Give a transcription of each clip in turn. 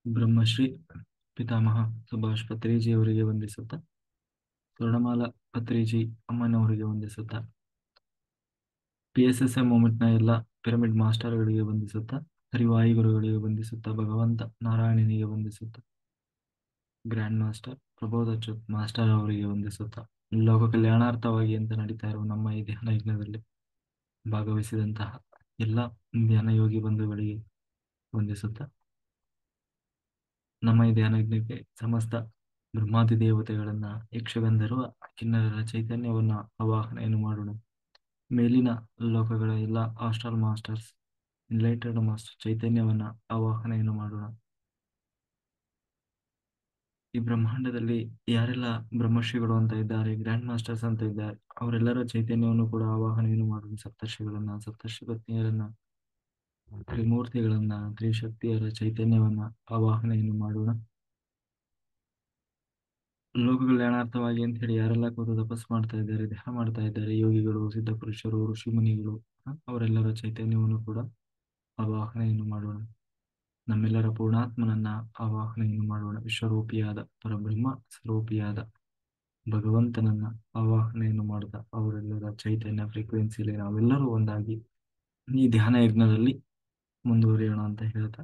ಬ್ರಹ್ಮಶ್ರೀ ಪಿತಾಮಹ ಸುಭಾಷ್ ಪತ್ರಿಜಿಯವರಿಗೆ ವಂದಿಸುತ್ತಾ, ಸ್ವರ್ಣಮಾಲಾ ಪತ್ರಿಜಿ ಅಮ್ಮನವರಿಗೆ ವಂದಿಸುತ್ತಾ, PSSM ಮೂವ್ಮೆಂಟ್ನ ಎಲ್ಲ pyramid ಮಾಸ್ಟರ್ಗಳಿಗೆ ವಂದಿಸುತ್ತಾ, ಹರಿವಾಯಿ ಗುರುಗಳಿಗೆ ವಂದಿಸುತ್ತಾ, ಭಗವಂತ ನಾರಾಯಣನಿಗೆ ವಂದಿಸುತ್ತಾ, ಗ್ರ್ಯಾಂಡ್ ಮಾಸ್ಟರ್ ಪ್ರಬೋಧಚುತ್ ಮಾಸ್ಟರ್ ಅವರಿಗೆ ವಂದಿಸುತ್ತಾ, ಲೋಕ ಕಲ್ಯಾಣಾರ್ಥವಾಗಿ ಅಂತ ನಡೀತಾ ಇರುವ ನಮ್ಮ ಈ ಧ್ಯಾನ ಯಜ್ಞದಲ್ಲಿ ಭಾಗವಹಿಸಿದಂತಹ ಎಲ್ಲ ಧ್ಯಾನ ಯೋಗಿ ಬಂಧುಗಳಿಗೆ ವಂದಿಸುತ್ತಾ, ನಮ್ಮ ಈ ಧ್ಯಾನ ಯಜ್ಞಕ್ಕೆ ಸಮಸ್ತ ಬ್ರಹ್ಮಾದಿ ದೇವತೆಗಳನ್ನ, ಯಕ್ಷಗಂಧರ್ವ ಕಿನ್ನರರ ಚೈತನ್ಯವನ್ನ ಆವಾಹನೆಯನ್ನು ಮಾಡೋಣ. ಮೇಲಿನ ಲೋಕಗಳ ಎಲ್ಲ ಆಸ್ಟ್ರಲ್ ಮಾಸ್ಟರ್ಸ್, ಎನ್ಲೈಟೆಡ್ ಮಾಸ್ಟರ್ ಚೈತನ್ಯವನ್ನ ಆವಾಹನೆಯನ್ನು ಮಾಡೋಣ. ಈ ಬ್ರಹ್ಮಾಂಡದಲ್ಲಿ ಯಾರೆಲ್ಲ ಬ್ರಹ್ಮರ್ಷಿಗಳು ಅಂತ ಇದ್ದಾರೆ, ಗ್ರ್ಯಾಂಡ್ ಮಾಸ್ಟರ್ಸ್ ಅಂತ ಇದ್ದಾರೆ, ಅವರೆಲ್ಲರ ಚೈತನ್ಯವನ್ನು ಕೂಡ ಆವಾಹನೆಯನ್ನು ಮಾಡೋಣ. ಸಪ್ತರ್ಷಿಗಳನ್ನ, ಸಪ್ತರ್ಷಿ ಪತ್ನಿಯರನ್ನ, ತ್ರಿಮೂರ್ತಿಗಳನ್ನ, ತ್ರಿಶಕ್ತಿಯರ ಚೈತನ್ಯವನ್ನ ಆವಾಹನೆಯನ್ನು ಮಾಡೋಣ. ಲೋಕ ಕಲ್ಯಾಣಾರ್ಥವಾಗಿ ಅಂತ ಹೇಳಿ ಯಾರೆಲ್ಲ ಕೂತು ತಪಸ್ಸು ಮಾಡ್ತಾ ಇದ್ದಾರೆ, ಧ್ಯಾನ ಮಾಡ್ತಾ ಇದ್ದಾರೆ, ಯೋಗಿಗಳು, ಸಿದ್ಧ ಪುರುಷರು, ಋಷಿ ಮುನಿಗಳು, ಅವರೆಲ್ಲರ ಚೈತನ್ಯವನ್ನು ಕೂಡ ಆವಾಹನೆಯನ್ನು ಮಾಡೋಣ. ನಮ್ಮೆಲ್ಲರ ಪೂರ್ಣಾತ್ಮನನ್ನ ಆವಾಹನೆಯನ್ನು ಮಾಡೋಣ. ವಿಶ್ವರೂಪಿಯಾದ ಪರಬ್ರಹ್ಮ ಸ್ವರೂಪಿಯಾದ ಭಗವಂತನನ್ನ ಆವಾಹನೆಯನ್ನು ಮಾಡ್ತಾ ಅವರೆಲ್ಲರ ಚೈತನ್ಯ ಫ್ರೀಕ್ವೆನ್ಸಿಯಲ್ಲಿ ನಾವೆಲ್ಲರೂ ಒಂದಾಗಿ ಈ ಧ್ಯಾನ ಯಜ್ಞದಲ್ಲಿ ಮುಂದುವರಿಯೋಣ ಅಂತ ಹೇಳ್ತಾ,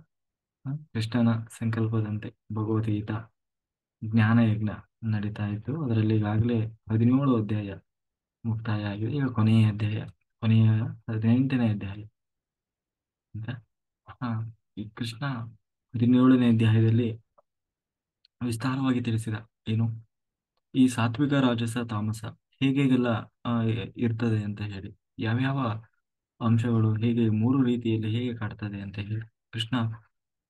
ಕೃಷ್ಣನ ಸಂಕಲ್ಪದಂತೆ ಭಗವದ್ಗೀತಾ ಜ್ಞಾನ ಯಜ್ಞ ನಡೀತಾ ಇತ್ತು. ಅದರಲ್ಲಿ ಈಗಾಗಲೇ 17 ಅಧ್ಯಾಯ ಮುಕ್ತಾಯ ಆಗಿದೆ. ಈಗ ಕೊನೆಯ ಅಧ್ಯಾಯ, ಕೊನೆಯ 18ನೇ ಅಧ್ಯಾಯ ಅಂತ. ಈ ಕೃಷ್ಣ 17ನೇ ಅಧ್ಯಾಯದಲ್ಲಿ ವಿಸ್ತಾರವಾಗಿ ತಿಳಿಸಿದ ಏನು ಈ ಸಾತ್ವಿಕ, ರಾಜಸ, ತಾಮಸ ಹೇಗೆಲ್ಲ ಇರ್ತದೆ ಅಂತ ಹೇಳಿ, ಯಾವ್ಯಾವ ಅಂಶಗಳು ಹೇಗೆ 3 ರೀತಿಯಲ್ಲಿ ಹೇಗೆ ಕಾಡ್ತದೆ ಅಂತ ಹೇಳಿ ಕೃಷ್ಣ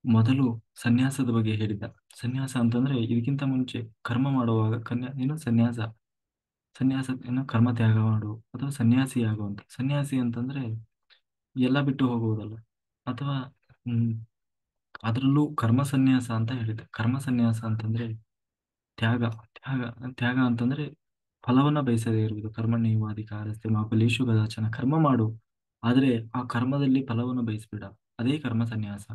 ಮೊದಲು ಸನ್ಯಾಸದ ಬಗ್ಗೆ ಹೇಳಿದ್ದ. ಸನ್ಯಾಸ ಅಂತಂದ್ರೆ ಇದಕ್ಕಿಂತ ಮುಂಚೆ ಕರ್ಮ ಮಾಡುವಾಗ ಏನು ಸನ್ಯಾಸ, ಏನು ಕರ್ಮ ತ್ಯಾಗ ಮಾಡು ಅಥವಾ ಸನ್ಯಾಸಿ ಆಗುವಂತ. ಸನ್ಯಾಸಿ ಅಂತಂದ್ರೆ ಎಲ್ಲ ಬಿಟ್ಟು ಹೋಗುವುದಲ್ಲ, ಅಥವಾ ಅದರಲ್ಲೂ ಕರ್ಮ ಸನ್ಯಾಸ ಅಂತ ಹೇಳಿದ್ದ. ಕರ್ಮ ಸನ್ಯಾಸ ಅಂತಂದ್ರೆ ತ್ಯಾಗ. ತ್ಯಾಗ ತ್ಯಾಗ ಅಂತಂದ್ರೆ ಫಲವನ್ನ ಬಯಸದೇ ಇರುವುದು. ಕರ್ಮಣ್ಯೇವಾಧಿಕಾರಸ್ತೆ ಮಾ ಫಲೇಷು ಕದಾಚನ. ಕರ್ಮ ಮಾಡು, ಆದ್ರೆ ಆ ಕರ್ಮದಲ್ಲಿ ಫಲವನ್ನು ಬಯಸ್ಬೇಡ, ಅದೇ ಕರ್ಮ ಸನ್ಯಾಸ.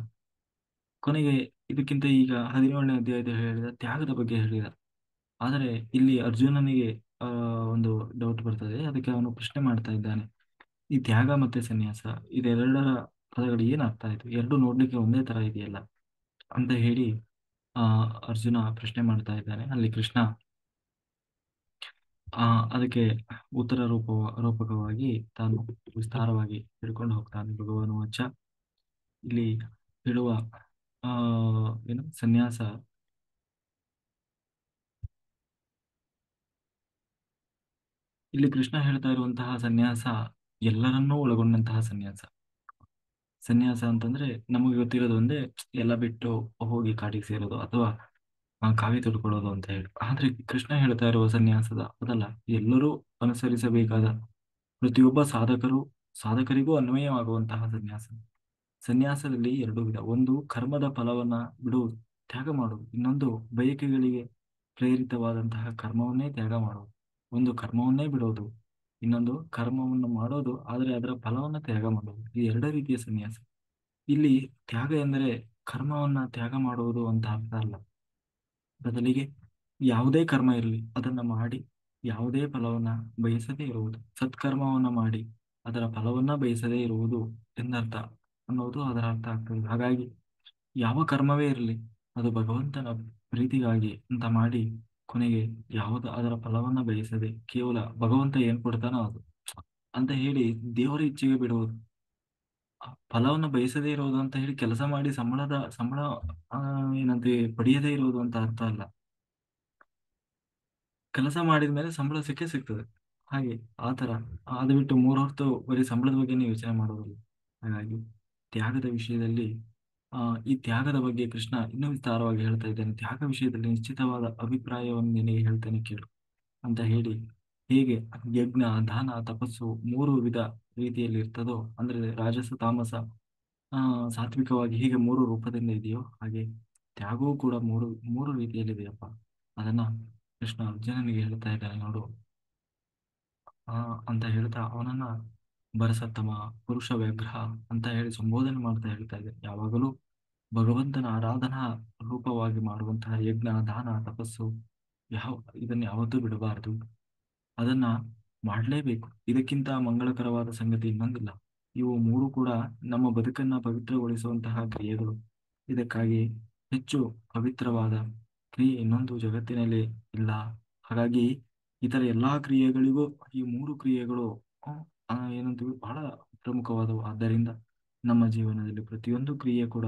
ಕೊನೆಗೆ ಇದಕ್ಕಿಂತ ಈಗ 17ನೇ ಅಧ್ಯಾಯದಲ್ಲಿ ಹೇಳಿದ ತ್ಯಾಗದ ಬಗ್ಗೆ ಹೇಳಿದ. ಆದರೆ ಇಲ್ಲಿ ಅರ್ಜುನನಿಗೆ ಒಂದು ಡೌಟ್ ಬರ್ತದೆ. ಅದಕ್ಕೆ ಅವನು ಪ್ರಶ್ನೆ ಮಾಡ್ತಾ ಇದ್ದಾನೆ, ಈ ತ್ಯಾಗ ಮತ್ತೆ ಸನ್ಯಾಸ ಇದೆರಡರ ಪದಗಳು ಏನ್ ಅರ್ಥ ಆಯ್ತು, ಎರಡು ನೋಡ್ಲಿಕ್ಕೆ ಒಂದೇ ತರ ಇದೆಯಲ್ಲ ಅಂತ ಹೇಳಿ ಅರ್ಜುನ ಪ್ರಶ್ನೆ ಮಾಡ್ತಾ ಇದ್ದಾನೆ. ಅಲ್ಲಿ ಕೃಷ್ಣ ಅದಕ್ಕೆ ಉತ್ತರ ರೂಪಕವಾಗಿ ತಾನು ವಿಸ್ತಾರವಾಗಿ ಹೇಳ್ಕೊಂಡು ಹೋಗ್ತಾನೆ. ಭಗವಾನು ವಚ್ಚ ಇಲ್ಲಿ ಹೇಳುವ ಆ ಏನು ಸನ್ಯಾಸ, ಇಲ್ಲಿ ಕೃಷ್ಣ ಹೇಳ್ತಾ ಇರುವಂತಹ ಸನ್ಯಾಸ ಎಲ್ಲರನ್ನೂ ಒಳಗೊಂಡಂತಹ ಸನ್ಯಾಸ. ಸನ್ಯಾಸ ಅಂತಂದ್ರೆ ನಮಗೆ ಗೊತ್ತಿರೋದು ಒಂದೇ, ಎಲ್ಲ ಬಿಟ್ಟು ಹೋಗಿ ಕಾಡಿಗೆ ಸೇರೋದು ಅಥವಾ ಕಾವಿ ತೊಡ್ಕೊಳ್ಳೋದು ಅಂತ ಹೇಳಿ. ಆದ್ರೆ ಕೃಷ್ಣ ಹೇಳ್ತಾ ಇರುವ ಸನ್ಯಾಸದ ಅದಲ್ಲ, ಎಲ್ಲರೂ ಅನುಸರಿಸಬೇಕಾದ ಪ್ರತಿಯೊಬ್ಬ ಸಾಧಕರಿಗೂ ಅನ್ವಯವಾಗುವಂತಹ ಸನ್ಯಾಸ. ಸನ್ಯಾಸದಲ್ಲಿ ಎರಡು ವಿಧ. ಒಂದು ಕರ್ಮದ ಫಲವನ್ನ ಬಿಡುವುದು, ತ್ಯಾಗ ಮಾಡುವುದು. ಇನ್ನೊಂದು ಬಯಕೆಗಳಿಗೆ ಪ್ರೇರಿತವಾದಂತಹ ಕರ್ಮವನ್ನೇ ತ್ಯಾಗ ಮಾಡುವುದು. ಒಂದು ಕರ್ಮವನ್ನೇ ಬಿಡೋದು, ಇನ್ನೊಂದು ಕರ್ಮವನ್ನು ಮಾಡೋದು ಆದರೆ ಅದರ ಫಲವನ್ನ ತ್ಯಾಗ ಮಾಡೋದು. ಈ ಎರಡು ರೀತಿಯ ಸನ್ಯಾಸ. ಇಲ್ಲಿ ತ್ಯಾಗ ಎಂದರೆ ಕರ್ಮವನ್ನ ತ್ಯಾಗ ಮಾಡುವುದು ಅಂತ ಅರ್ಥ ಅಲ್ಲ. ಬದಲಿಗೆ ಯಾವುದೇ ಕರ್ಮ ಇರಲಿ ಅದನ್ನ ಮಾಡಿ ಯಾವುದೇ ಫಲವನ್ನ ಬಯಸದೇ ಇರುವುದು, ಸತ್ಕರ್ಮವನ್ನ ಮಾಡಿ ಅದರ ಫಲವನ್ನ ಬಯಸದೇ ಇರುವುದು ಎಂದರ್ಥ ಅನ್ನೋದು ಅದರ ಅರ್ಥ ಆಗ್ತದೆ. ಹಾಗಾಗಿ ಯಾವ ಕರ್ಮವೇ ಇರಲಿ ಅದು ಭಗವಂತನ ಪ್ರೀತಿಗಾಗಿ ಅಂತ ಮಾಡಿ ಕೊನೆಗೆ ಯಾವುದು ಅದರ ಫಲವನ್ನ ಬಯಸದೆ ಕೇವಲ ಭಗವಂತ ಏನ್ ಕೊಡ್ತಾನೋ ಅದು ಅಂತ ಹೇಳಿ ದೇವರ ಇಚ್ಛೆಗೆ ಬಿಡುವುದು. ಫಲವನ್ನು ಬಯಸದೇ ಇರುವುದು ಅಂತ ಹೇಳಿ ಕೆಲಸ ಮಾಡಿ ಸಂಬಳ ಏನಂತೆ ಪಡೆಯದೇ ಇರುವುದು ಅಂತ ಅರ್ಥ ಅಲ್ಲ. ಕೆಲಸ ಮಾಡಿದ ಮೇಲೆ ಸಂಬಳ ಸಿಕ್ಕೇ ಸಿಗ್ತದೆ. ಹಾಗೆ ಆತರ ಅದು ಬಿಟ್ಟು 3 ಹೊತ್ತು ಬರೀ ಸಂಬಳದ ಬಗ್ಗೆನೇ ಯೋಚನೆ ಮಾಡೋದಿಲ್ಲ. ಹಾಗಾಗಿ ತ್ಯಾಗದ ವಿಷಯದಲ್ಲಿ ಈ ತ್ಯಾಗದ ಬಗ್ಗೆ ಕೃಷ್ಣ ಇನ್ನೂ ವಿಸ್ತಾರವಾಗಿ ಹೇಳ್ತಾ ಇದ್ದಾನೆ. ತ್ಯಾಗ ವಿಷಯದಲ್ಲಿ ನಿಶ್ಚಿತವಾದ ಅಭಿಪ್ರಾಯವನ್ನು ನಿನಗೆ ಹೇಳ್ತೇನೆ ಕೇಳು ಅಂತ ಹೇಳಿ, ಹೇಗೆ ಯಜ್ಞ, ದಾನ, ತಪಸ್ಸು 3 ವಿಧ ರೀತಿಯಲ್ಲಿ ಇರ್ತದೋ, ಅಂದ್ರೆ ರಾಜಸ, ತಾಮಸ, ಸಾತ್ವಿಕವಾಗಿ ಹೀಗೆ 3 ರೂಪದಿಂದ ಇದೆಯೋ, ಹಾಗೆ ತ್ಯಾಗವೂ ಕೂಡ ಮೂರು ರೀತಿಯಲ್ಲಿದೆಯಪ್ಪ. ಅದನ್ನ ಕೃಷ್ಣ ಅರ್ಜುನನಿಗೆ ಹೇಳ್ತಾ ಇದ್ದಾನೆ ನೋಡು ಅಂತ ಹೇಳ್ತಾ ಅವನನ್ನ ಭರಸತ್ತಮ, ಪುರುಷ ವ್ಯಾಘ್ರ ಅಂತ ಹೇಳಿ ಸಂಬೋಧನೆ ಮಾಡ್ತಾ ಹೇಳ್ತಾ ಇದ್ದಾರೆ. ಯಾವಾಗಲೂ ಭಗವಂತನ ಆರಾಧನಾ ರೂಪವಾಗಿ ಮಾಡುವಂತಹ ಯಜ್ಞ ದಾನ ತಪಸ್ಸು ಯಾವ ಇದನ್ನ ಯಾವತ್ತೂ ಬಿಡಬಾರದು. ಅದನ್ನ ಮಾಡಲೇಬೇಕು. ಇದಕ್ಕಿಂತ ಮಂಗಳಕರವಾದ ಸಂಗತಿ ಇನ್ನೊಂದಿಲ್ಲ. ಇವು ಮೂರು ಕೂಡ ನಮ್ಮ ಬದುಕನ್ನ ಪವಿತ್ರಗೊಳಿಸುವಂತಹ ಕ್ರಿಯೆಗಳು. ಇದಕ್ಕಾಗಿ ಹೆಚ್ಚು ಪವಿತ್ರವಾದ ಕ್ರಿಯೆ ಇನ್ನೊಂದು ಜಗತ್ತಿನಲ್ಲಿ ಇಲ್ಲ. ಹಾಗಾಗಿ ಇತರ ಎಲ್ಲಾ ಕ್ರಿಯೆಗಳಿಗೂ ಈ ಮೂರು ಕ್ರಿಯೆಗಳು ಏನಂತೀವಿ ಬಹಳ ಪ್ರಮುಖವಾದವು. ಆದ್ದರಿಂದ ನಮ್ಮ ಜೀವನದಲ್ಲಿ ಪ್ರತಿಯೊಂದು ಕ್ರಿಯೆ ಕೂಡ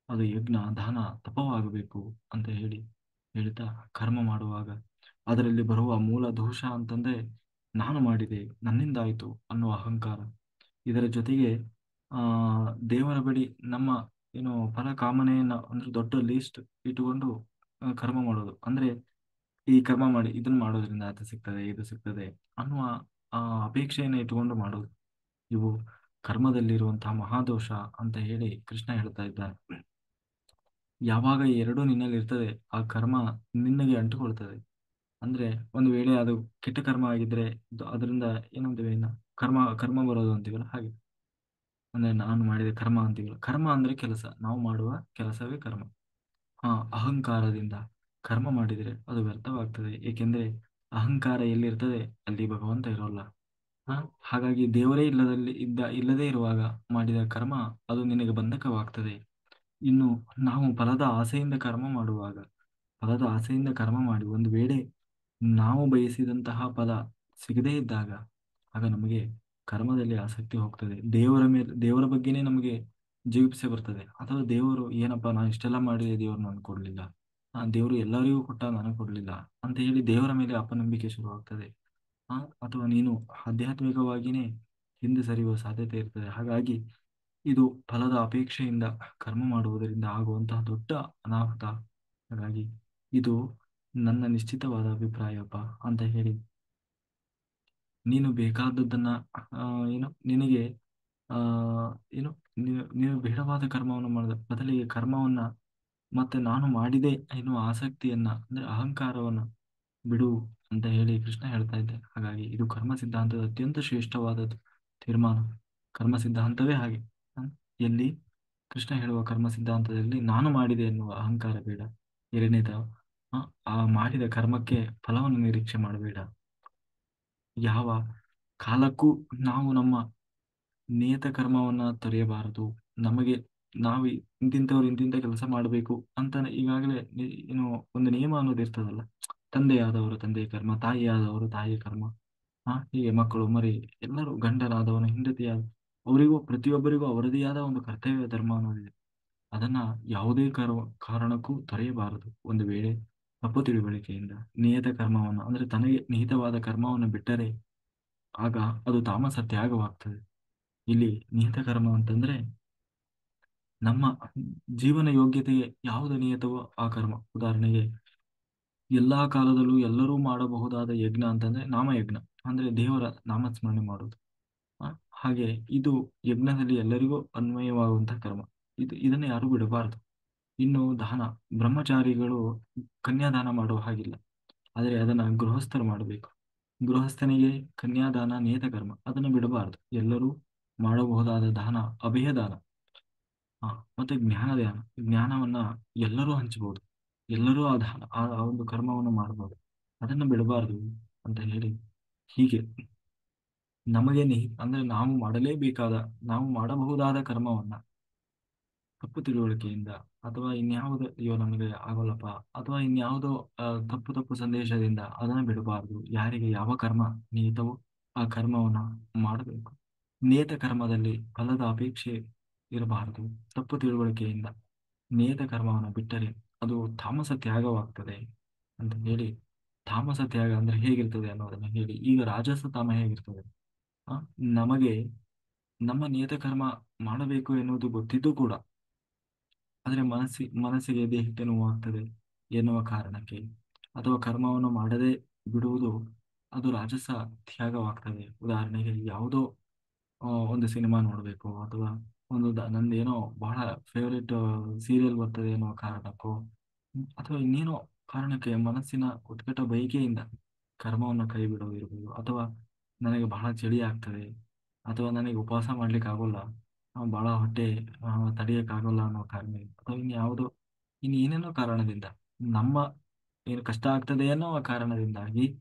ಅದು ಯಜ್ಞ ದಾನ ತಪವಾಗಬೇಕು ಅಂತ ಹೇಳ್ತಾ ಕರ್ಮ ಮಾಡುವಾಗ ಅದರಲ್ಲಿ ಬರುವ ಮೂಲ ದೋಷ ಅಂತಂದ್ರೆ ನಾನು ಮಾಡಿದೆ ನನ್ನಿಂದಾಯಿತು ಅನ್ನುವ ಅಹಂಕಾರ. ಇದರ ಜೊತೆಗೆ ಆ ದೇವರ ಬಳಿ ನಮ್ಮ ಏನು ಫಲ ಕಾಮನೆಯನ್ನ ಅಂದ್ರೆ ದೊಡ್ಡ ಲೀಸ್ಟ್ ಇಟ್ಟುಕೊಂಡು ಕರ್ಮ ಮಾಡೋದು. ಅಂದ್ರೆ ಈ ಕರ್ಮ ಮಾಡಿ ಇದನ್ನ ಮಾಡೋದ್ರಿಂದ ಅದು ಸಿಗ್ತದೆ ಇದು ಸಿಗ್ತದೆ ಅನ್ನುವ ಅಪೇಕ್ಷೆಯನ್ನು ಇಟ್ಟುಕೊಂಡು ಮಾಡೋದು. ಇವು ಕರ್ಮದಲ್ಲಿರುವಂತಹ ಮಹಾದೋಷ ಅಂತ ಹೇಳಿ ಕೃಷ್ಣ ಹೇಳ್ತಾ ಇದ್ದಾನೆ. ಯಾವಾಗ ಈ ಎರಡು ನಿನ್ನಲ್ಲಿ ಇರ್ತದೆ ಆ ಕರ್ಮ ನಿನ್ನಗೆ ಅಂಟುಕೊಳ್ತದೆ. ಅಂದ್ರೆ ಒಂದು ವೇಳೆ ಅದು ಕೆಟ್ಟ ಕರ್ಮ ಆಗಿದ್ರೆ ಅದರಿಂದ ಏನಂತೀವಿ ಇನ್ನ ಕರ್ಮ ಕರ್ಮ ಬರೋದು ಅಂತೀವಲ್ಲ ಹಾಗೆ. ಅಂದ್ರೆ ನಾನು ಮಾಡಿದ ಕರ್ಮ ಅಂತೀವಲ್ಲ, ಕರ್ಮ ಅಂದ್ರೆ ಕೆಲಸ, ನಾವು ಮಾಡುವ ಕೆಲಸವೇ ಕರ್ಮ. ಅಹಂಕಾರದಿಂದ ಕರ್ಮ ಮಾಡಿದರೆ ಅದು ವ್ಯರ್ಥವಾಗ್ತದೆ. ಏಕೆಂದ್ರೆ ಅಹಂಕಾರ ಎಲ್ಲಿರ್ತದೆ ಅಲ್ಲಿ ಭಗವಂತ ಇರೋಲ್ಲ. ಹ ಹಾಗಾಗಿ ದೇವರೇ ಇಲ್ಲದೇ ಇರುವಾಗ ಮಾಡಿದ ಕರ್ಮ ಅದು ನಿನಗೆ ಬಂಧಕವಾಗ್ತದೆ. ಇನ್ನು ನಾವು ಫಲದ ಆಸೆಯಿಂದ ಕರ್ಮ ಮಾಡುವಾಗ, ಫಲದ ಆಸೆಯಿಂದ ಕರ್ಮ ಮಾಡಿ ಒಂದು ವೇಳೆ ನಾವು ಬಯಸಿದಂತಹ ಫಲ ಸಿಗದೇ ಇದ್ದಾಗ ಆಗ ನಮಗೆ ಕರ್ಮದಲ್ಲಿ ಆಸಕ್ತಿ ಹೋಗ್ತದೆ. ದೇವರ ಬಗ್ಗೆನೇ ನಮಗೆ ಜಿಗುಪ್ಸೆ ಬರ್ತದೆ. ಅಥವಾ ದೇವರು ಏನಪ್ಪಾ ನಾನು ಇಷ್ಟೆಲ್ಲ ಮಾಡಿದೆ ದೇವರು ನನಗೆ ಕೊಡ್ಲಿಲ್ಲ, ದೇವರು ಎಲ್ಲರಿಗೂ ಕೊಟ್ಟ ನನಗೆ ಕೊಡ್ಲಿಲ್ಲ ಅಂತ ಹೇಳಿ ದೇವರ ಮೇಲೆ ಅಪನಂಬಿಕೆ ಶುರುವಾಗ್ತದೆ. ಅಥವಾ ನೀನು ಆಧ್ಯಾತ್ಮಿಕವಾಗಿಯೇ ಹಿಂದೆ ಸರಿಯುವ ಸಾಧ್ಯತೆ ಇರ್ತದೆ. ಹಾಗಾಗಿ ಇದು ಫಲದ ಅಪೇಕ್ಷೆಯಿಂದ ಕರ್ಮ ಮಾಡುವುದರಿಂದ ಆಗುವಂತಹ ದೊಡ್ಡ ಅನಾಹುತ. ಹಾಗಾಗಿ ಇದು ನನ್ನ ನಿಶ್ಚಿತವಾದ ಅಭಿಪ್ರಾಯಪ್ಪ ಅಂತ ಹೇಳಿ ನೀನು ಬೇಕಾದದ್ದನ್ನ ಏನು ನಿನಗೆ ಆ ಏನು ನೀನು ಬೇಡವಾದ ಕರ್ಮವನ್ನು ಮಾಡಿದ ಬದಲಿಗೆ ಕರ್ಮವನ್ನ ಮತ್ತೆ ನಾನು ಮಾಡಿದೆ ಎನ್ನುವ ಆಸಕ್ತಿಯನ್ನ ಅಂದ್ರೆ ಅಹಂಕಾರವನ್ನ ಬಿಡು ಅಂತ ಹೇಳಿ ಕೃಷ್ಣ ಹೇಳ್ತಾ ಇದ್ದೆ. ಹಾಗಾಗಿ ಇದು ಕರ್ಮ ಸಿದ್ಧಾಂತದ ಅತ್ಯಂತ ಶ್ರೇಷ್ಠವಾದದ್ದು ತೀರ್ಮಾನ. ಕರ್ಮ ಸಿದ್ಧಾಂತವೇ ಹಾಗೆ. ಎಲ್ಲಿ ಕೃಷ್ಣ ಹೇಳುವ ಕರ್ಮ ಸಿದ್ಧಾಂತದಲ್ಲಿ ನಾನು ಮಾಡಿದೆ ಎನ್ನುವ ಅಹಂಕಾರ ಬೇಡ. ಎರಡನೇದ ಆ ಮಾಡಿದ ಕರ್ಮಕ್ಕೆ ಫಲವನ್ನು ನಿರೀಕ್ಷೆ ಮಾಡಬೇಡ. ಯಾವ ಕಾಲಕ್ಕೂ ನಾವು ನಮ್ಮ ನಿಯತ ಕರ್ಮವನ್ನ ತೊರೆಯಬಾರದು. ನಮಗೆ ನಾವು ಇಂತಿಂಥವ್ರು ಇಂತಿಂಥ ಕೆಲಸ ಮಾಡಬೇಕು ಅಂತ ಈಗಾಗಲೇ ಏನು ಒಂದು ನಿಯಮ ಅನ್ನೋದು ಇರ್ತದಲ್ಲ. ತಂದೆಯಾದವರು ತಂದೆಯ ಕರ್ಮ, ತಾಯಿಯಾದವರು ತಾಯಿಯ ಕರ್ಮ, ಹೀಗೆ ಮಕ್ಕಳು ಮರಿ ಎಲ್ಲರೂ ಗಂಡನಾದವನು ಹೆಂಡತಿಯಾದ ಅವರಿಗೂ ಪ್ರತಿಯೊಬ್ಬರಿಗೂ ಅವರದೇ ಆದ ಒಂದು ಕರ್ತವ್ಯ ಧರ್ಮ ಅನ್ನೋದಿದೆ. ಅದನ್ನ ಯಾವುದೇ ಕಾರಣಕ್ಕೂ ತೊರೆಯಬಾರದು. ಒಂದು ವೇಳೆ ತಪ್ಪು ತಿಳುವಳಿಕೆಯಿಂದ ನಿಯತ ಕರ್ಮವನ್ನು ಅಂದ್ರೆ ತನಗೆ ನಿಹಿತವಾದ ಕರ್ಮವನ್ನು ಬಿಟ್ಟರೆ ಆಗ ಅದು ತಾಮಸ ತ್ಯಾಗವಾಗ್ತದೆ. ಇಲ್ಲಿ ನಿಯತ ಕರ್ಮ ಅಂತಂದ್ರೆ ನಮ್ಮ ಜೀವನ ಯೋಗ್ಯತೆಗೆ ಯಾವುದು ನಿಯತವೋ ಆ ಕರ್ಮ. ಉದಾಹರಣೆಗೆ ಎಲ್ಲಾ ಕಾಲದಲ್ಲೂ ಎಲ್ಲರೂ ಮಾಡಬಹುದಾದ ಯಜ್ಞ ಅಂತಂದ್ರೆ ನಾಮಯಜ್ಞ, ಅಂದ್ರೆ ದೇವರ ನಾಮಸ್ಮರಣೆ ಮಾಡೋದು. ಆ, ಹಾಗೆ ಇದು ಯಜ್ಞದಲ್ಲಿ ಎಲ್ಲರಿಗೂ ಅನ್ವಯವಾಗುವಂತಹ ಕರ್ಮ. ಇದನ್ನ ಯಾರು ಬಿಡಬಾರದು. ಇನ್ನು ದಾನ, ಬ್ರಹ್ಮಚಾರಿಗಳು ಕನ್ಯಾದಾನ ಮಾಡುವ ಹಾಗಿಲ್ಲ, ಆದರೆ ಅದನ್ನ ಗೃಹಸ್ಥರು ಮಾಡಬೇಕು. ಗೃಹಸ್ಥನಿಗೆ ಕನ್ಯಾದಾನ ನಿಯತ ಕರ್ಮ, ಅದನ್ನು ಬಿಡಬಾರದು. ಎಲ್ಲರೂ ಮಾಡಬಹುದಾದ ದಾನ ಅಭಯ ದಾನ. ಮತ್ತೆ ಜ್ಞಾನದಾನ, ಜ್ಞಾನವನ್ನ ಎಲ್ಲರೂ ಹಂಚಬಹುದು, ಎಲ್ಲರೂ ಆ ದಾನ ಆ ಒಂದು ಕರ್ಮವನ್ನು ಮಾಡಬಹುದು, ಅದನ್ನು ಬಿಡಬಾರದು ಅಂತ ಹೇಳಿ ಹೀಗೆ ನಮಗೆ ಅಂದ್ರೆ ನಾವು ಮಾಡಲೇಬೇಕಾದ ನಾವು ಮಾಡಬಹುದಾದ ಕರ್ಮವನ್ನ ತಪ್ಪು ತಿಳುವಳಿಕೆಯಿಂದ ಅಥವಾ ಇನ್ಯಾವುದೋ ಅಯ್ಯೋ ನಮಗೆ ಆಗೋಲ್ಲಪ್ಪ ಅಥವಾ ಇನ್ಯಾವುದೋ ತಪ್ಪು ತಪ್ಪು ಸಂದೇಶದಿಂದ ಅದನ್ನು ಬಿಡಬಾರದು. ಯಾರಿಗೆ ಯಾವ ಕರ್ಮ ನಿಯತವೋ ಆ ಕರ್ಮವನ್ನ ಮಾಡಬೇಕು. ನಿಯತ ಕರ್ಮದಲ್ಲಿ ಫಲದ ಅಪೇಕ್ಷೆ ಇರಬಾರದು. ತಪ್ಪು ತಿಳುವಳಿಕೆಯಿಂದ ನಿಯತ ಕರ್ಮವನ್ನು ಬಿಟ್ಟರೆ ಅದು ತಾಮಸ ತ್ಯಾಗವಾಗ್ತದೆ ಅಂತ ಹೇಳಿ. ತಾಮಸ ತ್ಯಾಗ ಅಂದ್ರೆ ಹೇಗಿರ್ತದೆ ಅನ್ನೋದನ್ನ ಹೇಳಿ. ಈಗ ರಾಜಸ ತಾಮ ಹೇಗಿರ್ತದೆ, ಆ, ನಮಗೆ ನಮ್ಮ ನಿಯತ ಕರ್ಮ ಮಾಡಬೇಕು ಎನ್ನುವುದು ಗೊತ್ತಿದ್ದು ಕೂಡ ಆದರೆ ಮನಸ್ಸಿಗೆ ದೇಹಕ್ಕೆ ನೋವಾಗ್ತದೆ ಎನ್ನುವ ಕಾರಣಕ್ಕೆ ಅಥವಾ ಕರ್ಮವನ್ನು ಮಾಡದೆ ಬಿಡುವುದು ಅದು ರಾಜಸ ತ್ಯಾಗವಾಗ್ತದೆ. ಉದಾಹರಣೆಗೆ ಯಾವುದೋ ಒಂದು ಸಿನಿಮಾ ನೋಡಬೇಕು ಅಥವಾ ನಂದೇನೋ ಬಹಳ ಫೇವರೇಟ್ ಸೀರಿಯಲ್ ಬರ್ತದೆ ಅನ್ನೋ ಕಾರಣಕ್ಕೋ ಅಥವಾ ಇನ್ನೇನೋ ಕಾರಣಕ್ಕೆ ಮನಸ್ಸಿನ ಉತ್ಕಟ ಬಯಕೆಯಿಂದ ಕರ್ಮವನ್ನು ಕೈ ಬಿಡೋದಿರ್ಬೋದು. ಅಥವಾ ನನಗೆ ಬಹಳ ಚಳಿ ಆಗ್ತದೆ ಅಥವಾ ನನಗೆ ಉಪವಾಸ ಮಾಡ್ಲಿಕ್ಕೆ ಆಗೋಲ್ಲ ಬಹಳ ಹೊಟ್ಟೆ ತಡೆಯಕ್ಕಾಗಲ್ಲ ಅನ್ನೋ ಕಾರಣದಿಂದ ಅಥವಾ ಇನ್ಯಾವುದೋ ಇನ್ನೇನೇನೋ ಕಾರಣದಿಂದ ನಮ್ಮ ಏನು ಕಷ್ಟ ಆಗ್ತದೆ ಅನ್ನೋ ಕಾರಣದಿಂದಾಗಿ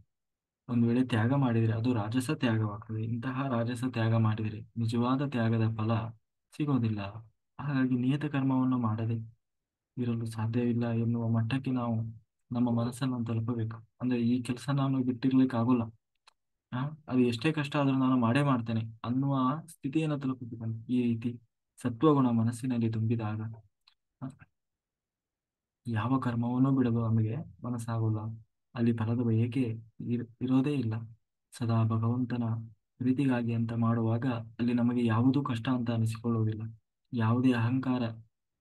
ಒಂದು ವೇಳೆ ತ್ಯಾಗ ಮಾಡಿದರೆ ಅದು ರಾಜಸ ತ್ಯಾಗವಾಗ್ತದೆ. ಇಂತಹ ರಾಜಸ ತ್ಯಾಗ ಮಾಡಿದರೆ ನಿಜವಾದ ತ್ಯಾಗದ ಫಲ ಸಿಗೋದಿಲ್ಲ. ಹಾಗಾಗಿ ನಿಯತ ಕರ್ಮವನ್ನು ಮಾಡದೆ ಇರಲು ಸಾಧ್ಯವಿಲ್ಲ ಎನ್ನುವ ಮಟ್ಟಕ್ಕೆ ನಾವು ನಮ್ಮ ಮನಸ್ಸನ್ನು ತಲುಪಬೇಕು. ಅಂದ್ರೆ ಈ ಕೆಲಸ ನಾನು ಬಿಟ್ಟಿರ್ಲಿಕ್ಕೆ ಆಗೋಲ್ಲ, ಆ ಅದು ಎಷ್ಟೇ ಕಷ್ಟ ಆದ್ರೂ ನಾನು ಮಾಡೇ ಮಾಡ್ತೇನೆ ಅನ್ನುವ ಸ್ಥಿತಿಯನ್ನು ತಲುಪಬೇಕು. ಈ ರೀತಿ ಸತ್ವಗುಣ ಮನಸ್ಸಿನಲ್ಲಿ ತುಂಬಿದಾಗ ಆ, ಯಾವ ಕರ್ಮವನ್ನೂ ಬಿಡಲು ನಮಗೆ ಮನಸ್ಸಾಗೋಲ್ಲ. ಅಲ್ಲಿ ಫಲದ ಬಯಕೆ ಇರೋದೇ ಇಲ್ಲ. ಸದಾ ಭಗವಂತನ ಪ್ರೀತಿಗಾಗಿ ಅಂತ ಮಾಡುವಾಗ ಅಲ್ಲಿ ನಮಗೆ ಯಾವುದೂ ಕಷ್ಟ ಅಂತ ಅನಿಸಿಕೊಳ್ಳುವುದಿಲ್ಲ. ಯಾವುದೇ ಅಹಂಕಾರ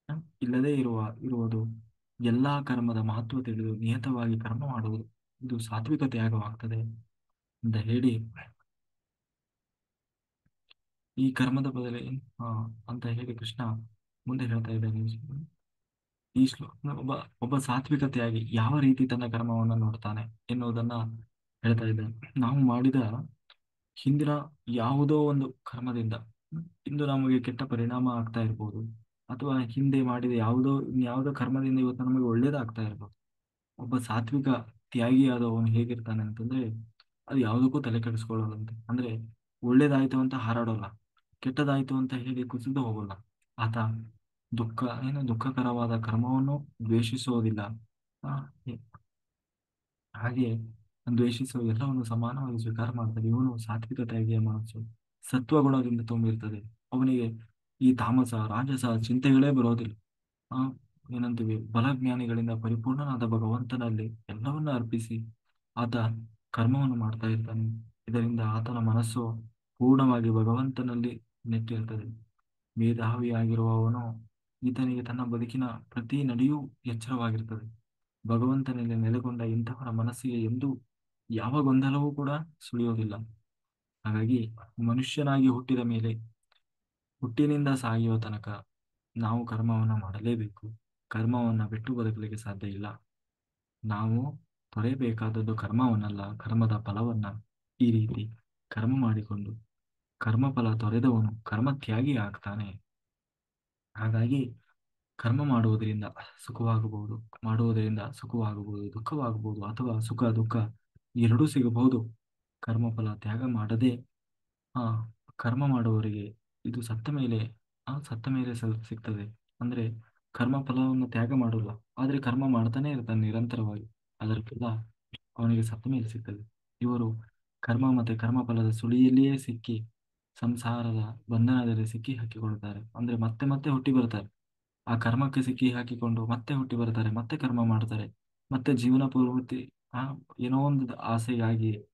ಆ, ಇಲ್ಲದೆ ಇರುವುದು. ಎಲ್ಲಾ ಕರ್ಮದ ಮಹತ್ವ ತಿಳಿದು ನಿಯತವಾಗಿ ಕರ್ಮ ಮಾಡುವುದು, ಇದು ಸಾತ್ವಿಕ ತ್ಯಾಗವಾಗ್ತದೆ ಅಂತ ಹೇಳಿ ಈ ಕರ್ಮದ ಬದಲೇ ಆ, ಅಂತ ಹೇಳಿ ಕೃಷ್ಣ ಮುಂದೆ ಹೇಳ್ತಾ ಇದ್ದಾನೆ. ಈ ಒಬ್ಬ ಒಬ್ಬ ಸಾತ್ವಿಕ ತ್ಯಾಗಿ ಯಾವ ರೀತಿ ತನ್ನ ಕರ್ಮವನ್ನು ನೋಡ್ತಾನೆ ಎನ್ನುವುದನ್ನ ಹೇಳ್ತಾ ಇದ್ದಾನೆ. ನಾವು ಮಾಡಿದ ಹಿಂದಿನ ಯಾವುದೋ ಒಂದು ಕರ್ಮದಿಂದ ಇಂದು ನಮಗೆ ಕೆಟ್ಟ ಪರಿಣಾಮ ಆಗ್ತಾ ಇರ್ಬೋದು, ಅಥವಾ ಹಿಂದೆ ಮಾಡಿದ ಯಾವುದೋ ಕರ್ಮದಿಂದ ಇವತ್ತು ನಮಗೆ ಒಳ್ಳೇದಾಗ್ತಾ ಇರ್ಬೋದು. ಒಬ್ಬ ಸಾತ್ವಿಕ ತ್ಯಾಗಿಯಾದವನು ಹೇಗಿರ್ತಾನೆ ಅಂತಂದ್ರೆ ಅದು ಯಾವುದಕ್ಕೂ ತಲೆ ಕೆಡಿಸ್ಕೊಳ್ಳೋದಂತೆ. ಅಂದ್ರೆ ಒಳ್ಳೇದಾಯ್ತು ಅಂತ ಹಾರಾಡೋಲ್ಲ, ಕೆಟ್ಟದಾಯ್ತು ಅಂತ ಹೇಳಿ ಕುಸಿದು ಹೋಗಲ್ಲ. ಆತ ದುಃಖ ದುಃಖಕರವಾದ ಕರ್ಮವನ್ನು ದ್ವೇಷಿಸೋದಿಲ್ಲ. ಆ, ಹೇ- ಹಾಗೆ ದ್ವೇಷಿಸುವ ಎಲ್ಲವನ್ನು ಸಮಾನವಾಗಿ ಸ್ವೀಕಾರ ಮಾಡ್ತಾನೆ. ಇವನು ಸಾತ್ವಿಕ ತ್ಯಾಗಿಯ ಮನಸ್ಸು ಸತ್ವಗುಣದಿಂದ ತುಂಬಿರ್ತದೆ. ಅವನಿಗೆ ಈ ತಾಮಸ ರಾಜಸ ಚಿಂತೆಗಳೇ ಬರೋದಿಲ್ಲ. ಆ ಏನಂತೀವಿ, ಬಲಜ್ಞಾನಿಗಳಿಂದ ಪರಿಪೂರ್ಣನಾದ ಭಗವಂತನಲ್ಲಿ ಎಲ್ಲವನ್ನ ಅರ್ಪಿಸಿ ಆತ ಕರ್ಮವನ್ನು ಮಾಡ್ತಾ ಇರ್ತಾನೆ. ಇದರಿಂದ ಆತನ ಮನಸ್ಸು ಪೂರ್ಣವಾಗಿ ಭಗವಂತನಲ್ಲಿ ನೆಟ್ಟಿರ್ತದೆ. ಮೇಧಾವಿಯಾಗಿರುವವನು ಈತನಿಗೆ ತನ್ನ ಬದುಕಿನ ಪ್ರತಿ ನಡೆಯೂ ಎಚ್ಚರವಾಗಿರ್ತದೆ. ಭಗವಂತನಲ್ಲಿ ನೆಲೆಗೊಂಡ ಇಂತಹವರ ಮನಸ್ಸಿಗೆ ಎಂದೂ ಯಾವ ಗೊಂದಲವೂ ಕೂಡ ಸುಳಿಯೋದಿಲ್ಲ. ಹಾಗಾಗಿ ಮನುಷ್ಯನಾಗಿ ಹುಟ್ಟಿದ ಮೇಲೆ ಹುಟ್ಟಿನಿಂದ ಸಾಯುವ ತನಕ ನಾವು ಕರ್ಮವನ್ನು ಮಾಡಲೇಬೇಕು. ಕರ್ಮವನ್ನು ಬಿಟ್ಟು ಬದುಕಲಿಕ್ಕೆ ಸಾಧ್ಯ ಇಲ್ಲ. ನಾವು ತೊರೆಯಬೇಕಾದದ್ದು ಕರ್ಮವನ್ನಲ್ಲ, ಕರ್ಮದ ಫಲವನ್ನ. ಈ ರೀತಿ ಕರ್ಮ ಮಾಡಿಕೊಂಡು ಕರ್ಮಫಲ ತೊರೆದವನು ಕರ್ಮತ್ಯಾಗಿ ಆಗ್ತಾನೆ. ಹಾಗಾಗಿ ಕರ್ಮ ಮಾಡುವುದರಿಂದ ಸುಖವಾಗಬಹುದು, ದುಃಖವಾಗಬಹುದು, ಅಥವಾ ಸುಖ ದುಃಖ ಎರಡೂ ಸಿಗಬಹುದು. ಕರ್ಮಫಲ ತ್ಯಾಗ ಮಾಡದೆ ಆ ಕರ್ಮ ಮಾಡುವವರಿಗೆ ಇದು ಸತ್ತ ಮೇಲೆ ಸಿಗ್ತದೆ. ಅಂದ್ರೆ ಕರ್ಮ ಫಲವನ್ನು ತ್ಯಾಗ ಮಾಡಲ್ಲ, ಆದ್ರೆ ಕರ್ಮ ಮಾಡ್ತಾನೆ ಇರ್ತಾನೆ ನಿರಂತರವಾಗಿ. ಅದರ ಫಲ ಅವನಿಗೆ ಸತ್ತ ಮೇಲೆ ಸಿಗ್ತದೆ. ಇವರು ಕರ್ಮ ಮತ್ತೆ ಕರ್ಮಫಲದ ಸುಳಿಯಲ್ಲಿಯೇ ಸಿಕ್ಕಿ ಸಂಸಾರದ ಬಂಧನದಲ್ಲಿ ಸಿಕ್ಕಿ ಹಾಕಿಕೊಳ್ತಾರೆ. ಅಂದ್ರೆ ಮತ್ತೆ ಮತ್ತೆ ಹುಟ್ಟಿ ಬರ್ತಾರೆ. ಆ ಕರ್ಮಕ್ಕೆ ಸಿಕ್ಕಿ ಹಾಕಿಕೊಂಡು ಮತ್ತೆ ಹುಟ್ಟಿ ಬರ್ತಾರೆ, ಮತ್ತೆ ಕರ್ಮ ಮಾಡ್ತಾರೆ, ಮತ್ತೆ ಜೀವನ ಪೂರ್ತಿ ಆ ಏನೋ ಒಂದು ಆಸೆಗಾಗಿ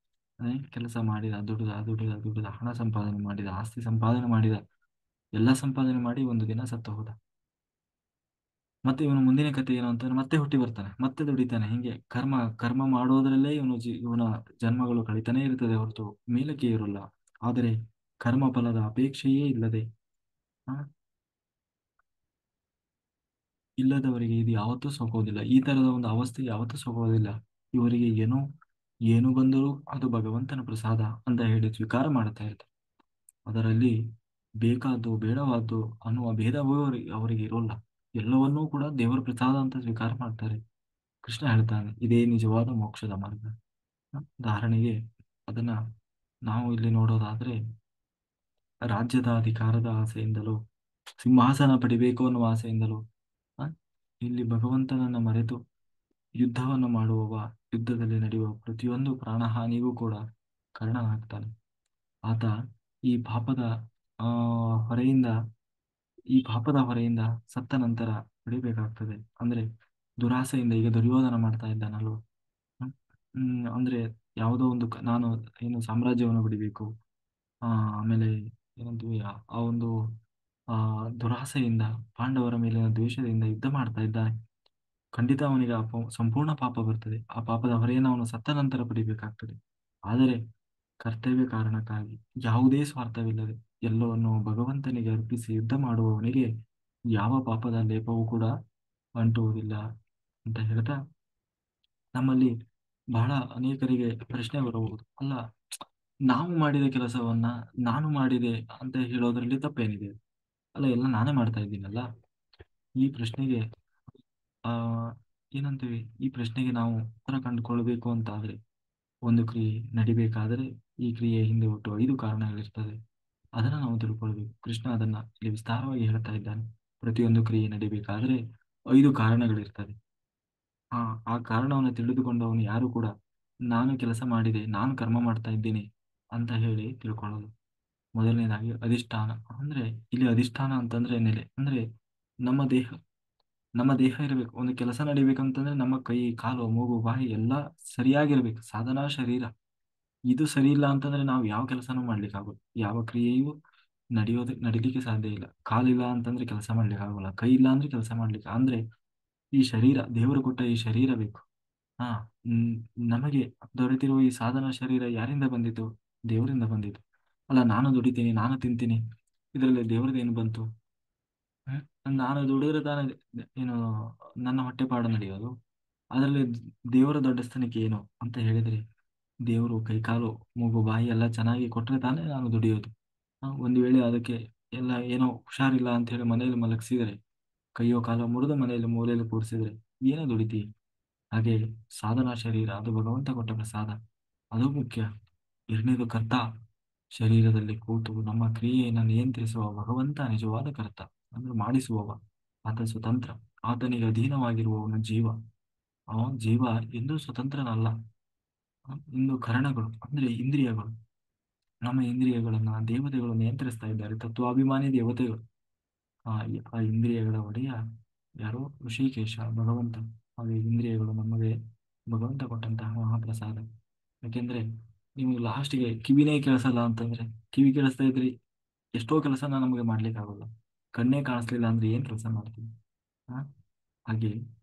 ಕೆಲಸ ಮಾಡಿದ, ದುಡಿದ ಹಣ ಸಂಪಾದನೆ ಮಾಡಿದ, ಆಸ್ತಿ ಸಂಪಾದನೆ ಮಾಡಿದ, ಎಲ್ಲ ಸಂಪಾದನೆ ಮಾಡಿ ಒಂದು ದಿನ ಸತ್ತು ಹೋದ. ಮತ್ತೆ ಇವನು ಮುಂದಿನ ಕಥೆ ಏನು ಅಂತಂದ್ರೆ ಮತ್ತೆ ಹುಟ್ಟಿ ಬರ್ತಾನೆ, ಮತ್ತೆ ದುಡಿತಾನೆ. ಹಿಂಗೆ ಕರ್ಮ ಕರ್ಮ ಮಾಡೋದ್ರಲ್ಲೇ ಇವನ ಜನ್ಮಗಳು ಕಳೀತಾನೆ ಇರ್ತದೆ ಹೊರತು ಮೇಲಕ್ಕೆ ಇರೋಲ್ಲ. ಆದರೆ ಕರ್ಮ ಫಲದ ಅಪೇಕ್ಷೆಯೇ ಆ, ಇಲ್ಲದವರಿಗೆ ಇದು ಯಾವತ್ತೂ ಸೋಕೋದಿಲ್ಲ. ಈ ತರದ ಒಂದು ಅವಸ್ಥೆ ಯಾವತ್ತೂ ಸೋಕೋದಿಲ್ಲ. ಇವರಿಗೆ ಏನು ಬಂದರೂ ಅದು ಭಗವಂತನ ಪ್ರಸಾದ ಅಂತ ಹೇಳಿ ಸ್ವೀಕಾರ ಮಾಡ್ತಾ ಇರ್ತಾರೆ. ಅದರಲ್ಲಿ ಬೇಕಾದ್ದು ಬೇಡವಾದ್ದು ಅನ್ನುವ ಭೇದವೂ ಅವರಿಗೆ ಇರೋಲ್ಲ. ಎಲ್ಲವನ್ನೂ ಕೂಡ ದೇವರ ಪ್ರಸಾದ ಅಂತ ಸ್ವೀಕಾರ ಮಾಡ್ತಾರೆ. ಕೃಷ್ಣ ಹೇಳ್ತಾನೆ ಇದೇ ನಿಜವಾದ ಮೋಕ್ಷದ ಮಾರ್ಗ. ಉದಾಹರಣೆಗೆ ಅದನ್ನ ನಾವು ಇಲ್ಲಿ ನೋಡೋದಾದ್ರೆ, ರಾಜ್ಯದ ಅಧಿಕಾರದ ಆಸೆಯಿಂದಲೋ ಸಿಂಹಾಸನ ಪಡಿಬೇಕು ಅನ್ನುವ ಆಸೆಯಿಂದಲೋ ಆ, ಇಲ್ಲಿ ಭಗವಂತನನ್ನ ಮರೆತು ಯುದ್ಧವನ್ನು ಮಾಡುವವ ಯುದ್ಧದಲ್ಲಿ ನಡೆಯುವ ಪ್ರತಿಯೊಂದು ಪ್ರಾಣಹಾನಿಗೂ ಕೂಡ ಕಾರಣನಾಗ್ತಾನೆ. ಆತ ಈ ಪಾಪದ ಆ ಹೊರೆಯಿಂದ ಈ ಪಾಪದ ಹೊರೆಯಿಂದ ಸತ್ತ ನಂತರ ಪಡಿಬೇಕಾಗ್ತದೆ. ಅಂದ್ರೆ ದುರಾಸೆಯಿಂದ ಈಗ ದುರ್ಯೋಧನ ಮಾಡ್ತಾ ಇದ್ದಾನಲ್ವ. ಹ್ಮ್ ಅಂದ್ರೆ ಯಾವುದೋ ಒಂದು ನಾನು ಏನು ಸಾಮ್ರಾಜ್ಯವನ್ನು ಪಡಿಬೇಕು, ಆ ಆಮೇಲೆ ಏನಂತೀವಿ ಆ ಒಂದು ಆ ದುರಾಸೆಯಿಂದ ಪಾಂಡವರ ಮೇಲಿನ ದ್ವೇಷದಿಂದ ಯುದ್ಧ ಮಾಡ್ತಾ ಇದ್ದಾನೆ. ಖಂಡಿತ ಅವನಿಗೆ ಸಂಪೂರ್ಣ ಪಾಪ ಬರ್ತದೆ. ಆ ಪಾಪದ ಹೊರೆಯನ್ನು ಅವನು ಸತ್ತ ನಂತರ ಪಡಿಬೇಕಾಗ್ತದೆ. ಆದರೆ ಕರ್ತವ್ಯ ಕಾರಣಕ್ಕಾಗಿ ಯಾವುದೇ ಸ್ವಾರ್ಥವಿಲ್ಲದೆ ಎಲ್ಲವನ್ನು ಭಗವಂತನಿಗೆ ಅರ್ಪಿಸಿ ಯುದ್ಧ ಮಾಡುವವನಿಗೆ ಯಾವ ಪಾಪದ ಲೇಪವೂ ಕೂಡ ಅಂಟುವುದಿಲ್ಲ ಅಂತ ಹೇಳ್ತಾ, ನಮ್ಮಲ್ಲಿ ಬಹಳ ಅನೇಕರಿಗೆ ಪ್ರಶ್ನೆ ಬರಬಹುದು, ಅಲ್ಲ ನಾವು ಮಾಡಿದ ಕೆಲಸವನ್ನ ನಾನು ಮಾಡಿದೆ ಅಂತ ಹೇಳೋದ್ರಲ್ಲಿ ತಪ್ಪೇನಿದೆ? ಅಲ್ಲ, ಎಲ್ಲ ನಾನೇ ಮಾಡ್ತಾ ಇದ್ದೀನಲ್ಲ. ಈ ಪ್ರಶ್ನೆಗೆ ಆ ಏನಂತೀವಿ, ಈ ಪ್ರಶ್ನೆಗೆ ನಾವು ಉತ್ತರ ಕಂಡುಕೊಳ್ಬೇಕು ಅಂತ ಆದ್ರೆ, ಒಂದು ಕ್ರಿಯೆ ನಡಿಬೇಕಾದರೆ ಈ ಕ್ರಿಯೆ ಹಿಂದೆ ಒಟ್ಟು 5 ಕಾರಣಗಳಿರ್ತದೆ. ಅದನ್ನ ನಾವು ತಿಳ್ಕೊಳ್ಬೇಕು. ಕೃಷ್ಣ ಅದನ್ನ ಇಲ್ಲಿ ವಿಸ್ತಾರವಾಗಿ ಹೇಳ್ತಾ ಇದ್ದಾನೆ. ಪ್ರತಿಯೊಂದು ಕ್ರಿಯೆ ನಡಿಬೇಕಾದ್ರೆ 5 ಕಾರಣಗಳಿರ್ತದೆ. ಆ ಆ ಕಾರಣವನ್ನು ತಿಳಿದುಕೊಂಡವನು ಯಾರು ಕೂಡ ನಾನು ಕೆಲಸ ಮಾಡಿದೆ, ನಾನು ಕರ್ಮ ಮಾಡ್ತಾ ಇದ್ದೀನಿ ಅಂತ ಹೇಳಿ ತಿಳ್ಕೊಳ್ಳೋದು. ಮೊದಲನೇದಾಗಿ ಅಧಿಷ್ಠಾನ. ಅಂದ್ರೆ ಇಲ್ಲಿ ಅಧಿಷ್ಠಾನ ಅಂತಂದ್ರೆ ನೆಲೆ, ಅಂದ್ರೆ ನಮ್ಮ ದೇಹ. ನಮ್ಮ ದೇಹ ಇರಬೇಕು. ಒಂದು ಕೆಲಸ ನಡಿಬೇಕಂತಂದ್ರೆ ನಮ್ಮ ಕೈ, ಕಾಲು, ಮೂಗು, ಬಾಯಿ ಎಲ್ಲ ಸರಿಯಾಗಿರ್ಬೇಕು. ಸಾಧನಾ ಶರೀರ ಇದು ಸರಿ ಇಲ್ಲ ಅಂತಂದ್ರೆ ನಾವು ಯಾವ ಕೆಲಸನೂ ಮಾಡ್ಲಿಕ್ಕೆ ಆಗೋದು, ಯಾವ ಕ್ರಿಯೆಯೂ ನಡಿಲಿಕ್ಕೆ ಸಾಧ್ಯ ಇಲ್ಲ. ಕಾಲಿಲ್ಲ ಅಂತಂದ್ರೆ ಕೆಲಸ ಮಾಡ್ಲಿಕ್ಕೆ ಆಗೋಲ್ಲ, ಕೈ ಇಲ್ಲ ಅಂದ್ರೆ ಕೆಲಸ ಮಾಡ್ಲಿಕ್ಕೆ ಅಂದ್ರೆ ಈ ಶರೀರ, ದೇವರು ಕೊಟ್ಟ ಈ ಶರೀರ ಬೇಕು. ಹಾ ಹ್ಮ್, ನಮಗೆ ದೊರೆತಿರುವ ಈ ಸಾಧನ ಶರೀರ ಯಾರಿಂದ ಬಂದಿತು? ದೇವರಿಂದ ಬಂದಿತು. ಅಲ್ಲ, ನಾನು ದುಡಿತೀನಿ, ನಾನು ತಿಂತೀನಿ, ಇದರಲ್ಲಿ ದೇವ್ರದ್ದು ಏನು ಬಂತು? ಹ್ಮ್? ನಾನು ದುಡಿದ್ರೆ ತಾನೇ ಏನು ನನ್ನ ಹೊಟ್ಟೆಪಾಡು ನಡೆಯೋದು. ಅದರಲ್ಲಿ ದೇವರ ದೊಡ್ಡ ಸ್ಥಾನಕ್ಕೆ ಏನು ಅಂತ ಹೇಳಿದ್ರೆ, ದೇವರು ಕೈಕಾಲು, ಮೂಗು, ಬಾಯಿ ಎಲ್ಲ ಚೆನ್ನಾಗಿ ಕೊಟ್ಟರೆ ತಾನೇ ನಾನು ದುಡಿಯೋದು. ಒಂದು ವೇಳೆ ಅದಕ್ಕೆ ಎಲ್ಲ ಏನೋ ಹುಷಾರಿಲ್ಲ ಅಂತ ಹೇಳಿ ಮನೆಯಲ್ಲಿ ಮಲಗಿಸಿದರೆ, ಕೈಯೋ ಕಾಲೋ ಮುರಿದು ಮನೆಯಲ್ಲಿ ಮೂಲೆಯಲ್ಲಿ ಕೂರಿಸಿದ್ರೆ ಏನೋ ದುಡಿತಿ. ಹಾಗೆ ಸಾಧನಾ ಶರೀರ ಅದು ಭಗವಂತ ಕೊಟ್ಟ ಪ್ರಸಾದ, ಅದು ಮುಖ್ಯ. ಎರಡನೇದು ಕರ್ತ. ಶರೀರದಲ್ಲಿ ಕೂತು ನಮ್ಮ ಕ್ರಿಯೆಯನ್ನು ನಿಯಂತ್ರಿಸುವ ಭಗವಂತ ನಿಜವಾದ ಕರ್ತ, ಅಂದ್ರೆ ಮಾಡಿಸುವವ. ಆತ ಸ್ವತಂತ್ರ. ಆತನಿಗೆ ಅಧೀನವಾಗಿರುವವನು ಜೀವ. ಅವನ ಜೀವ ಎಂದೂ ಸ್ವತಂತ್ರನಲ್ಲ. ಇನ್ನು ಕರಣಗಳು ಅಂದ್ರೆ ಇಂದ್ರಿಯಗಳು. ನಮ್ಮ ಇಂದ್ರಿಯಗಳನ್ನ ದೇವತೆಗಳು ನಿಯಂತ್ರಿಸ್ತಾ ಇದ್ದಾರೆ, ತತ್ವಾಭಿಮಾನಿ ದೇವತೆಗಳು. ಆ ಇಂದ್ರಿಯಗಳ ಒಡೆಯ ಯಾರು? ಋಷಿಕೇಶ, ಭಗವಂತ. ಹಾಗೆ ಇಂದ್ರಿಯಗಳು ನಮಗೆ ಭಗವಂತ ಕೊಟ್ಟಂತಹ ಮಹಾಪ್ರಸಾದ. ಯಾಕೆಂದ್ರೆ ನಿಮಗೆ ಲಾಸ್ಟ್ಗೆ ಕಿವಿನೇ ಕೇಳಿಸಲ್ಲ ಅಂತಂದ್ರೆ, ಕಿವಿ ಕೇಳಿಸ್ತಾ ಇದ್ರಿ ಎಷ್ಟೋ ಕೆಲಸನ ನಮಗೆ ಮಾಡ್ಲಿಕ್ಕೆ ಆಗೋಲ್ಲ. ಕಣ್ಣೇ ಕಾಣಿಸ್ಲಿಲ್ಲ ಅಂದ್ರೆ ಏನ್ ಕೆಲಸ ಮಾಡ್ತೀವಿ? ಆ? ಹಾಗೆ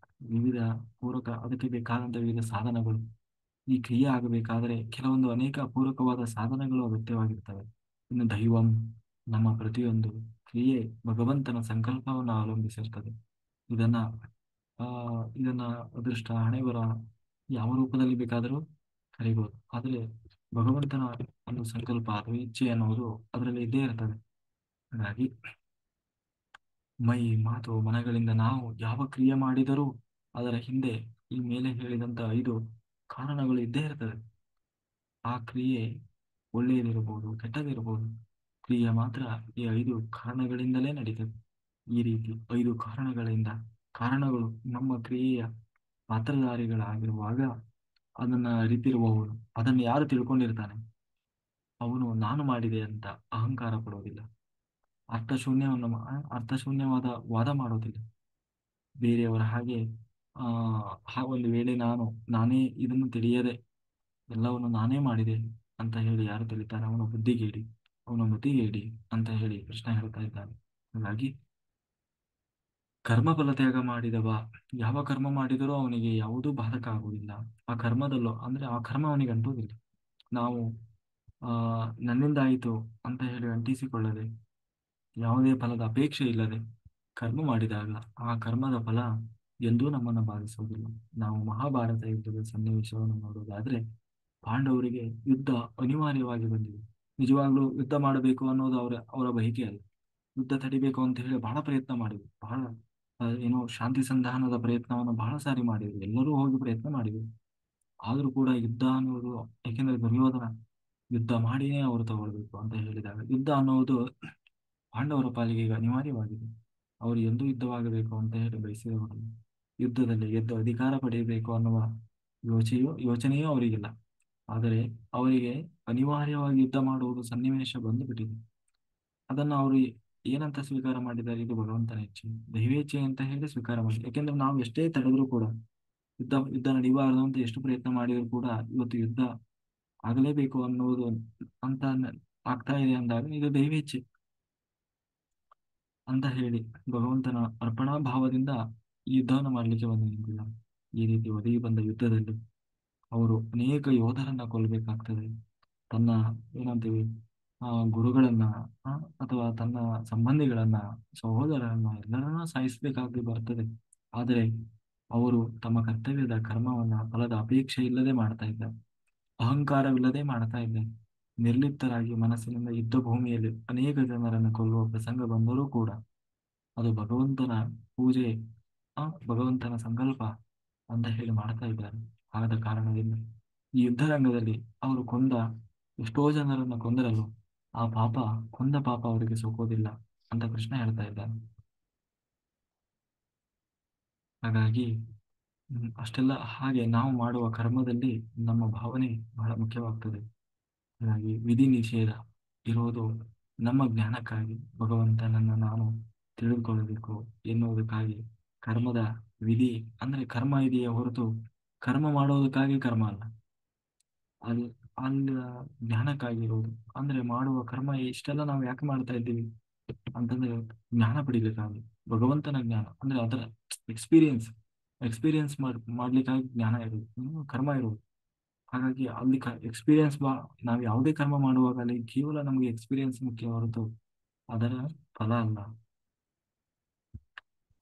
ವಿವಿಧ ಪೂರಕ, ಅದಕ್ಕೆ ಬೇಕಾದಂತ ವಿವಿಧ ಸಾಧನಗಳು. ಈ ಕ್ರಿಯೆ ಆಗಬೇಕಾದರೆ ಕೆಲವೊಂದು ಅನೇಕ ಪೂರಕವಾದ ಸಾಧನಗಳು ಅಗತ್ಯವಾಗಿರ್ತವೆ. ಇನ್ನು ದೈವಂ, ನಮ್ಮ ಪ್ರತಿಯೊಂದು ಕ್ರಿಯೆ ಭಗವಂತನ ಸಂಕಲ್ಪವನ್ನು ಅವಲಂಬಿಸಿರ್ತದೆ. ಇದನ್ನ ಆ ಇದನ್ನ ಅದೃಷ್ಟ, ಹಣೆಬರ ಯಾವ ರೂಪದಲ್ಲಿ ಬೇಕಾದರೂ ಕರಿಬಹುದು. ಆದರೆ ಭಗವಂತನ ಒಂದು ಸಂಕಲ್ಪ ಅಥವಾ ಇಚ್ಛೆ ಅನ್ನೋದು ಅದರಲ್ಲಿ ಇದ್ದೇ ಇರ್ತದೆ. ಹಾಗಾಗಿ ಮೈ, ಮಾತು, ಮನಗಳಿಂದ ನಾವು ಯಾವ ಕ್ರಿಯೆ ಮಾಡಿದರೂ ಅದರ ಹಿಂದೆ ಈ ಮೇಲೆ ಹೇಳಿದಂತ 5 ಕಾರಣಗಳು ಇದ್ದೇ ಇರ್ತದೆ. ಆ ಕ್ರಿಯೆ ಒಳ್ಳೆಯದಿರಬಹುದು, ಕೆಟ್ಟದಿರಬಹುದು, ಕ್ರಿಯೆ ಮಾತ್ರ ಈ 5 ಕಾರಣಗಳಿಂದಲೇ ನಡೀತದೆ. ಈ ರೀತಿ 5 ಕಾರಣಗಳಿಂದ, ಕಾರಣಗಳು ನಮ್ಮ ಕ್ರಿಯೆಯ ಪಾತ್ರಧಾರಿಗಳಾಗಿರುವಾಗ ಅದನ್ನ ಅರಿತಿರುವವನು, ಅದನ್ನು ಯಾರು ತಿಳ್ಕೊಂಡಿರ್ತಾನೆ ಅವನು ನಾನು ಮಾಡಿದೆ ಅಂತ ಅಹಂಕಾರ ಪಡೋದಿಲ್ಲ. ಅರ್ಥಶೂನ್ಯವಾದ ವಾದ ಮಾಡೋದಿಲ್ಲ. ಬೇರೆಯವರ ಹಾಗೆ ಆ ಒಂದು ವೇಳೆ ನಾನೇ ಇದನ್ನು ತಿಳಿಯದೆ ಎಲ್ಲವನ್ನು ನಾನೇ ಮಾಡಿದೆ ಅಂತ ಹೇಳಿ ಯಾರು ತಿಳಿತಾರೆ ಅವನು ಬುದ್ಧಿಗೇಡಿ, ಅವನು ಮತಿಗೇಡಿ ಅಂತ ಹೇಳಿ ಕೃಷ್ಣ ಹೇಳ್ತಾ ಇದ್ದಾನೆ. ಹಾಗಾಗಿ ಕರ್ಮ ಫಲತ್ಯಾಗ ಮಾಡಿದವ ಯಾವ ಕರ್ಮ ಮಾಡಿದರೂ ಅವನಿಗೆ ಯಾವುದೂ ಬಾಧಕ ಆಗುವುದಿಲ್ಲ. ಆ ಕರ್ಮದಲ್ಲೋ ಅಂದ್ರೆ ಆ ಕರ್ಮ ಅವನಿಗೆ ಅಂಟುವುದಿಲ್ಲ. ನಾವು ಆ ನನ್ನಿಂದ ಆಯಿತು ಅಂತ ಹೇಳಿ ಅಂಟಿಸಿಕೊಳ್ಳದೆ, ಯಾವುದೇ ಫಲದ ಅಪೇಕ್ಷೆ ಇಲ್ಲದೆ ಕರ್ಮ ಮಾಡಿದಾಗ ಆ ಕರ್ಮದ ಫಲ ಎಂದೂ ನಮ್ಮನ್ನು ಬಾಧಿಸುವುದಿಲ್ಲ. ನಾವು ಮಹಾಭಾರತ ಯುದ್ಧದ ಸನ್ನಿವೇಶವನ್ನು ನೋಡುವುದಾದ್ರೆ, ಪಾಂಡವರಿಗೆ ಯುದ್ಧ ಅನಿವಾರ್ಯವಾಗಿ ಬಂದಿದೆ. ನಿಜವಾಗ್ಲೂ ಯುದ್ಧ ಮಾಡಬೇಕು ಅನ್ನೋದು ಅವರ ಬಯಕೆ ಅಲ್ಲ. ಯುದ್ಧ ತಡಿಬೇಕು ಅಂತ ಹೇಳಿ ಬಹಳ ಪ್ರಯತ್ನ ಮಾಡಿದ್ರು. ಬಹಳ ಏನೋ ಶಾಂತಿ ಸಂಧಾನದ ಪ್ರಯತ್ನವನ್ನು ಬಹಳ ಸಾರಿ ಮಾಡಿದ್ರು. ಎಲ್ಲರೂ ಹೋಗಿ ಪ್ರಯತ್ನ ಮಾಡಿದ್ರು. ಆದ್ರೂ ಕೂಡ ಯುದ್ಧ ಅನ್ನೋದು, ಯಾಕೆಂದ್ರೆ ದುರ್ಯೋಧನ ಯುದ್ಧ ಮಾಡಿನೇ ಅವರು ತಗೊಳ್ಬೇಕು ಅಂತ ಹೇಳಿದಾಗ, ಯುದ್ಧ ಅನ್ನೋದು ಪಾಂಡವರ ಪಾಲಿಗೆ ಈಗ ಅನಿವಾರ್ಯವಾಗಿದೆ. ಅವರು ಎಂದೂ ಯುದ್ಧವಾಗಬೇಕು ಅಂತ ಹೇಳಿ ಬಯಸಿದವರು, ಯುದ್ಧದಲ್ಲಿ ಗೆದ್ದು ಅಧಿಕಾರ ಪಡೆಯಬೇಕು ಅನ್ನುವ ಯೋಚನೆಯೂ ಅವರಿಗಿಲ್ಲ. ಆದರೆ ಅವರಿಗೆ ಅನಿವಾರ್ಯವಾಗಿ ಯುದ್ಧ ಮಾಡುವುದು ಸನ್ನಿವೇಶ ಬಂದುಬಿಟ್ಟಿದೆ. ಅದನ್ನು ಅವರು ಏನಂತ ಸ್ವೀಕಾರ ಮಾಡಿದ್ದಾರೆ? ಇದು ಭಗವಂತನ ಇಚ್ಛೆ, ದೈವೇಚ್ಛೆ ಅಂತ ಹೇಳಿ ಸ್ವೀಕಾರ ಮಾಡಿ. ಯಾಕೆಂದ್ರೆ ನಾವು ಎಷ್ಟೇ ತಡೆದ್ರೂ ಕೂಡ, ಯುದ್ಧ ನಡೀಬಾರದು ಅಂತ ಎಷ್ಟು ಪ್ರಯತ್ನ ಮಾಡಿದ್ರು ಕೂಡ ಇವತ್ತು ಯುದ್ಧ ಆಗಲೇಬೇಕು ಅನ್ನೋದು ಅಂತ ಆಗ್ತಾ ಇದೆ ಅಂದಾಗ ಇದು ದೈವೇಚ್ಛೆ ಅಂತ ಹೇಳಿ ಭಗವಂತನ ಅರ್ಪಣಾ ಭಾವದಿಂದ ಈ ಯುದ್ಧವನ್ನು ಮಾಡಲಿಕ್ಕೆ ಬಂದಿಲ್ಲ. ಈ ರೀತಿ ಒದಗಿ ಬಂದ ಯುದ್ಧದಲ್ಲಿ ಅವರು ಅನೇಕ ಯೋಧರನ್ನ ಕೊಲ್ಲಬೇಕಾಗ್ತದೆ. ತನ್ನ ಏನಂತೀವಿ ಗುರುಗಳನ್ನ, ಆ, ಅಥವಾ ತನ್ನ ಸಂಬಂಧಿಗಳನ್ನ, ಸಹೋದರರನ್ನ ಎಲ್ಲರನ್ನ ಸಾಯಿಸಬೇಕಾಗಿ ಬರ್ತದೆ. ಆದರೆ ಅವರು ತಮ್ಮ ಕರ್ತವ್ಯದ ಕರ್ಮವನ್ನ ಫಲದ ಅಪೇಕ್ಷೆ ಇಲ್ಲದೆ ಮಾಡ್ತಾ ಇದ್ದಾರೆ, ಅಹಂಕಾರವಿಲ್ಲದೆ ಮಾಡ್ತಾ ಇದ್ದಾರೆ. ನಿರ್ಲಿಪ್ತರಾಗಿ ಮನಸ್ಸಿನಿಂದ ಯುದ್ಧ ಭೂಮಿಯಲ್ಲಿ ಅನೇಕ ಜನರನ್ನು ಕೊಲ್ಲುವ ಪ್ರಸಂಗ ಬಂದರೂ ಕೂಡ ಅದು ಭಗವಂತನ ಪೂಜೆ, ಭಗವಂತನ ಸಂಕಲ್ಪ ಅಂತ ಹೇಳಿ ಮಾಡ್ತಾ ಇದ್ದಾರೆ. ಆದ ಕಾರಣದಿಂದ ಈ ಯುದ್ಧರಂಗದಲ್ಲಿ ಅವರು ಎಷ್ಟೋ ಜನರನ್ನು ಕೊಂದರಲು ಆ ಪಾಪ, ಕೊಂದ ಪಾಪ ಅವರಿಗೆ ಸೋಕೋದಿಲ್ಲ ಅಂತ ಕೃಷ್ಣ ಹೇಳ್ತಾ ಇದ್ದಾನೆ. ಹಾಗಾಗಿ ಅಷ್ಟೆಲ್ಲ ಹಾಗೆ ನಾವು ಮಾಡುವ ಕರ್ಮದಲ್ಲಿ ನಮ್ಮ ಭಾವನೆ ಬಹಳ ಮುಖ್ಯವಾಗ್ತದೆ. ಹಾಗಾಗಿ ವಿಧಿ ನಿಷೇಧ ಇರೋದು ನಮ್ಮ ಜ್ಞಾನಕ್ಕಾಗಿ, ಭಗವಂತನನ್ನು ನಾನು ತಿಳಿದುಕೊಳ್ಳಬೇಕು ಎನ್ನುವುದಕ್ಕಾಗಿ. ಕರ್ಮದ ವಿಧಿ ಅಂದ್ರೆ ಕರ್ಮ ಇದೆಯೇ ಹೊರತು ಕರ್ಮ ಮಾಡೋದಕ್ಕಾಗಿ ಕರ್ಮ ಅಲ್ಲ. ಅಲ್ಲಿ ಅಲ್ಲಿ ಜ್ಞಾನಕ್ಕಾಗಿರೋದು. ಅಂದ್ರೆ ಮಾಡುವ ಕರ್ಮ ಇಷ್ಟೆಲ್ಲ ನಾವು ಯಾಕೆ ಮಾಡ್ತಾ ಇದ್ದೀವಿ ಅಂತಂದ್ರೆ ಜ್ಞಾನ ಪಡಿಬೇಕಾಗಿ, ಭಗವಂತನ ಜ್ಞಾನ ಅಂದ್ರೆ ಅದರ ಎಕ್ಸ್ಪೀರಿಯನ್ಸ್ ಎಕ್ಸ್ಪೀರಿಯನ್ಸ್ ಮಾಡ್ಲಿಕ್ಕಾಗಿ ಜ್ಞಾನ ಇರೋದು, ಕರ್ಮ ಇರೋದು. ಹಾಗಾಗಿ ಅಲ್ಲಿ ಎಕ್ಸ್ಪೀರಿಯನ್ಸ್ ನಾವು ಯಾವುದೇ ಕರ್ಮ ಮಾಡುವಾಗ ಅಲ್ಲಿ ಕೇವಲ ನಮಗೆ ಎಕ್ಸ್ಪೀರಿಯನ್ಸ್ ಮುಖ್ಯ ಹೊರತು ಅದರ ಫಲ ಅಲ್ಲ.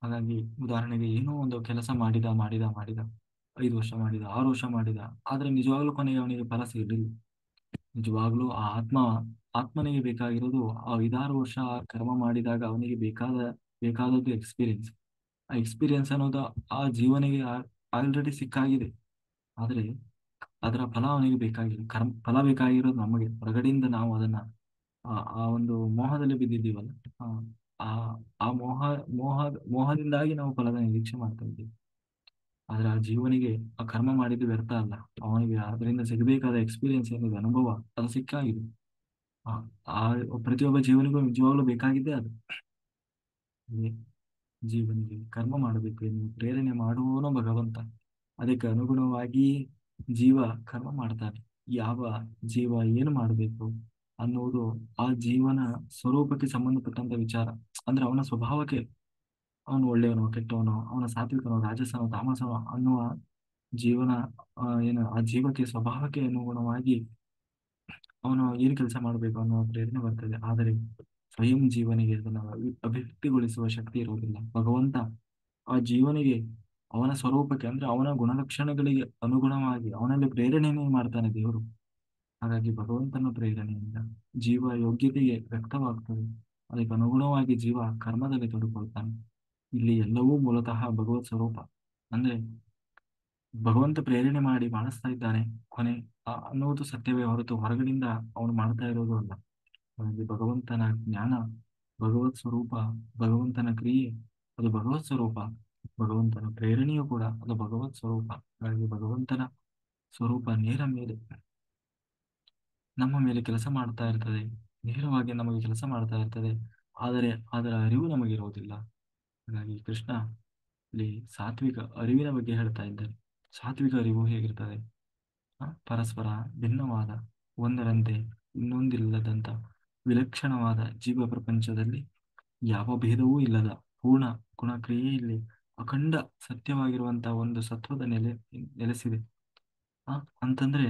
ಹಾಗಾಗಿ ಉದಾಹರಣೆಗೆ ಏನೋ ಒಂದು ಕೆಲಸ ಮಾಡಿದ ಮಾಡಿದ ಮಾಡಿದ 5 ವರ್ಷ ಮಾಡಿದ, 6 ವರ್ಷ ಮಾಡಿದ, ಆದ್ರೆ ನಿಜವಾಗ್ಲೂ ಕೊನೆಗೆ ಅವನಿಗೆ ಫಲ ಸಿಗಲಿಲ್ಲ. ನಿಜವಾಗ್ಲೂ ಆ ಆತ್ಮನಿಗೆ ಬೇಕಾಗಿರೋದು ಆ 5-6 ವರ್ಷ ಕರ್ಮ ಮಾಡಿದಾಗ ಅವನಿಗೆ ಬೇಕಾದದ್ದು ಎಕ್ಸ್ಪೀರಿಯನ್ಸ್. ಆ ಎಕ್ಸ್ಪೀರಿಯನ್ಸ್ ಅನ್ನೋದು ಆ ಜೀವನಿಗೆ ಆಲ್ರೆಡಿ ಸಿಕ್ಕಾಗಿದೆ. ಆದ್ರೆ ಅದರ ಫಲ ಅವನಿಗೆ ಬೇಕಾಗಿಲ್ಲ. ಫಲ ಬೇಕಾಗಿರೋದು ನಮಗೆ. ಹೊರಗಡೆಯಿಂದ ನಾವು ಅದನ್ನ ಆ ಒಂದು ಮೋಹದಲ್ಲಿ ಬಿದ್ದಿದ್ದೀವಲ್ಲ, ಆ ಆ ಆ ಮೋಹ ಮೋಹ ಮೋಹದಿಂದಾಗಿ ನಾವು ಫಲದ ನಿರೀಕ್ಷೆ ಮಾಡ್ತಾ ಇದ್ದೀವಿ. ಆದ್ರೆ ಆ ಜೀವನಿಗೆ ಆ ಕರ್ಮ ಮಾಡಿದ್ದು ವ್ಯರ್ಥ ಅಲ್ಲ. ಅವನಿಗೆ ಅದರಿಂದ ಸಿಗಬೇಕಾದ ಎಕ್ಸ್ಪೀರಿಯನ್ಸ್ ಏನಿದೆ, ಅನುಭವ, ಅದು ಸಿಕ್ಕಾಗಿದೆ. ಆ ಆ ಪ್ರತಿಯೊಬ್ಬ ಜೀವನಿಗೂ ನಿಜವಾಗ್ಲೂ ಬೇಕಾಗಿದ್ದೇ ಅದು. ಅದೇ ಜೀವನಿಗೆ ಕರ್ಮ ಮಾಡಬೇಕು ಎನ್ನುವ ಪ್ರೇರಣೆ ಮಾಡುವವನು ಭಗವಂತ. ಅದಕ್ಕೆ ಅನುಗುಣವಾಗಿ ಜೀವ ಕರ್ಮ ಮಾಡ್ತಾನೆ. ಯಾವ ಜೀವ ಏನು ಮಾಡಬೇಕು ಅನ್ನುವುದು ಆ ಜೀವನ ಸ್ವರೂಪಕ್ಕೆ ಸಂಬಂಧಪಟ್ಟಂತ ವಿಚಾರ. ಅಂದ್ರೆ ಅವನ ಸ್ವಭಾವಕ್ಕೆ, ಅವನು ಒಳ್ಳೆಯವನೋ ಕೆಟ್ಟವನೋ, ಅವನ ಸಾತ್ವಿಕನೋ ರಾಜಸನೋ ತಾಮಸನೋ ಅನ್ನುವ ಜೀವನ ಏನು ಆ ಜೀವಕ್ಕೆ ಸ್ವಭಾವಕ್ಕೆ ಅನುಗುಣವಾಗಿ ಅವನು ಏನು ಕೆಲಸ ಮಾಡಬೇಕು ಅನ್ನುವ ಪ್ರೇರಣೆ ಬರ್ತದೆ. ಆದರೆ ಸ್ವಯಂ ಜೀವನಿಗೆ ಅದನ್ನು ಅಭಿವ್ಯಕ್ತಿಗೊಳಿಸುವ ಶಕ್ತಿ ಇರುವುದಿಲ್ಲ. ಭಗವಂತ ಆ ಜೀವನಿಗೆ ಅವನ ಸ್ವರೂಪಕ್ಕೆ ಅಂದ್ರೆ ಅವನ ಗುಣಲಕ್ಷಣಗಳಿಗೆ ಅನುಗುಣವಾಗಿ ಅವನಲ್ಲಿ ಪ್ರೇರಣೆಯನ್ನು ಮಾಡ್ತಾನೆ ದೇವರು. ಹಾಗಾಗಿ ಭಗವಂತನ ಪ್ರೇರಣೆಯಿಂದ ಜೀವ ಯೋಗ್ಯತೆಗೆ ವ್ಯಕ್ತವಾಗ್ತದೆ. ಅದಕ್ಕೆ ಅನುಗುಣವಾಗಿ ಜೀವ ಕರ್ಮದಲ್ಲಿ ತೊಡಕೊಳ್ತಾನೆ. ಇಲ್ಲಿ ಎಲ್ಲವೂ ಮೂಲತಃ ಭಗವತ್ ಸ್ವರೂಪ. ಅಂದ್ರೆ ಭಗವಂತ ಪ್ರೇರಣೆ ಮಾಡಿ ಮಾಡಿಸ್ತಾ ಇದ್ದಾನೆ ಕೊನೆ ಅನ್ನುವುದು ಸತ್ಯವೇ ಹೊರತು ಹೊರಗಡೆಯಿಂದ ಅವನು ಮಾಡ್ತಾ ಇರೋದು ಅಲ್ಲ. ಹಾಗಾಗಿ ಭಗವಂತನ ಜ್ಞಾನ ಭಗವತ್ ಸ್ವರೂಪ, ಭಗವಂತನ ಕ್ರಿಯೆ ಅದು ಭಗವತ್ ಸ್ವರೂಪ, ಭಗವಂತನ ಪ್ರೇರಣೆಯೂ ಕೂಡ ಅದು ಭಗವತ್ ಸ್ವರೂಪ. ಹಾಗಾಗಿ ಭಗವಂತನ ಸ್ವರೂಪ ನೇರ ಮೇಲೆ ನಮ್ಮ ಮೇಲೆ ಕೆಲಸ ಮಾಡ್ತಾ ಇರ್ತದೆ, ನೇರವಾಗಿ ನಮಗೆ ಕೆಲಸ ಮಾಡ್ತಾ ಇರ್ತದೆ. ಆದರೆ ಅದರ ಅರಿವು ನಮಗಿರುವುದಿಲ್ಲ. ಹಾಗಾಗಿ ಕೃಷ್ಣ ಇಲ್ಲಿ ಸಾತ್ವಿಕ ಅರಿವಿನ ಬಗ್ಗೆ ಹೇಳ್ತಾ ಇದ್ದಾರೆ. ಸಾತ್ವಿಕ ಅರಿವು ಹೇಗಿರ್ತದೆ? ಪರಸ್ಪರ ಭಿನ್ನವಾದ, ಒಂದರಂತೆ ಇನ್ನೊಂದಿಲ್ಲದಂತ ವಿಲಕ್ಷಣವಾದ ಜೀವ ಪ್ರಪಂಚದಲ್ಲಿ ಯಾವ ಭೇದವೂ ಇಲ್ಲದ ಪೂರ್ಣ ಗುಣಕ್ರಿಯೆಯಲ್ಲಿ ಅಖಂಡ ಸತ್ಯವಾಗಿರುವಂತಹ ಒಂದು ಸತ್ವದ ನೆಲೆಸಿದೆ. ಅಂತಂದ್ರೆ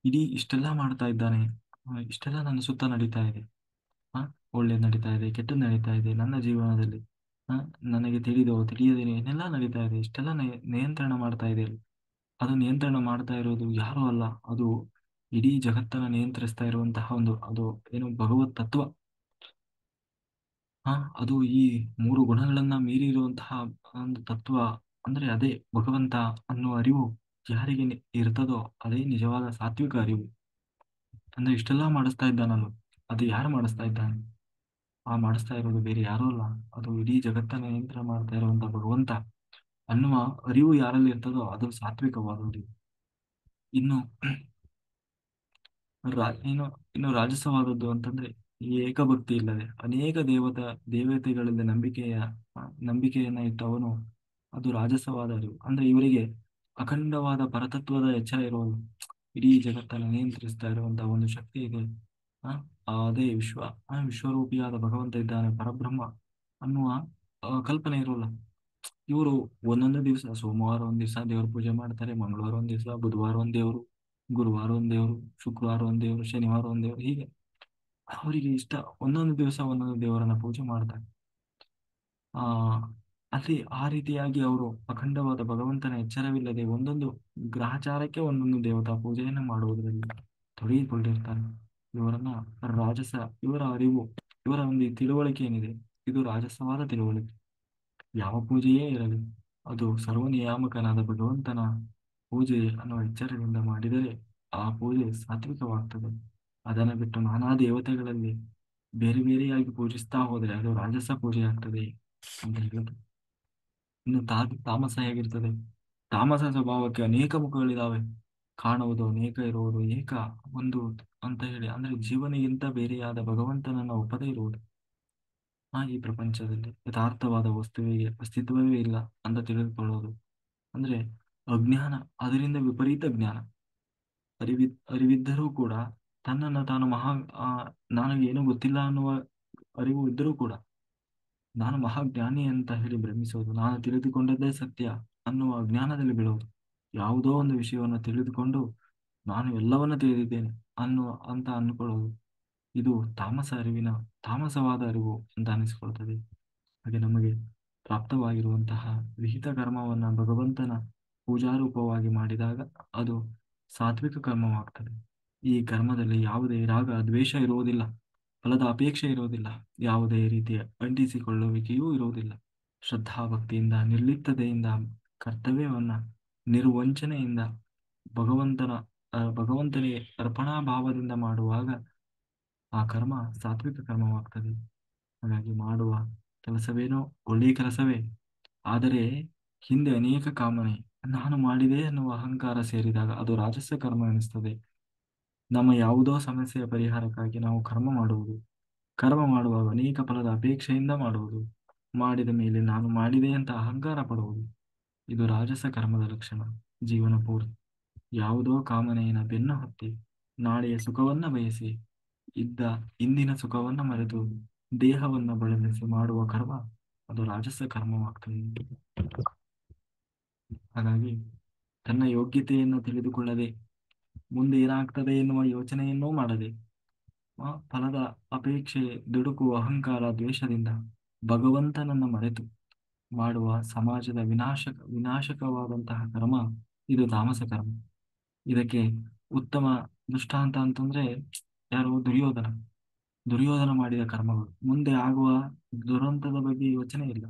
ಇಡೀ ಇಷ್ಟೆಲ್ಲ ಮಾಡ್ತಾ ಇದ್ದಾನೆ, ಇಷ್ಟೆಲ್ಲ ನನ್ನ ಸುತ್ತ ನಡೀತಾ ಇದೆ. ಆ ಒಳ್ಳೇದು ನಡೀತಾ ಇದೆ, ಕೆಟ್ಟದ್ದು ನಡೀತಾ ಇದೆ ನನ್ನ ಜೀವನದಲ್ಲಿ. ನನಗೆ ತಿಳಿಯದೇನೆ ಏನೆಲ್ಲ ನಡೀತಾ ಇದೆ, ಇಷ್ಟೆಲ್ಲ ನಿಯಂತ್ರಣ ಮಾಡ್ತಾ ಇದೆ. ಅದು ನಿಯಂತ್ರಣ ಮಾಡ್ತಾ ಇರೋದು ಯಾರು ಅಲ್ಲ, ಅದು ಇಡೀ ಜಗತ್ತನ್ನ ನಿಯಂತ್ರಿಸ್ತಾ ಇರುವಂತಹ ಅದು ಏನು ಭಗವತ್ ತತ್ವ. ಅದು ಈ 3 ಗುಣಗಳನ್ನ ಮೀರಿ ಇರುವಂತಹ ಒಂದು ತತ್ವ. ಅಂದ್ರೆ ಅದೇ ಭಗವಂತ ಅನ್ನುವ ಅರಿವು ಯಾರಿಗೆ ಇರ್ತದೋ ಅದೇ ನಿಜವಾದ ಸಾತ್ವಿಕ ಅರಿವು. ಅಂದ್ರೆ ಇಷ್ಟೆಲ್ಲ ಮಾಡಿಸ್ತಾ ಇದ್ದಾನಲ್ಲ, ಅದು ಯಾರು ಮಾಡಿಸ್ತಾ ಇದ್ದಾನೆ? ಮಾಡಿಸ್ತಾ ಇರೋದು ಬೇರೆ ಯಾರೂ ಅಲ್ಲ, ಅದು ಇಡೀ ಜಗತ್ತನ್ನ ನಿಯಂತ್ರಣ ಮಾಡ್ತಾ ಇರುವಂತ ಭಗವಂತ ಅನ್ನುವ ಅರಿವು ಯಾರಲ್ಲಿ ಇರ್ತದೋ ಅದು ಸಾತ್ವಿಕವಾದ ಅರಿವು. ಇನ್ನು ಇನ್ನು ಇನ್ನು ರಾಜಸವಾದದ್ದು ಅಂತಂದ್ರೆ ಈ ಏಕಭಕ್ತಿ ಇಲ್ಲದೆ ಅನೇಕ ದೇವತೆಗಳಲ್ಲಿ ನಂಬಿಕೆಯನ್ನ ಇಟ್ಟವನು, ಅದು ರಾಜಸವಾದ ಅರಿವು. ಅಂದ್ರೆ ಇವರಿಗೆ ಅಖಂಡವಾದ ಪರತತ್ವದ ಎಚ್ಚರ ಇರುವುದು. ಇಡೀ ಜಗತ್ತನ್ನು ನಿಯಂತ್ರಿಸ್ತಾ ಇರುವಂತಹ ಒಂದು ಶಕ್ತಿ ಇದೆ. ಅದೇ ವಿಶ್ವರೂಪಿಯಾದ ಭಗವಂತ ಇದ್ದಾನೆ, ಪರಬ್ರಹ್ಮ ಅನ್ನುವ ಕಲ್ಪನೆ ಇರೋಲ್ಲ. ಇವರು ಒಂದೊಂದು ದಿವಸ, ಸೋಮವಾರ ಒಂದ್ ದಿವಸ ದೇವ್ರ ಪೂಜೆ ಮಾಡ್ತಾರೆ, ಮಂಗಳವಾರ ಒಂದ್ ದಿವಸ, ಬುಧವಾರ ಒಂದ್ ದೇವರು, ಗುರುವಾರ ಒಂದ್ ದೇವರು, ಶುಕ್ರವಾರ ಒಂದ್ ದೇವರು, ಶನಿವಾರ ಒಂದ್ ದೇವರು, ಹೀಗೆ ಅವರಿಗೆ ಇಷ್ಟ ಒಂದೊಂದು ದಿವಸ ಒಂದೊಂದು ದೇವರನ್ನ ಪೂಜೆ ಮಾಡ್ತಾರೆ. ಆ ಅಲ್ಲಿ ಆ ರೀತಿಯಾಗಿ ಅವರು ಅಖಂಡವಾದ ಭಗವಂತನ ಎಚ್ಚರವಿಲ್ಲದೆ ಒಂದೊಂದು ಗ್ರಹಚಾರಕ್ಕೆ ಒಂದೊಂದು ದೇವತಾ ಪೂಜೆಯನ್ನು ಮಾಡುವುದರಲ್ಲಿ ತೊಡಗಿಕೊಂಡಿರ್ತಾನೆ. ಇವರನ್ನ ರಾಜಸ, ಇವರ ಅರಿವು, ಇವರ ಒಂದು ತಿಳುವಳಿಕೆ ಏನಿದೆ, ಇದು ರಾಜಸವಾದ ತಿಳುವಳಿಕೆ. ಯಾವ ಪೂಜೆಯೇ ಇರಲಿ, ಅದು ಸರ್ವನಿಯಾಮಕನಾದ ಭಗವಂತನ ಪೂಜೆ ಅನ್ನುವ ಎಚ್ಚರದಿಂದ ಮಾಡಿದರೆ ಆ ಪೂಜೆ ಸಾತ್ವಿಕವಾಗ್ತದೆ. ಅದನ್ನು ಬಿಟ್ಟು ನಾನಾ ದೇವತೆಗಳಲ್ಲಿ ಬೇರೆ ಬೇರೆಯಾಗಿ ಪೂಜಿಸ್ತಾ ಹೋದರೆ ಅದು ರಾಜಸ ಪೂಜೆ ಆಗ್ತದೆ ಅಂತ ಹೇಳೋದು. ಇನ್ನು ತಾಮಸ ಹೇಗಿರ್ತದೆ? ತಾಮಸ ಸ್ವಭಾವಕ್ಕೆ ಅನೇಕ ಮುಖಗಳಿದಾವೆ. ಕಾಣುವುದು ಅನೇಕ, ಇರುವುದು ಏಕ ಒಂದು ಅಂತ ಹೇಳಿ, ಅಂದ್ರೆ ಜೀವನಿಗಿಂತ ಬೇರೆಯಾದ ಭಗವಂತನನ್ನ ಒಪ್ಪದೇ ಇರುವುದು. ಈ ಪ್ರಪಂಚದಲ್ಲಿ ಯಥಾರ್ಥವಾದ ವಸ್ತುವಿಗೆ ಅಸ್ತಿತ್ವವೇ ಇಲ್ಲ ಅಂತ ತಿಳಿದುಕೊಳ್ಳೋದು ಅಂದ್ರೆ ಅಜ್ಞಾನ. ಅದರಿಂದ ವಿಪರೀತ ಜ್ಞಾನ. ಅರಿವಿದ್ದರೂ ಕೂಡ ತನ್ನನ್ನು ತಾನು ಆ, ನನಗೆ ಏನೂ ಗೊತ್ತಿಲ್ಲ ಅನ್ನುವ ಅರಿವು ಇದ್ದರೂ ಕೂಡ ನಾನು ಮಹಾಜ್ಞಾನಿ ಅಂತ ಹೇಳಿ ಭ್ರಮಿಸೋದು, ನಾನು ತಿಳಿದುಕೊಂಡದ್ದೇ ಸತ್ಯ ಅನ್ನುವ ಅಜ್ಞಾನದಲ್ಲಿ ಬೀಳೋದು. ಯಾವುದೋ ಒಂದು ವಿಷಯವನ್ನು ತಿಳಿದುಕೊಂಡು ನಾನು ಎಲ್ಲವನ್ನ ತಿಳಿದಿದ್ದೇನೆ ಅಂತ ಅಂದುಕೊಳ್ಳೋದು, ಇದು ತಾಮಸವಾದ ಅರಿವು ಅಂತ ಅನಿಸಿಕೊಳ್ತದೆ. ಹಾಗೆ ನಮಗೆ ಪ್ರಾಪ್ತವಾಗಿರುವಂತಹ ವಿಹಿತ ಕರ್ಮವನ್ನ ಭಗವಂತನ ಪೂಜಾರೂಪವಾಗಿ ಮಾಡಿದಾಗ ಅದು ಸಾತ್ವಿಕ ಕರ್ಮವಾಗ್ತದೆ. ಈ ಕರ್ಮದಲ್ಲಿ ಯಾವುದೇ ರಾಗ ದ್ವೇಷ ಇರುವುದಿಲ್ಲ, ಫಲದ ಅಪೇಕ್ಷೆ ಇರುವುದಿಲ್ಲ, ಯಾವುದೇ ರೀತಿಯ ಅಂಟಿಸಿಕೊಳ್ಳುವಿಕೆಯೂ ಇರುವುದಿಲ್ಲ. ಶ್ರದ್ಧಾಭಕ್ತಿಯಿಂದ, ನಿರ್ಲಿಪ್ತತೆಯಿಂದ, ಕರ್ತವ್ಯವನ್ನ ನಿರ್ವಂಚನೆಯಿಂದ ಭಗವಂತನಿಗೆ ಅರ್ಪಣಾ ಭಾವದಿಂದ ಮಾಡುವಾಗ ಆ ಕರ್ಮ ಸಾತ್ವಿಕ ಕರ್ಮವಾಗ್ತದೆ. ಹಾಗಾಗಿ ಮಾಡುವ ಕೆಲಸವೇನೋ ಒಳ್ಳೆಯ ಕೆಲಸವೇ, ಆದರೆ ಹಿಂದೆ ಅನೇಕ ಕಾಮನೆ, ನಾನು ಮಾಡಿದೆ ಎನ್ನುವ ಅಹಂಕಾರ ಸೇರಿದಾಗ ಅದು ರಾಜಸ ಕರ್ಮ ಎನಿಸ್ತದೆ. ನಮ್ಮ ಯಾವುದೋ ಸಮಸ್ಯೆಯ ಪರಿಹಾರಕ್ಕಾಗಿ ನಾವು ಕರ್ಮ ಮಾಡುವಾಗ ಅನೇಕ ಫಲದ ಅಪೇಕ್ಷೆಯಿಂದ ಮಾಡುವುದು, ಮಾಡಿದ ಮೇಲೆ ನಾನು ಮಾಡಿದೆ ಅಂತ ಅಹಂಕಾರ ಪಡುವುದು, ಇದು ರಾಜಸ ಕರ್ಮದ ಲಕ್ಷಣ. ಜೀವನ ಪೂರ್ತಿ ಯಾವುದೋ ಕಾಮನೆಯನ್ನು ಬೆನ್ನು ಹತ್ತಿ ನಾಳೆಯ ಸುಖವನ್ನ ಬಯಸಿ ಇಂದಿನ ಸುಖವನ್ನ ಮರೆತು ದೇಹವನ್ನ ಬಳಲಿಸಿ ಮಾಡುವ ಕರ್ಮ ಅದು ರಾಜಸ ಕರ್ಮವಾಗ್ತದೆ. ಹಾಗಾಗಿ ತನ್ನ ಯೋಗ್ಯತೆಯನ್ನು ತಿಳಿದುಕೊಳ್ಳದೆ ಮುಂದೆ ಏನಾಗ್ತದೆ ಎನ್ನುವ ಯೋಚನೆಯನ್ನೂ ಮಾಡದೆ ಫಲದ ಅಪೇಕ್ಷೆ, ದುಡುಕು, ಅಹಂಕಾರ, ದ್ವೇಷದಿಂದ ಭಗವಂತನನ್ನ ಮರೆತು ಮಾಡುವ ಸಮಾಜದ ವಿನಾಶಕವಾದಂತಹ ಕರ್ಮ ಇದು ತಾಮಸ ಕರ್ಮ. ಇದಕ್ಕೆ ಉತ್ತಮ ದೃಷ್ಟಾಂತ ಅಂತಂದ್ರೆ ಯಾರು? ದುರ್ಯೋಧನ ಮಾಡಿದ ಕರ್ಮಗಳು. ಮುಂದೆ ಆಗುವ ದುರಂತದ ಬಗ್ಗೆ ಯೋಚನೆ ಇಲ್ಲ,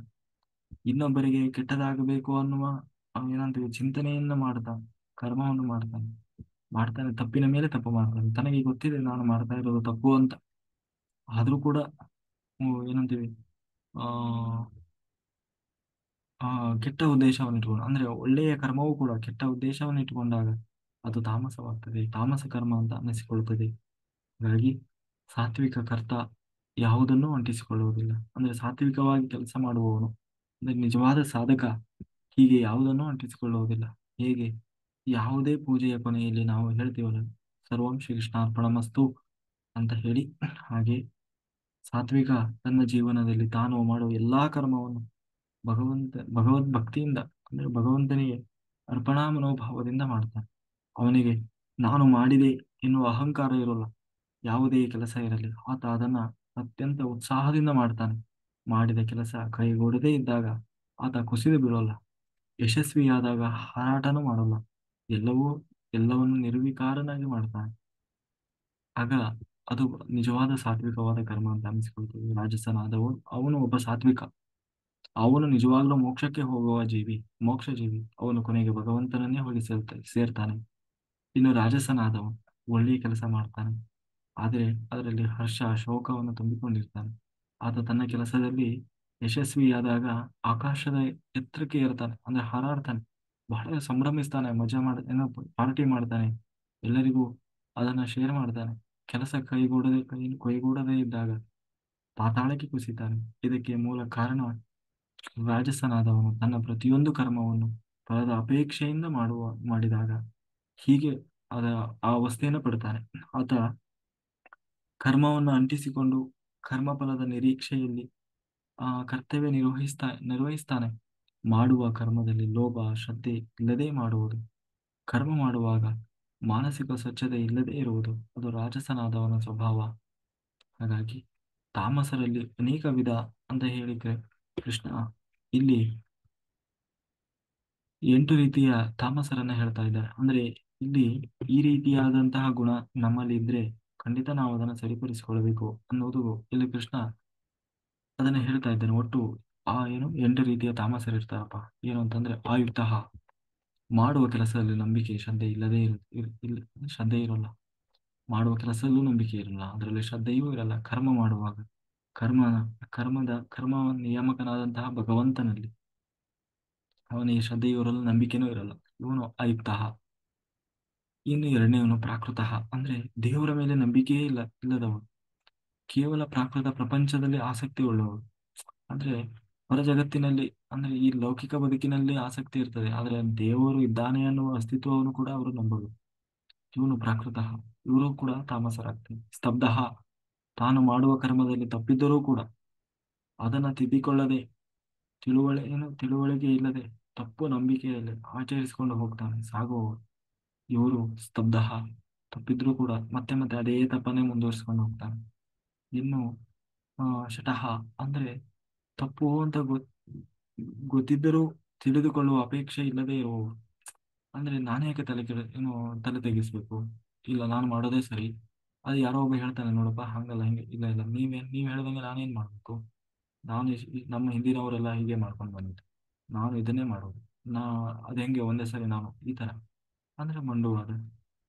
ಇನ್ನೊಬ್ಬರಿಗೆ ಕೆಟ್ಟದಾಗಬೇಕು ಅನ್ನುವ ಏನಂತೀವಿ ಚಿಂತನೆಯನ್ನ ಕರ್ಮವನ್ನು ಮಾಡ್ತಾನೆ, ತಪ್ಪಿನ ಮೇಲೆ ತಪ್ಪು ಮಾಡ್ತಾನೆ. ತನಗೆ ಗೊತ್ತಿದೆ ನಾನು ಮಾಡ್ತಾ ಇರೋದು ತಪ್ಪು ಅಂತ, ಆದ್ರೂ ಕೂಡ ಏನಂತೀವಿ ಆ ಆ ಕೆಟ್ಟ ಉದ್ದೇಶವನ್ನು ಇಟ್ಕೊಂಡು, ಅಂದ್ರೆ ಒಳ್ಳೆಯ ಕರ್ಮವೂ ಕೂಡ ಕೆಟ್ಟ ಉದ್ದೇಶವನ್ನು ಇಟ್ಟುಕೊಂಡಾಗ ಅದು ತಾಮಸವಾಗ್ತದೆ, ತಾಮಸ ಕರ್ಮ ಅಂತ ಅನ್ನಿಸಿಕೊಳ್ಳುತ್ತದೆ. ಹಾಗಾಗಿ ಸಾತ್ವಿಕ ಕರ್ತ ಯಾವುದನ್ನೂ ಅಂಟಿಸಿಕೊಳ್ಳುವುದಿಲ್ಲ. ಅಂದ್ರೆ ಸಾತ್ವಿಕವಾಗಿ ಕೆಲಸ ಮಾಡುವವನು, ಅಂದ್ರೆ ನಿಜವಾದ ಸಾಧಕ, ಹೀಗೆ ಯಾವುದನ್ನೂ ಅಂಟಿಸಿಕೊಳ್ಳುವುದಿಲ್ಲ. ಹೇಗೆ ಯಾವುದೇ ಪೂಜೆಯ ಕೊನೆಯಲ್ಲಿ ನಾವು ಹೇಳ್ತೀವಲ್ಲ, ಸರ್ವಂ ಶ್ರೀ ಕೃಷ್ಣಾರ್ಪಣಮಸ್ತು ಅಂತ ಹೇಳಿ, ಹಾಗೆ ಸಾತ್ವಿಕ ತನ್ನ ಜೀವನದಲ್ಲಿ ತಾನು ಮಾಡುವ ಎಲ್ಲಾ ಕರ್ಮವನ್ನು ಭಗವದ್ ಭಕ್ತಿಯಿಂದ, ಅಂದ್ರೆ ಭಗವಂತನಿಗೆ ಅರ್ಪಣಾ ಮನೋಭಾವದಿಂದ ಮಾಡ್ತಾನೆ. ಅವನಿಗೆ ನಾನು ಮಾಡಿದೆ ಎನ್ನುವ ಅಹಂಕಾರ ಇರೋಲ್ಲ. ಯಾವುದೇ ಕೆಲಸ ಇರಲಿ ಆತ ಅದನ್ನ ಅತ್ಯಂತ ಉತ್ಸಾಹದಿಂದ ಮಾಡ್ತಾನೆ. ಮಾಡಿದ ಕೆಲಸ ಕೈಗೂಡದೇ ಇದ್ದಾಗ ಆತ ಕುಸಿದು ಬೀಳೋಲ್ಲ, ಯಶಸ್ವಿಯಾದಾಗ ಹಾರಾಟನೂ ಮಾಡೋಲ್ಲ, ಎಲ್ಲವನ್ನು ನಿರ್ವಿಕಾರನಾಗಿ ಮಾಡ್ತಾನೆ. ಆಗ ಅದು ನಿಜವಾದ ಸಾತ್ವಿಕವಾದ ಕರ್ಮ ಅಂತ ಅನಿಸಿಕೊಳ್ತದೆ. ರಾಜಸನಾದವನು ಅವನು ಒಬ್ಬ ಸಾತ್ವಿಕ, ಅವನು ನಿಜವಾಗ್ಲೂ ಮೋಕ್ಷಕ್ಕೆ ಹೋಗುವ ಮೋಕ್ಷ ಜೀವಿ. ಅವನು ಕೊನೆಗೆ ಭಗವಂತನನ್ನೇ ಹೋಗಿ ಸೇರ್ತಾನೆ. ಇನ್ನು ರಾಜಸನಾದವನು ಒಳ್ಳೆಯ ಕೆಲಸ ಮಾಡ್ತಾನೆ, ಆದರೆ ಅದರಲ್ಲಿ ಹರ್ಷ ಶೋಕವನ್ನು ತುಂಬಿಕೊಂಡಿರ್ತಾನೆ. ಆತ ತನ್ನ ಕೆಲಸದಲ್ಲಿ ಯಶಸ್ವಿಯಾದಾಗ ಆಕಾಶದ ಎತ್ತರಕ್ಕೆ ಏರ್ತಾನೆ, ಅಂದ್ರೆ ಹಾರಾಡ್ತಾನೆ, ಬಹಳ ಸಂಭ್ರಮಿಸ್ತಾನೆ, ಮಜಾ ಏನೋ ಪಾರ್ಟಿ ಮಾಡ್ತಾನೆ, ಎಲ್ಲರಿಗೂ ಅದನ್ನ ಶೇರ್ ಮಾಡ್ತಾನೆ. ಕೆಲಸ ಕೈಗೂಡದೇ ಇದ್ದಾಗ ಪಾತಾಳಕ್ಕೆ ಕುಸಿತಾನೆ. ಇದಕ್ಕೆ ಮೂಲ ಕಾರಣ ರಾಜಸನಾದವನು ತನ್ನ ಪ್ರತಿಯೊಂದು ಕರ್ಮವನ್ನು ಫಲದ ಅಪೇಕ್ಷೆಯಿಂದ ಮಾಡಿದಾಗ ಹೀಗೆ ಅದ ಆ ಅವಸ್ಥೆಯನ್ನು ಪಡ್ತಾನೆ. ಆತ ಕರ್ಮವನ್ನು ಅಂಟಿಸಿಕೊಂಡು ಕರ್ಮಫಲದ ನಿರೀಕ್ಷೆಯಲ್ಲಿ ಕರ್ತವ್ಯ ನಿರ್ವಹಿಸ್ತಾನೆ. ಮಾಡುವ ಕರ್ಮದಲ್ಲಿ ಲೋಭ ಶ್ರದ್ಧೆ ಇಲ್ಲದೆ ಮಾಡುವುದು, ಕರ್ಮ ಮಾಡುವಾಗ ಮಾನಸಿಕ ಸ್ವಚ್ಛತೆ ಇಲ್ಲದೆ ಇರುವುದು, ಅದು ರಾಜಸನಾದವನ ಸ್ವಭಾವ. ಹಾಗಾಗಿ ತಾಮಸರಲ್ಲಿ ಅನೇಕ ವಿಧ ಅಂತ ಹೇಳಿದ್ರೆ ಕೃಷ್ಣ ಇಲ್ಲಿ 8 ರೀತಿಯ ತಾಮಸರನ್ನ ಹೇಳ್ತಾ ಇದ್ದಾರೆ. ಅಂದ್ರೆ ಇಲ್ಲಿ ಈ ರೀತಿಯಾದಂತಹ ಗುಣ ನಮ್ಮಲ್ಲಿ ಇದ್ರೆ ಖಂಡಿತ ನಾವು ಅದನ್ನು ಸರಿಪಡಿಸಿಕೊಳ್ಳಬೇಕು ಅನ್ನೋದು ಇಲ್ಲಿ ಕೃಷ್ಣ ಅದನ್ನ ಹೇಳ್ತಾ ಇದ್ದಾನೆ. ಒಟ್ಟು ಆ ಏನು 8 ರೀತಿಯ ತಾಮಸರು ಇರ್ತಾರಪ್ಪ. ಏನು ಅಂತಂದ್ರೆ ಆಯುಕ್ತ, ಮಾಡುವ ಕೆಲಸದಲ್ಲಿ ನಂಬಿಕೆ ಶ್ರದ್ಧೆ ಇಲ್ಲದೆ ಇಲ್ಲ, ಶ್ರದ್ಧೆ ಇರೋಲ್ಲ. ಮಾಡುವ ಕೆಲಸದಲ್ಲೂ ನಂಬಿಕೆ ಇರಲ್ಲ, ಅದರಲ್ಲಿ ಶ್ರದ್ಧೆಯೂ ಇರಲ್ಲ. ಕರ್ಮ ಮಾಡುವಾಗ ಕರ್ಮ ಕರ್ಮ ನಿಯಾಮಕನಾದಂತಹ ಭಗವಂತನಲ್ಲಿ ಅವನಿಗೆ ಶ್ರದ್ಧೆಯೂ ಇರಲ್ಲ, ನಂಬಿಕೆನೂ ಇರಲ್ಲ. ಇವನು ಆಯುಕ್ತ. ಇನ್ನು ಎರಡನೇವನು ಪ್ರಾಕೃತ, ಅಂದ್ರೆ ದೇವರ ಮೇಲೆ ನಂಬಿಕೆಯೇ ಇಲ್ಲದವನು. ಕೇವಲ ಪ್ರಾಕೃತ ಪ್ರಪಂಚದಲ್ಲಿ ಆಸಕ್ತಿ ಉಳ್ಳವರು. ಅಂದ್ರೆ ಹೊರ ಜಗತ್ತಿನಲ್ಲಿ, ಅಂದ್ರೆ ಈ ಲೌಕಿಕ ಬದುಕಿನಲ್ಲಿ ಆಸಕ್ತಿ ಇರ್ತದೆ, ಆದ್ರೆ ದೇವರು ಇದ್ದಾನೆ ಅನ್ನುವ ಅಸ್ತಿತ್ವವನ್ನು ಕೂಡ ಅವರು ನಂಬರು. ಇವನು ಪ್ರಾಕೃತ. ಇವರು ಕೂಡ ತಾಮಸರಾಗ್ತದೆ. ಸ್ತಬ್ಧ, ತಾನು ಮಾಡುವ ಕರ್ಮದಲ್ಲಿ ತಪ್ಪಿದ್ದರೂ ಕೂಡ ಅದನ್ನ ತಿದ್ದಿಕೊಳ್ಳದೆ, ತಿಳುವಳಿಕೆ ಇಲ್ಲದೆ ತಪ್ಪು ನಂಬಿಕೆಯಲ್ಲಿ ಆಚರಿಸಿಕೊಂಡು ಹೋಗ್ತಾನೆ ಸಾಗುವವರು. ಇವರು ಸ್ತಬ್ಧ. ತಪ್ಪಿದ್ರೂ ಕೂಡ ಮತ್ತೆ ಮತ್ತೆ ಅದೇ ತಪ್ಪನ್ನೇ ಮುಂದುವರಿಸಿಕೊಂಡು ಹೋಗ್ತಾನೆ. ಇನ್ನು ಶಟಹ, ಅಂದ್ರೆ ತಪ್ಪು ಅಂತ ಗೊತ್ತಿದ್ದರೂ ತಿಳಿದುಕೊಳ್ಳುವ ಅಪೇಕ್ಷೆ ಇಲ್ಲದೆ ಇರುವವರು. ಅಂದ್ರೆ ನಾನೇಕೆ ಏನು ತಲೆ ತೆಗಿಸ್ಬೇಕು, ಇಲ್ಲ ನಾನು ಮಾಡೋದೇ ಸರಿ. ಅದು ಯಾರೋ ಒಬ್ಬ ಹೇಳ್ತಾನೆ, ನೋಡಪ್ಪ ಹಂಗಲ್ಲ ಹಿಂಗೆ, ಇಲ್ಲ ಇಲ್ಲ ನೀವ್ ಹೇಳ್ದಂಗೆ ನಾನೇನ್ ಮಾಡ್ಬೇಕು, ನಾನು ನಮ್ಮ ಹಿಂದಿನವರೆಲ್ಲ ಹೀಗೆ ಮಾಡ್ಕೊಂಡು ಬಂದಿದ್ದು, ನಾನು ಇದನ್ನೇ ಮಾಡೋದು, ನಾ ಅದ್ ಹೆಂಗೆ ಒಂದೇ ಸರಿ ನಾನು ಈ ತರ, ಅಂದ್ರೆ ಮಂಡುವಾದ.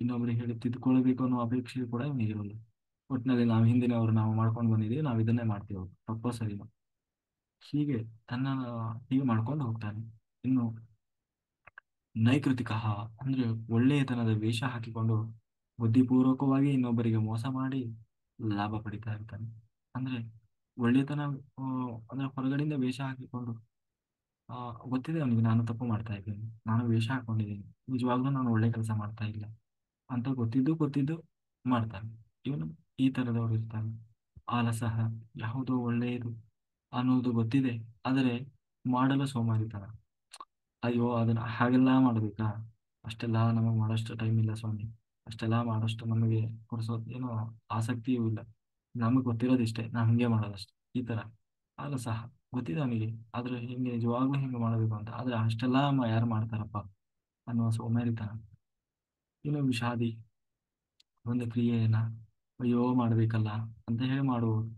ಇನ್ನೊಬ್ರಿಗೆ ಹೇಳಿ ತಿದ್ದುಕೊಳ್ಬೇಕು ಅನ್ನೋ ಅಪೇಕ್ಷೆ ಕೂಡ ಇವನಿಗಿರಲ್ಲ. ಒಟ್ಟಿನಲ್ಲಿ ನಾವು ಹಿಂದಿನವರು ನಾವು ಮಾಡ್ಕೊಂಡು ಬಂದಿದ್ದೀವಿ, ನಾವು ಇದನ್ನೇ ಮಾಡ್ತೀವಿ, ತಪ್ಪೋ ಸರಿನೋ, ಹೀಗೆ ತನ್ನ ಹೀಗೆ ಮಾಡ್ಕೊಂಡು ಹೋಗ್ತಾನೆ. ಇನ್ನು ನೈಕೃತಿಕ, ಅಂದ್ರೆ ಒಳ್ಳೆಯತನದ ವೇಷ ಹಾಕಿಕೊಂಡು ಬುದ್ಧಿಪೂರ್ವಕವಾಗಿ ಇನ್ನೊಬ್ಬರಿಗೆ ಮೋಸ ಮಾಡಿ ಲಾಭ ಪಡಿತಾ ಇರ್ತಾನೆ. ಅಂದ್ರೆ ಒಳ್ಳೆತನ, ಅಂದ್ರೆ ಹೊರಗಡೆಯಿಂದ ವೇಷ ಹಾಕಿಕೊಂಡು, ಆ ಗೊತ್ತಿದೆ ಅವನಿಗೆ ನಾನು ತಪ್ಪು ಮಾಡ್ತಾ ಇದ್ದೀನಿ, ನಾನು ವೇಷ ಹಾಕೊಂಡಿದ್ದೀನಿ, ನಿಜವಾಗ್ಲೂ ನಾನು ಒಳ್ಳೆ ಕೆಲಸ ಮಾಡ್ತಾ ಇಲ್ಲ ಅಂತ ಗೊತ್ತಿದ್ದು ಮಾಡ್ತಾನೆ. ಇವನು ಈ ತರದವರು ಇರ್ತಾನೆ. ಆಲಸಹ, ಯಾವುದೋ ಒಳ್ಳೆಯದು ಅನ್ನೋದು ಗೊತ್ತಿದೆ, ಆದರೆ ಮಾಡಲು ಸೋಮಾರಿತನ. ಅಯ್ಯೋ ಅದನ್ನ ಹಾಗೆಲ್ಲ ಮಾಡ್ಬೇಕಾ, ಅಷ್ಟೆಲ್ಲ ನಮಗೆ ಮಾಡೋಷ್ಟು ಟೈಮ್ ಇಲ್ಲ ಸ್ವಾಮಿ, ಅಷ್ಟೆಲ್ಲ ಮಾಡೋಷ್ಟು ನಮಗೆ ಏನೋ ಆಸಕ್ತಿಯೂ ಇಲ್ಲ, ನಮಗೆ ಗೊತ್ತಿರೋದಿಷ್ಟೇ, ನಾವು ಹಿಂಗೆ ಮಾಡೋದಷ್ಟೇ, ಈ ತರ. ಆದ್ರೂ ಸಹ ಗೊತ್ತಿದೆ ಅವನಿಗೆ, ಆದ್ರೆ ಹಿಂಗೆ ನಿಜವಾಗ್ಲೂ ಹಿಂಗೆ ಮಾಡಬೇಕು ಅಂತ, ಆದ್ರೆ ಅಷ್ಟೆಲ್ಲ ಯಾರು ಮಾಡ್ತಾರಪ್ಪ ಅನ್ನುವ ಸೋಮಾರಿತನ. ಇನ್ನು ವಿಷಾದಿ, ಒಂದು ಕ್ರಿಯೆಯನ್ನ ಅಯ್ಯೋ ಮಾಡ್ಬೇಕಲ್ಲ ಅಂತ ಹೇಳಿ ಮಾಡುವುದು,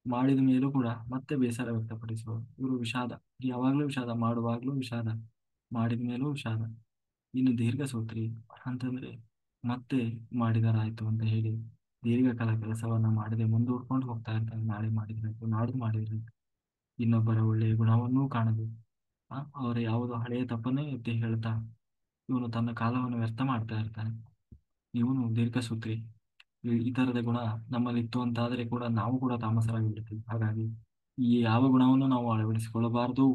ಮಾಡಿದ ಮೇಲೂ ಕೂಡ ಮತ್ತೆ ಬೇಸರ ವ್ಯಕ್ತಪಡಿಸುವುದು, ಇವರು ವಿಷಾದ. ಯಾವಾಗ್ಲೂ ವಿಷಾದ, ಮಾಡುವಾಗ್ಲೂ ವಿಷಾದ, ಮಾಡಿದ ಮೇಲೂ ವಿಷಾದ. ಇನ್ನು ದೀರ್ಘಸೂತ್ರಿ ಅಂತಂದ್ರೆ ಮತ್ತೆ ಮಾಡಿದರಾಯ್ತು ಅಂತ ಹೇಳಿ ದೀರ್ಘಕಾಲ ಕೆಲಸವನ್ನ ಮಾಡದೆ ಮುಂದೂಡ್ಕೊಂಡು ಹೋಗ್ತಾ ಇರ್ತಾನೆ. ನಾಳೆ ಮಾಡಿದ್ರಾಯ್ತು, ನಾಡ್ದು ಮಾಡಿದ್ರಾಯ್ತು, ಇನ್ನೊಬ್ಬರ ಒಳ್ಳೆಯ ಗುಣವನ್ನೂ ಕಾಣದು, ಅವರ ಯಾವುದೋ ಹಳೆಯ ತಪ್ಪನ್ನೇ ಎತ್ತಿ ಹೇಳ್ತಾ ಇವನು ತನ್ನ ಕಾಲವನ್ನು ವ್ಯರ್ಥ ಮಾಡ್ತಾ ಇರ್ತಾನೆ. ಇವನು ದೀರ್ಘಸೂತ್ರಿ. ಈ ತರದ ಗುಣ ನಮ್ಮಲ್ಲಿ ಇತ್ತು ಅಂತಾದ್ರೆ ಕೂಡ ನಾವು ಕೂಡ ತಾಮಸರಾಗಿ ಬಿಡ್ತೀವಿ. ಹಾಗಾಗಿ ಈ ಯಾವ ಗುಣವನ್ನು ನಾವು ಅಳವಡಿಸಿಕೊಳ್ಳಬಾರದು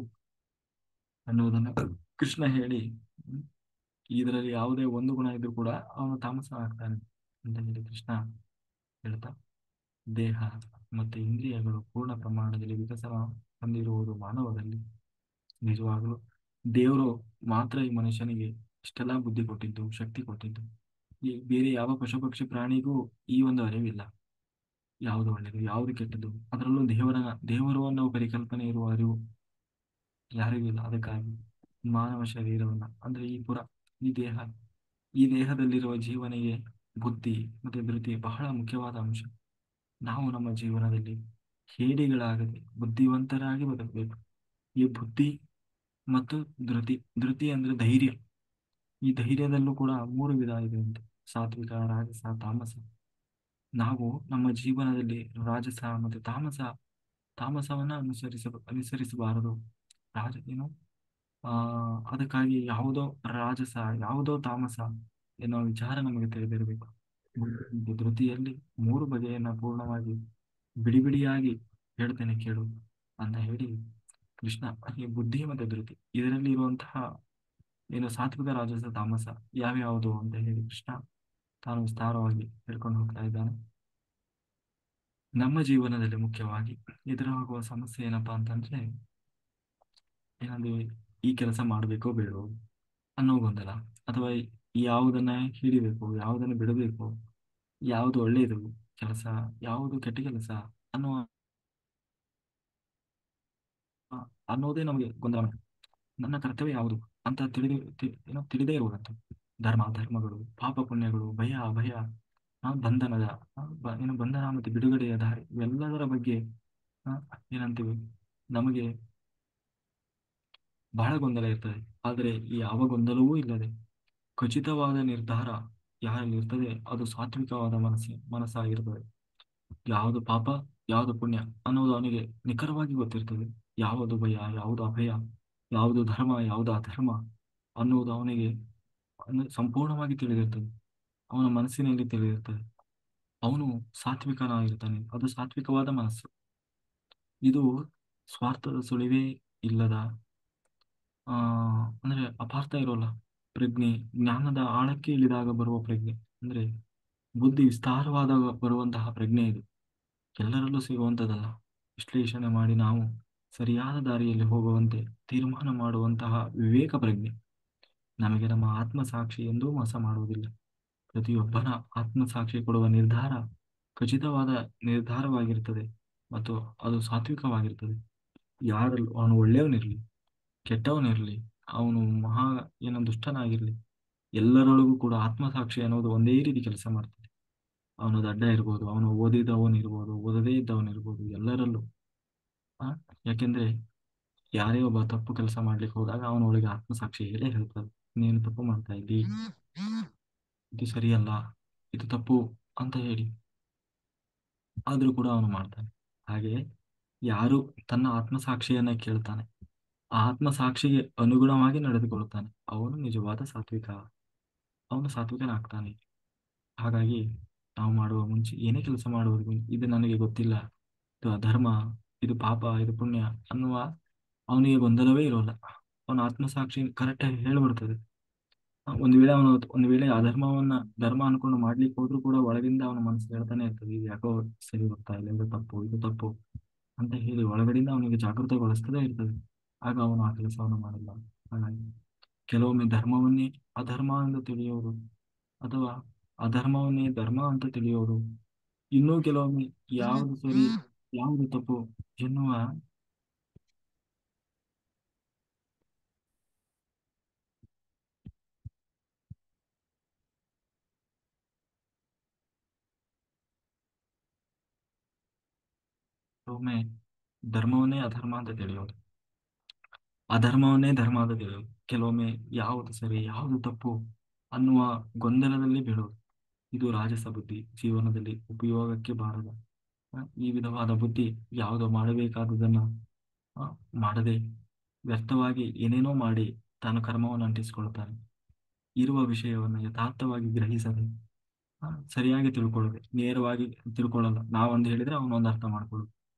ಅನ್ನುವುದನ್ನು ಕೃಷ್ಣ ಹೇಳಿ, ಹ್ಮ್, ಇದರಲ್ಲಿ ಯಾವುದೇ ಒಂದು ಗುಣ ಇದ್ರೂ ಕೂಡ ಅವನು ತಾಮಸ ಆಗ್ತಾನೆ ಅಂತ ಹೇಳಿ ಕೃಷ್ಣ ಹೇಳ್ತಾ, ದೇಹ ಮತ್ತು ಇಂದ್ರಿಯಗಳು ಪೂರ್ಣ ಪ್ರಮಾಣದಲ್ಲಿ ವಿಕಸನ ಹೊಂದಿರುವುದು ಮಾನವರಲ್ಲಿ. ನಿಜವಾಗಲೂ ದೇವರು ಮಾತ್ರ ಈ ಮನುಷ್ಯನಿಗೆ ಇಷ್ಟೆಲ್ಲ ಬುದ್ಧಿ ಕೊಟ್ಟಿದ್ದು, ಶಕ್ತಿ ಕೊಟ್ಟಿದ್ದು. ಈ ಬೇರೆ ಯಾವ ಪಶು ಪಕ್ಷಿ ಪ್ರಾಣಿಗೂ ಈ ಒಂದು ಅರಿವಿಲ್ಲ, ಯಾವುದು ಒಳ್ಳೆಯದು ಯಾವುದು ಕೆಟ್ಟದ್ದು, ಅದರಲ್ಲೂ ದೇವರು ಅನ್ನೋ ಪರಿಕಲ್ಪನೆ ಇರುವ ಅರಿವು ಯಾರಿಗೂ ಇಲ್ಲ. ಅದಕ್ಕಾಗಿ ಮಾನವ ಶರೀರವನ್ನ, ಅಂದ್ರೆ ಈ ದೇಹ, ಈ ದೇಹದಲ್ಲಿರುವ ಜೀವನಿಗೆ ಬುದ್ಧಿ ಮತ್ತೆ ಧೃತಿ ಬಹಳ ಮುಖ್ಯವಾದ ಅಂಶ. ನಾವು ನಮ್ಮ ಜೀವನದಲ್ಲಿ ಹೇಡಿಗಳಾಗದೆ ಬುದ್ಧಿವಂತರಾಗಿ ಬದುಕಬೇಕು. ಈ ಬುದ್ಧಿ ಮತ್ತು ಧೃತಿ ಅಂದ್ರೆ ಧೈರ್ಯ. ಈ ಧೈರ್ಯದಲ್ಲೂ ಕೂಡ 3 ವಿಧ ಇದೆ ಅಂತೆ: ಸಾತ್ವಿಕ, ರಾಜಸ, ತಾಮಸ. ನಾವು ನಮ್ಮ ಜೀವನದಲ್ಲಿ ರಾಜಸ ಮತ್ತು ತಾಮಸವನ್ನ ಅನುಸರಿಸಬಾರದು. ಏನು ಆ ಅದಕ್ಕಾಗಿ ಯಾವುದೋ ರಾಜಸ, ಯಾವುದೋ ತಾಮಸ ಎನ್ನುವ ವಿಚಾರ ನಮಗೆ ತಿಳಿದಿರಬೇಕು. ಧೃತಿಯಲ್ಲಿ 3 ಬಗೆಯನ್ನ ಪೂರ್ಣವಾಗಿ ಬಿಡಿಯಾಗಿ ಹೇಳ್ತೇನೆ ಕೇಳು ಅಂತ ಹೇಳಿ ಕೃಷ್ಣ ಈ ಬುದ್ಧಿ ಮತ್ತು ಧೃತಿ ಇದರಲ್ಲಿ ಇರುವಂತಹ ಏನು ಸಾತ್ವಿಕ, ರಾಜಸ, ತಾಮಸ ಯಾವ್ಯಾವುದು ಅಂತ ಹೇಳಿ ಕೃಷ್ಣ ತಾನು ವಿಸ್ತಾರವಾಗಿ ಹೇಳ್ಕೊಂಡು ಹೋಗ್ತಾ ಇದ್ದಾನೆ. ನಮ್ಮ ಜೀವನದಲ್ಲಿ ಮುಖ್ಯವಾಗಿ ಎದುರಾಗುವ ಸಮಸ್ಯೆ ಏನಪ್ಪಾ ಅಂತಂದ್ರೆ, ಏನಂದ್ರೆ ಈ ಕೆಲಸ ಮಾಡಬೇಕೋ ಬೇಡವೋ ಅನ್ನೋ ಗೊಂದಲ, ಅಥವಾ ಯಾವುದನ್ನ ಹಿಡಿಬೇಕು, ಯಾವುದನ್ನ ಬಿಡಬೇಕು, ಯಾವುದು ಒಳ್ಳೆಯದು ಕೆಲಸ, ಯಾವುದು ಕೆಟ್ಟ ಕೆಲಸ ಅನ್ನುವ ಅನ್ನೋದೇ ನಮಗೆ ಗೊಂದಲ. ನನ್ನ ಕರ್ತವ್ಯ ಯಾವುದು ಅಂತ ಏನೋ ತಿಳಿದೇ ಇರುವಂತ. ಧರ್ಮ ಧರ್ಮಗಳು, ಪಾಪ ಪುಣ್ಯಗಳು, ಭಯ ಅಭಯ, ಬಂಧನದ ಏನು ಬಂಧನ ಮತ್ತು ಬಿಡುಗಡೆಯ ದಾರಿ, ಇವೆಲ್ಲದರ ಬಗ್ಗೆ ಆ, ಏನಂತೀವಿ, ನಮಗೆ ಬಹಳ ಗೊಂದಲ ಇರ್ತದೆ. ಆದರೆ ಈ ಯಾವ ಗೊಂದಲವೂ ಇಲ್ಲದೆ ಖಚಿತವಾದ ನಿರ್ಧಾರ ಯಾರಲ್ಲಿ ಇರ್ತದೆ ಅದು ಸಾತ್ವಿಕವಾದ ಮನಸ್ಸಾಗಿರ್ತದೆ. ಯಾವುದು ಪಾಪ, ಯಾವುದು ಪುಣ್ಯ ಅನ್ನೋದು ಅವನಿಗೆ ನಿಖರವಾಗಿ ಗೊತ್ತಿರ್ತದೆ. ಯಾವುದು ಭಯ, ಯಾವುದು ಅಭಯ, ಯಾವುದು ಧರ್ಮ, ಯಾವುದು ಅಧರ್ಮ ಅನ್ನುವುದು ಅವನಿಗೆ ಸಂಪೂರ್ಣವಾಗಿ ತಿಳಿದಿರ್ತದೆ. ಅವನ ಮನಸ್ಸಿನಲ್ಲಿ ತಿಳಿದಿರ್ತದೆ. ಅವನು ಸಾತ್ವಿಕನಾಗಿರ್ತಾನೆ. ಅದು ಸಾತ್ವಿಕವಾದ ಮನಸ್ಸು. ಇದು ಸ್ವಾರ್ಥದ ಸುಳಿವೇ ಇಲ್ಲದ ಆ ಅಂದ್ರೆ ಅಪಾರ್ಥ ಇರೋಲ್ಲ ಪ್ರಜ್ಞೆ, ಜ್ಞಾನದ ಆಳಕ್ಕೆ ಇಳಿದಾಗ ಬರುವ ಪ್ರಜ್ಞೆ, ಅಂದ್ರೆ ಬುದ್ಧಿ ವಿಸ್ತಾರವಾದಾಗ ಬರುವಂತಹ ಪ್ರಜ್ಞೆ ಇದು. ಎಲ್ಲರಲ್ಲೂ ಸಿಗುವಂಥದ್ದಲ್ಲ. ವಿಶ್ಲೇಷಣೆ ಮಾಡಿ ನಾವು ಸರಿಯಾದ ದಾರಿಯಲ್ಲಿ ಹೋಗುವಂತೆ ತೀರ್ಮಾನ ಮಾಡುವಂತಹ ವಿವೇಕ ಪ್ರಜ್ಞೆ. ನಮಗೆ ನಮ್ಮ ಆತ್ಮಸಾಕ್ಷಿ ಎಂದೂ ಮೋಸ ಮಾಡುವುದಿಲ್ಲ. ಪ್ರತಿಯೊಬ್ಬನ ಆತ್ಮಸಾಕ್ಷಿ ಕೊಡುವ ನಿರ್ಧಾರ ಖಚಿತವಾದ ನಿರ್ಧಾರವಾಗಿರ್ತದೆ ಮತ್ತು ಅದು ಸಾತ್ವಿಕವಾಗಿರ್ತದೆ. ಯಾರಲ್ಲೂ ಅವನು ಒಳ್ಳೆಯವನಿರಲಿ ಕೆಟ್ಟವನಿರಲಿ, ಅವನು ಮಹಾ ಏನೋ ದುಷ್ಟನಾಗಿರಲಿ, ಎಲ್ಲರೊಳಗೂ ಕೂಡ ಆತ್ಮಸಾಕ್ಷಿ ಅನ್ನೋದು ಒಂದೇ ರೀತಿ ಕೆಲಸ ಮಾಡ್ತದೆ. ಅವನು ದಡ್ಡ ಇರ್ಬೋದು, ಅವನು ಓದಿದವನಿರ್ಬೋದು, ಓದದೇ ಇದ್ದವನಿರ್ಬೋದು, ಎಲ್ಲರಲ್ಲೂ ಆ ಯಾಕೆಂದ್ರೆ ಯಾರೇ ಒಬ್ಬ ತಪ್ಪು ಕೆಲಸ ಮಾಡ್ಲಿಕ್ಕೆ ಹೋದಾಗ ಅವನೊಳಗೆ ಆತ್ಮಸಾಕ್ಷಿ ಹೇಳೇ ಹೇಳ್ತದೆ, ನೀನು ತಪ್ಪು ಮಾಡ್ತಾ ಇದ್ದಿ, ಇದು ಸರಿಯಲ್ಲ, ಇದು ತಪ್ಪು ಅಂತ ಹೇಳಿ. ಆದ್ರೂ ಕೂಡ ಅವನು ಮಾಡ್ತಾನೆ. ಹಾಗೆ ಯಾರು ತನ್ನ ಆತ್ಮಸಾಕ್ಷಿಯನ್ನ ಕೇಳ್ತಾನೆ, ಆ ಆತ್ಮಸಾಕ್ಷಿಗೆ ಅನುಗುಣವಾಗಿ ನಡೆದುಕೊಳ್ಳುತ್ತಾನೆ, ಅವನು ನಿಜವಾದ ಸಾತ್ವಿಕ, ಅವನು ಸಾತ್ವಿಕನಾಗ್ತಾನೆ. ಹಾಗಾಗಿ ನಾವು ಮಾಡುವ ಮುಂಚೆ ಏನೇ ಕೆಲಸ ಮಾಡುವುದು, ಇದು ನನಗೆ ಗೊತ್ತಿಲ್ಲ, ಇದು ಅಧರ್ಮ, ಇದು ಪಾಪ, ಇದು ಪುಣ್ಯ ಅನ್ನುವ ಅವನಿಗೆ ಗೊಂದಲವೇ ಇರೋಲ್ಲ. ಅವನ ಆತ್ಮಸಾಕ್ಷಿ ಕರೆಕ್ಟಾಗಿ ಹೇಳ್ಬಿಡ್ತದೆ. ಒಂದು ವೇಳೆ ಅಧರ್ಮವನ್ನ ಧರ್ಮ ಅನ್ಕೊಂಡು ಮಾಡ್ಲಿಕ್ಕೆ ಹೋದ್ರೂ ಕೂಡ ಒಳಗಿಂದ ಅವನ ಮನಸ್ಸು ಹೇಳ್ತಾನೆ ಇರ್ತದೆ, ಇದು ಯಾಕೋ ಸರಿ ಬರ್ತಾ ಇಲ್ಲ, ಇದು ತಪ್ಪು, ಇದು ತಪ್ಪು ಅಂತ ಹೇಳಿ ಒಳಗಡೆಯಿಂದ ಅವನಿಗೆ ಜಾಗೃತಗೊಳಿಸ್ತದೇ ಇರ್ತದೆ. ಆಗ ಅವನು ಆ ಕೆಲಸವನ್ನು ಮಾಡಲ್ಲ. ಹಾಗಾಗಿ ಕೆಲವೊಮ್ಮೆ ಧರ್ಮವನ್ನೇ ಅಧರ್ಮ ಎಂದು ತಿಳಿಯೋದು, ಅಥವಾ ಅಧರ್ಮವನ್ನೇ ಧರ್ಮ ಅಂತ ತಿಳಿಯೋದು, ಇನ್ನೂ ಕೆಲವೊಮ್ಮೆ ಯಾವುದು ಸರಿ ಯಾವುದು ತಪ್ಪು ಎನ್ನುವ ಕೆಲವೊಮ್ಮೆ ಧರ್ಮವನ್ನೇ ಅಧರ್ಮ ಅಂತ ತಿಳಿಯೋದು, ಅಧರ್ಮವನ್ನೇ ಧರ್ಮ ಅಂತ ತಿಳಿಯೋದು, ಕೆಲವೊಮ್ಮೆ ಯಾವುದು ಸರಿ ಯಾವುದು ತಪ್ಪು ಅನ್ನುವ ಗೊಂದಲದಲ್ಲಿ ಬೀಳೋದು. ಇದು ರಾಜಸ ಬುದ್ಧಿ, ಜೀವನದಲ್ಲಿ ಉಪಯೋಗಕ್ಕೆ ಬಾರದ ಈ ವಿಧವಾದ ಬುದ್ಧಿ ಯಾವುದೋ ಮಾಡಬೇಕಾದುದನ್ನು ಆ, ಮಾಡದೆ ವ್ಯರ್ಥವಾಗಿ ಏನೇನೋ ಮಾಡಿ ತಾನು ಕರ್ಮವನ್ನು ಅಂಟಿಸಿಕೊಳ್ಳುತ್ತಾನೆ. ಇರುವ ವಿಷಯವನ್ನು ಯಥಾರ್ಥವಾಗಿ ಗ್ರಹಿಸದೆ ಸರಿಯಾಗಿ ತಿಳ್ಕೊಳ್ಳದೆ, ನೇರವಾಗಿ ತಿಳ್ಕೊಳ್ಳಲ್ಲ, ನಾವೊಂದು ಹೇಳಿದ್ರೆ ಅವನೊಂದು ಅರ್ಥ ಮಾಡ್ಕೊಳ್ಳೋದು,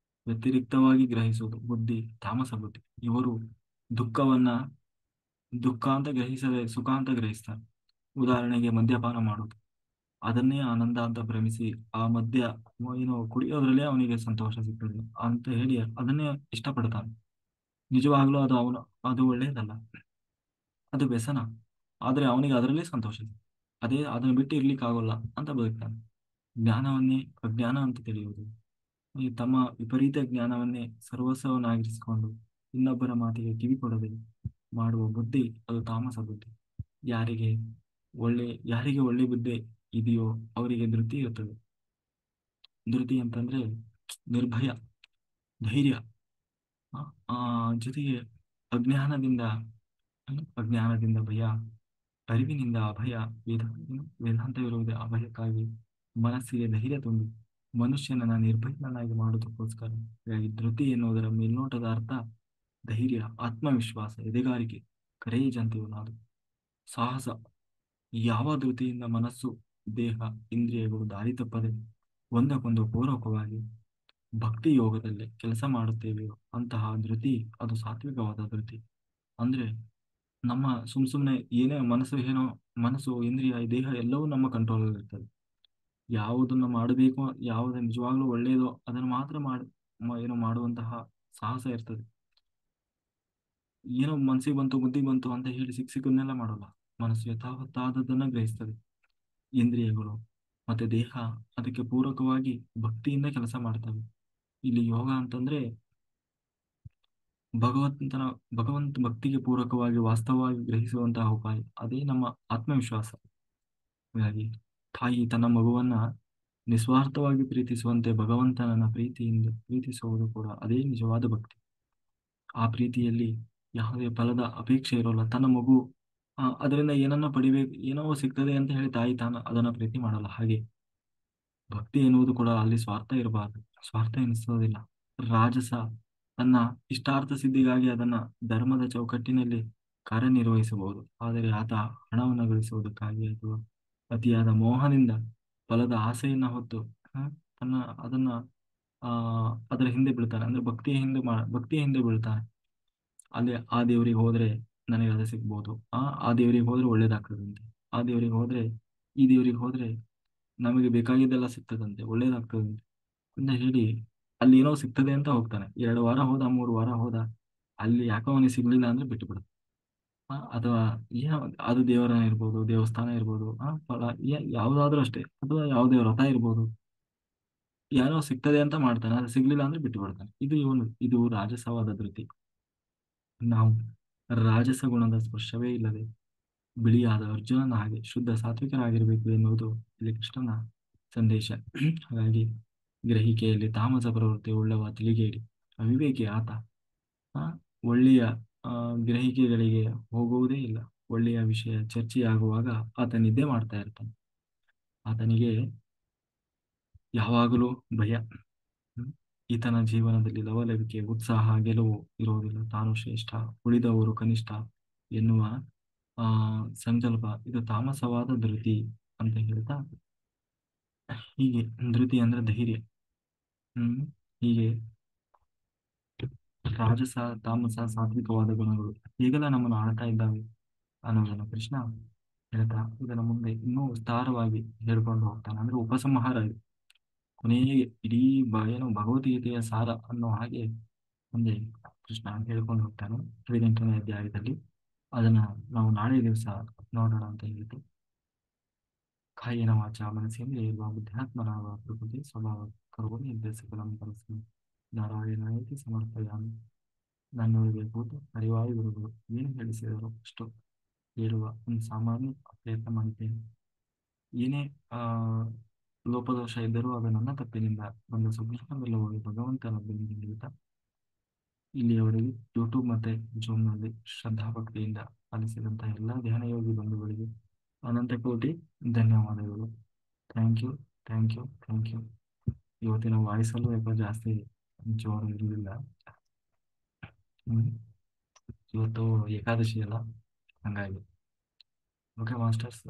ವ್ಯತಿರಿಕ್ತವಾಗಿ ಗ್ರಹಿಸುವುದು ಬುದ್ಧಿ, ತಾಮಸ ಬುದ್ಧಿ. ಇವರು ದುಃಖವನ್ನ ದುಃಖ ಅಂತ ಗ್ರಹಿಸದೆ ಸುಖ ಅಂತ ಗ್ರಹಿಸ್ತಾರೆ. ಉದಾಹರಣೆಗೆ ಮದ್ಯಪಾನ ಮಾಡುವುದು, ಅದನ್ನೇ ಆನಂದ ಅಂತ ಭ್ರಮಿಸಿ ಆ ಮದ್ಯ ಏನು ಕುಡಿಯೋದ್ರಲ್ಲೇ ಅವನಿಗೆ ಸಂತೋಷ ಸಿಗ್ತದೆ ಅಂತ ಹೇಳಿ ಅದನ್ನೇ ಇಷ್ಟಪಡ್ತಾನೆ. ನಿಜವಾಗ್ಲೂ ಅದು ಒಳ್ಳೆಯದಲ್ಲ, ಅದು ವ್ಯಸನ. ಆದ್ರೆ ಅವನಿಗೆ ಅದರಲ್ಲೇ ಸಂತೋಷ ಇದೆ. ಅದನ್ನು ಬಿಟ್ಟು ಇರ್ಲಿಕ್ಕೆ ಆಗೋಲ್ಲ ಅಂತ ಬದುಕ್ತಾನೆ. ಜ್ಞಾನವನ್ನೇ ಅಜ್ಞಾನ ಅಂತ ತಿಳಿಯುವುದು, ಈ ತಮ್ಮ ವಿಪರೀತ ಜ್ಞಾನವನ್ನೇ ಸರ್ವಸ್ವವನ್ನಾಗಿರಿಸಿಕೊಂಡು ಇನ್ನೊಬ್ಬರ ಮಾತಿಗೆ ಕಿವಿ ಕೊಡದೆ ಮಾಡುವ ಬುದ್ಧಿ ಅದು ತಾಮಸ ಬುದ್ಧಿ. ಯಾರಿಗೆ ಯಾರಿಗೆ ಒಳ್ಳೆ ಬುದ್ಧಿ ಇದೆಯೋ ಅವರಿಗೆ ಧೃತಿ ಇರ್ತದೆ. ಧೃತಿ ಅಂತಂದ್ರೆ ನಿರ್ಭಯ, ಧೈರ್ಯ. ಆ ಆ, ಜೊತೆಗೆ ಅಜ್ಞಾನದಿಂದ ಅಜ್ಞಾನದಿಂದ ಭಯ, ಅರಿವಿನಿಂದ ಅಭಯ. ವೇದ ವೇದಾಂತವಿರುವುದೇ ಅಭಯಕ್ಕಾಗಿ. ಮನಸ್ಸಿಗೆ ಧೈರ್ಯ ತುಂಬಿ ಮನುಷ್ಯನನ್ನ ನಿರ್ಭಯನನ್ನಾಗಿ ಮಾಡುವುದಕ್ಕೋಸ್ಕರ. ಹಾಗಾಗಿ ಧೃತಿ ಎನ್ನುವುದರ ಮೇಲ್ನೋಟದ ಅರ್ಥ ಧೈರ್ಯ, ಆತ್ಮವಿಶ್ವಾಸ, ಎದೆಗಾರಿಕೆ, ಕರೇಜ್ ಅಂತೀವಿ ನಾವು, ಸಾಹಸ. ಯಾವ ಧೃತಿಯಿಂದ ಮನಸ್ಸು, ದೇಹ, ಇಂದ್ರಿಯಗಳು ದಾರಿ ತಪ್ಪದೆ ಒಂದಕ್ಕೊಂದು ಪೂರಕವಾಗಿ ಭಕ್ತಿ ಯೋಗದಲ್ಲಿ ಕೆಲಸ ಮಾಡುತ್ತೇವೆಯೋ ಅಂತಹ ಧೃತಿ ಅದು ಸಾತ್ವಿಕವಾದ ಧೃತಿ. ಅಂದ್ರೆ ನಮ್ಮ ಸುಮ್ನೆ ಏನೇ ಮನಸ್ಸು ಏನೋ, ಮನಸ್ಸು ಇಂದ್ರಿಯ ದೇಹ ಎಲ್ಲವೂ ನಮ್ಮ ಕಂಟ್ರೋಲ್ ಇರ್ತದೆ. ಯಾವುದನ್ನು ಮಾಡಬೇಕು, ಯಾವುದು ನಿಜವಾಗ್ಲೂ ಒಳ್ಳೆಯದೋ ಅದನ್ನು ಮಾತ್ರ ಏನೋ ಮಾಡುವಂತಹ ಸಾಹಸ ಇರ್ತದೆ. ಏನೋ ಮನಸ್ಸಿಗೆ ಬಂತು ಬುದ್ಧಿ ಬಂತು ಅಂತ ಹೇಳಿ ಸಿಕ್ಕನ್ನೆಲ್ಲ ಮಾಡೋಲ್ಲ. ಮನಸ್ಸು ಯಥಾವತ್ತಾದದನ್ನ ಗ್ರಹಿಸ್ತದೆ. ಇಂದ್ರಿಯಗಳು ಮತ್ತೆ ದೇಹ ಅದಕ್ಕೆ ಪೂರಕವಾಗಿ ಭಕ್ತಿಯಿಂದ ಕೆಲಸ ಮಾಡ್ತವೆ. ಇಲ್ಲಿ ಯೋಗ ಅಂತಂದ್ರೆ ಭಗವಂತನ ಭಕ್ತಿಗೆ ಪೂರಕವಾಗಿ ವಾಸ್ತವವಾಗಿ ಗ್ರಹಿಸುವಂತಹ ಉಪಾಯ ಅದೇ ನಮ್ಮ ಆತ್ಮವಿಶ್ವಾಸ. ಹಾಗಾಗಿ ತಾಯಿ ತನ್ನ ಮಗುವನ್ನ ನಿಸ್ವಾರ್ಥವಾಗಿ ಪ್ರೀತಿಸುವಂತೆ ಭಗವಂತನನ್ನ ಪ್ರೀತಿಯಿಂದ ಪ್ರೀತಿಸುವುದು ಕೂಡ ಅದೇ ನಿಜವಾದ ಭಕ್ತಿ. ಆ ಪ್ರೀತಿಯಲ್ಲಿ ಯಾವುದೇ ಫಲದ ಅಪೇಕ್ಷೆ ಇರೋಲ್ಲ. ತನ್ನ ಮಗು ಅದರಿಂದ ಏನನ್ನ ಪಡಿಬೇಕು, ಏನೋ ಸಿಗ್ತದೆ ಅಂತ ಹೇಳಿ ತಾಯಿ ಅದನ್ನ ಪ್ರೀತಿ ಮಾಡಲ್ಲ. ಹಾಗೆ ಭಕ್ತಿ ಎನ್ನುವುದು ಕೂಡ ಅಲ್ಲಿ ಸ್ವಾರ್ಥ ಇರಬಾರದು, ಸ್ವಾರ್ಥ ಎನಿಸೋದಿಲ್ಲ. ರಾಜಸ ತನ್ನ ಇಷ್ಟಾರ್ಥ ಸಿದ್ಧಿಗಾಗಿ ಅದನ್ನ ಧರ್ಮದ ಚೌಕಟ್ಟಿನಲ್ಲಿ ಕಾರ್ಯನಿರ್ವಹಿಸಬಹುದು. ಆದರೆ ಆತ ಹಣವನ್ನು ಗಳಿಸುವುದಕ್ಕಾಗಿ ಅಥವಾ ಅತಿಯಾದ ಮೋಹದಿಂದ ಫಲದ ಆಸೆಯನ್ನ ಹೊತ್ತು ಆ, ತನ್ನ ಅದನ್ನ ಆ ಅದರ ಹಿಂದೆ ಬೀಳ್ತಾನೆ. ಅಂದ್ರೆ ಭಕ್ತಿಯ ಹಿಂದೆ ಬೀಳ್ತಾನೆ. ಅಲ್ಲಿ ಆ ದೇವರಿಗೆ ಹೋದ್ರೆ ನನಗೆ ಅದು ಸಿಗ್ಬೋದು, ಆ ದೇವರಿಗೆ ಹೋದ್ರೆ ಒಳ್ಳೇದಾಗ್ತದಂತೆ, ಆ ದೇವರಿಗೆ ಹೋದ್ರೆ ಈ ದೇವರಿಗೆ ಹೋದ್ರೆ ನಮಗೆ ಬೇಕಾಗಿದ್ದೆಲ್ಲ ಸಿಗ್ತದಂತೆ, ಒಳ್ಳೇದಾಗ್ತದಂತೆ ಅಂತ ಹೇಳಿ ಅಲ್ಲಿ ಏನೋ ಸಿಗ್ತದೆ ಅಂತ ಹೋಗ್ತಾನೆ. 2 ವಾರ ಹೋದ, 3 ವಾರ ಹೋದ, ಅಲ್ಲಿ ಯಾಕೋ ಅವನಿಗೆ ಸಿಗ್ಲಿಲ್ಲ ಅಂದ್ರೆ ಬಿಟ್ಟು ಬಿಡುತ್ತೆ. ಅಥವಾ ಏನೋ ಅದು ದೇವರ ಇರ್ಬೋದು, ದೇವಸ್ಥಾನ ಇರ್ಬೋದು, ಫಲ ಯಾವ್ದಾದ್ರೂ ಅಷ್ಟೇ, ಅಥವಾ ಯಾವುದೇ ವ್ರತ ಇರ್ಬೋದು, ಯಾರೋ ಸಿಗ್ತದೆ ಅಂತ ಮಾಡ್ತಾನೆ, ಅದು ಸಿಗ್ಲಿಲ್ಲ ಅಂದ್ರೆ ಬಿಟ್ಟು ಬಿಡ್ತಾನೆ. ಇದು ರಾಜಸವಾದ ಧೃತಿ. ನಾವು ರಾಜಸ ಗುಣದ ಸ್ಪರ್ಶವೇ ಇಲ್ಲದೆ ಬಿಳಿಯಾದ ಅರ್ಜುನನ ಹಾಗೆ ಶುದ್ಧ ಸಾತ್ವಿಕರಾಗಿರಬೇಕು ಎನ್ನುವುದು ಇಲ್ಲಿ ಕೃಷ್ಣನ ಸಂದೇಶ. ಹಾಗಾಗಿ ಗ್ರಹಿಕೆಯಲ್ಲಿ ತಾಮಸ ಪ್ರವೃತ್ತಿ ಉಳ್ಳವ ತಿಳಿಗೇಡಿ, ಅವಿವೇಕಿ ಆತ. ಆ, ಒಳ್ಳೆಯ ಆ, ಗ್ರಹಿಕೆಗಳಿಗೆ ಹೋಗುವುದೇ ಇಲ್ಲ. ಒಳ್ಳೆಯ ವಿಷಯ ಚರ್ಚೆಯಾಗುವಾಗ ಆತ ನಿದ್ದೆ ಮಾಡ್ತಾ ಇರ್ತಾನೆ. ಆತನಿಗೆ ಯಾವಾಗಲೂ ಭಯ. ಹ್ಮ್. ಈತನ ಜೀವನದಲ್ಲಿ ಲವಲವಿಕೆ, ಉತ್ಸಾಹ, ಗೆಲುವು ಇರುವುದಿಲ್ಲ. ತಾನು ಶ್ರೇಷ್ಠ, ಉಳಿದವರು ಕನಿಷ್ಠ ಎನ್ನುವ ಆ ಸಂಕಲ್ಪ, ಇದು ತಾಮಸವಾದ ಧೃತಿ ಅಂತ ಹೇಳ್ತಾ, ಹೀಗೆ ಧೃತಿ ಅಂದ್ರೆ ಧೈರ್ಯ. ಹ್ಮ್ ಹೀಗೆ ರಾಜಸ, ತಾಮಸ, ಸಾತ್ವಿಕವಾದ ಗುಣಗಳು ಹೇಗೆಲ್ಲ ನಮ್ಮನ್ನು ಆಳ್ತಾ ಇದ್ದಾವೆ ಅನ್ನೋದನ್ನು ಕೃಷ್ಣ ಹೇಳ್ತಾ ಇದರ ಮುಂದೆ ಇನ್ನೂ ವಿಸ್ತಾರವಾಗಿ ಹೇಳ್ಕೊಂಡು ಹೋಗ್ತಾನೆ. ಅಂದ್ರೆ ಉಪಸಂಹಾರ ಇದು. ಕೊನೆಗೆ ಇಡೀ ಏನು ಭಗವದ್ಗೀತೆಯ ಸಾರ ಅನ್ನೋ ಹಾಗೆ ಮುಂದೆ ಕೃಷ್ಣ ಹೇಳ್ಕೊಂಡು ಹೋಗ್ತಾನೆ 18ನೇ ಅಧ್ಯಾಯದಲ್ಲಿ. ಅದನ್ನ ನಾವು ನಾಳೆ ದಿವಸ ನೋಡೋಣ ಅಂತ ಹೇಳಿದ್ದು. ಕಾಯೇನ ವಾಚಾ ಮನಸೇಂದ್ರಿಯೈರ್ವಾ ಬುದ್ಧ್ಯಾತ್ಮನಾ ವಾ ಪ್ರಕೃತಿ ಸ್ವಭಾವ ಕರೋಮಿ ಯದ್ಯತ್ ಪರಸ್ಮೈ ನಾರಾಯಣಾಯತಿ ಸಮರ್ಪಯಾಮಿ. ನನ್ನೊಳಗೆ ಕೂತು ಹರಿವಾಯು ಗುರುಗಳು ಏನು ಹೇಳಿಸಿದರು ಅಷ್ಟು ಹೇಳುವ ಒಂದು ಸಾಮಾನ್ಯ ಪ್ರಯತ್ನ ಮಾಡಿದ್ದೇನೆ. ಏನೇ ಆ ಲೋಪದೋಷ ಇದ್ದರೂ ಅದು ನನ್ನ ತಪ್ಪಿನಿಂದ ಒಂದು ಸಂಪೂರ್ಣವಿಲ್ಲವಾಗಿ ಭಗವಂತನ ಬೆನ್ನಿಗೆ ನಿಲ್ಲುತ್ತಾ ಇಲ್ಲಿಯವರೆಗೆ ಯೂಟ್ಯೂಬ್ ಮತ್ತೆ ಜೂಮ್ನಲ್ಲಿ ಶ್ರದ್ಧಾಭಕ್ತಿಯಿಂದ ಪಾಲಿಸಿದಂತಹ ಎಲ್ಲ ಧ್ಯಾನ ಯೋಗಿ ಬಂಧುಗಳಿಗೆ ಅನಂತ ಕೋಟಿ ಧನ್ಯವಾದಗಳು. Thank you, thank you, thank you. ಇವತ್ತಿನ ವಾಯ್ಸಲ್ಲೂ ಯಾಕೋ ಜಾಸ್ತಿ ಜೋರು ಇರಲಿಲ್ಲ. ಹ್ಮ್ ಇವತ್ತು ಏಕಾದಶಿ ಅಲ್ಲ, ಹಂಗಾಗಿ. Okay masters.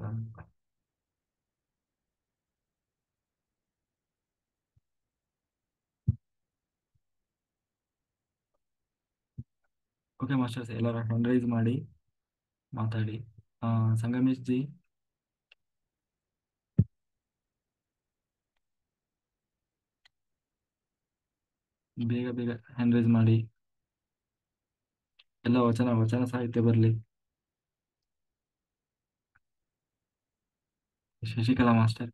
ಓಕೆ ಮಾಸ್ಟರ್ಸ್, ಎಲ್ಲರ ಹ್ಯಾಂಡ್ ರೈಸ್ ಮಾಡಿ ಮಾತಾಡಿ. ಸಂಗಮೇಶ್ ಜಿ, ಬೇಗ ಬೇಗ ಹ್ಯಾಂಡ್ ರೈಸ್ ಮಾಡಿ. ಎಲ್ಲ ವಚನ ವಚನ ಸಾಹಿತ್ಯ ಬರಲಿ. ಶಶಿಕಲಾ ಮಾಸ್ಟರ್,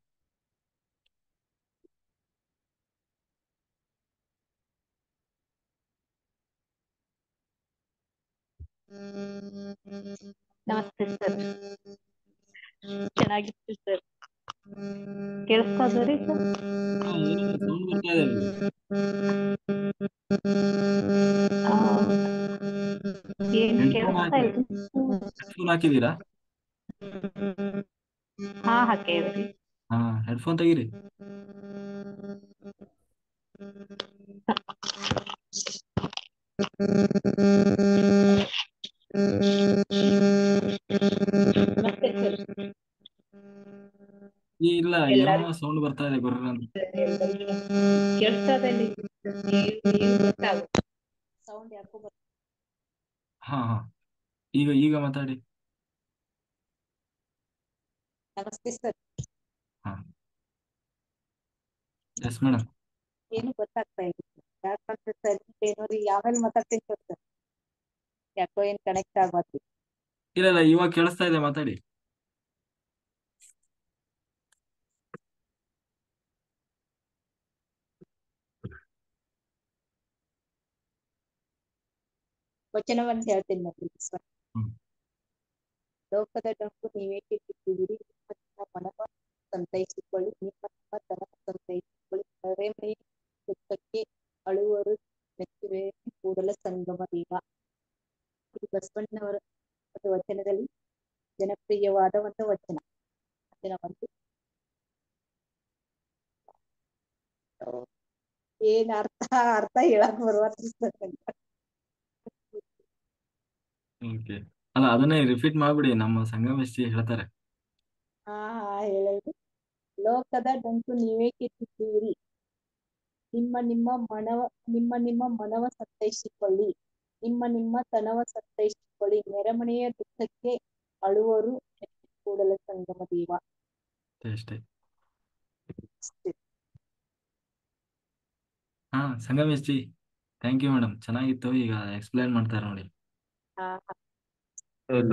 ನಮಸ್ತೆ ಸರ್. ಚೆನ್ನಾಗಿತ್ತು ಸರ್. ಕೇಳಿಸ್ಕೊಂಡ್ರಿ ಸರ್? ಏನೋ ಸೌಂಡ್ ಬರ್ತಾ ಇದೆ ಅಲ್ಲಿ. ಏನ್ ಹೆಡ್ಫೋನ್ ಕೇಳಿಸ್ತಾ ಹಾಕಿ, ಇಲ್ಲ? ಹೆಡ್ಫೋನ್ ಹಾಕಿದೀರಾ? ಹಾ ಹಾಕೇವ್ರಿ. ಹಾ, ಹೆಡ್ಫೋನ್ ತೆಗೀರಿ. ಮತ್ತೆ ಸರ್ ಇಲ್ಲ, ಏನೋ ಎಲ್ಲರಿಗೂ ಸೌಂಡ್ ಬರ್ತಾ ಇದೆ ಗುರ್ರ ಅಂತ. ಕೇಳಿಸ್ತದಲ್ಲಿ ಗೊತ್ತಾಗುತ್ತೆ ಸೌಂಡ್ ಯಾಕೋ ಹಾ ಹಾ, ಈಗ ಈಗ ಮಾತಾಡಿ. ನಮಸ್ತೆ ಸರ್. ಹಾ, ಎಸ್ ಮೇಡಮ್. ಏನು ಗೊತ್ತಾಗ್ತಾ ಇಲ್ಲ ಯಾಕಂದ್ರೆ ಸರ್ ಏನೋ ಆಮೇಲೆ ಮಾತಾಡ್ತೀನಿ ಸರ್. ಯಾಕೋ ಏನ್ ಕನೆಕ್ಟ್ ಆಗೋದು. ಇಲ್ಲ ಇಲ್ಲ, ಇವಾಗ ಕೇಳಿಸ್ತಾ ಇದೆ, ಮಾತಾಡಿ. ವಚನವನ್ನು ಹೇಳ್ತೀನಿ ನೋಡಿ. ಹ್ಮ್. ಲೋಕದ ಡಂಕು ನೀವೇಕೆ ಕಿತ್ತುವಿರಿ, ನಿಮ್ಮ ನಿಮ್ಮ ಮನವ ಸಂತೈಸಿಕೊಳ್ಳಿ, ನಿಮ್ಮ ನಿಮ್ಮ ತನ ಸಂತೈಸಿಕೊಳ್ಳಿ, ಮರೆಮರೆಯ ದುಃಖಕ್ಕೆ ಅಳುವರು ಮೆಚ್ಚುವೆ ಕೂಡಲ ಸಂಗಮ ದೇವ. ಇದು ಬಸವಣ್ಣನವರ ಒಂದು ವಚನದಲ್ಲಿ ಜನಪ್ರಿಯವಾದ ಒಂದು ವಚನ. ವಚನವನ್ನು ಏನ್ ಅರ್ಥ ಹೇಳಕ್ ಬರುವತ್ರಿ ಸರ್. ಓಕೆ. ಅಲ್ಲ, ಅದನ್ನೇ ರಿಪೀಟ್ ಮಾಡ್ಬಿಡಿ, ನಮ್ಮ ಸಂಗಮೇಶಿ ಹೇಳ್ತಾರೆ. ಹೇಳಿ. ಲೋಕದ ಡಂಕು ನೀವೇಕೆ ಕಿತ್ತುವಿರಿ, ನಿಮ್ಮ ನಿಮ್ಮ ಮನವ ಸಂತೈಸಿಕೊಳ್ಳಿ, ನಿಮ್ಮ ನಿಮ್ಮ ತನವ ಸಂತೈಸಿಕೊಳ್ಳಿ, ಮೆರಮನೆಯ ದುಃಖಕ್ಕೆ ಅಳುವರು ಕೂಡಲ ಸಂಗಮ ದೇವ. ಅಷ್ಟೇ. ಹಾ, Sangamesh ji, thank you madam, ಚೆನ್ನಾಗಿತ್ತು. ಈಗ ಎಕ್ಸ್ಪ್ಲೈನ್ ಮಾಡ್ತಾರೆ ನೋಡಿ.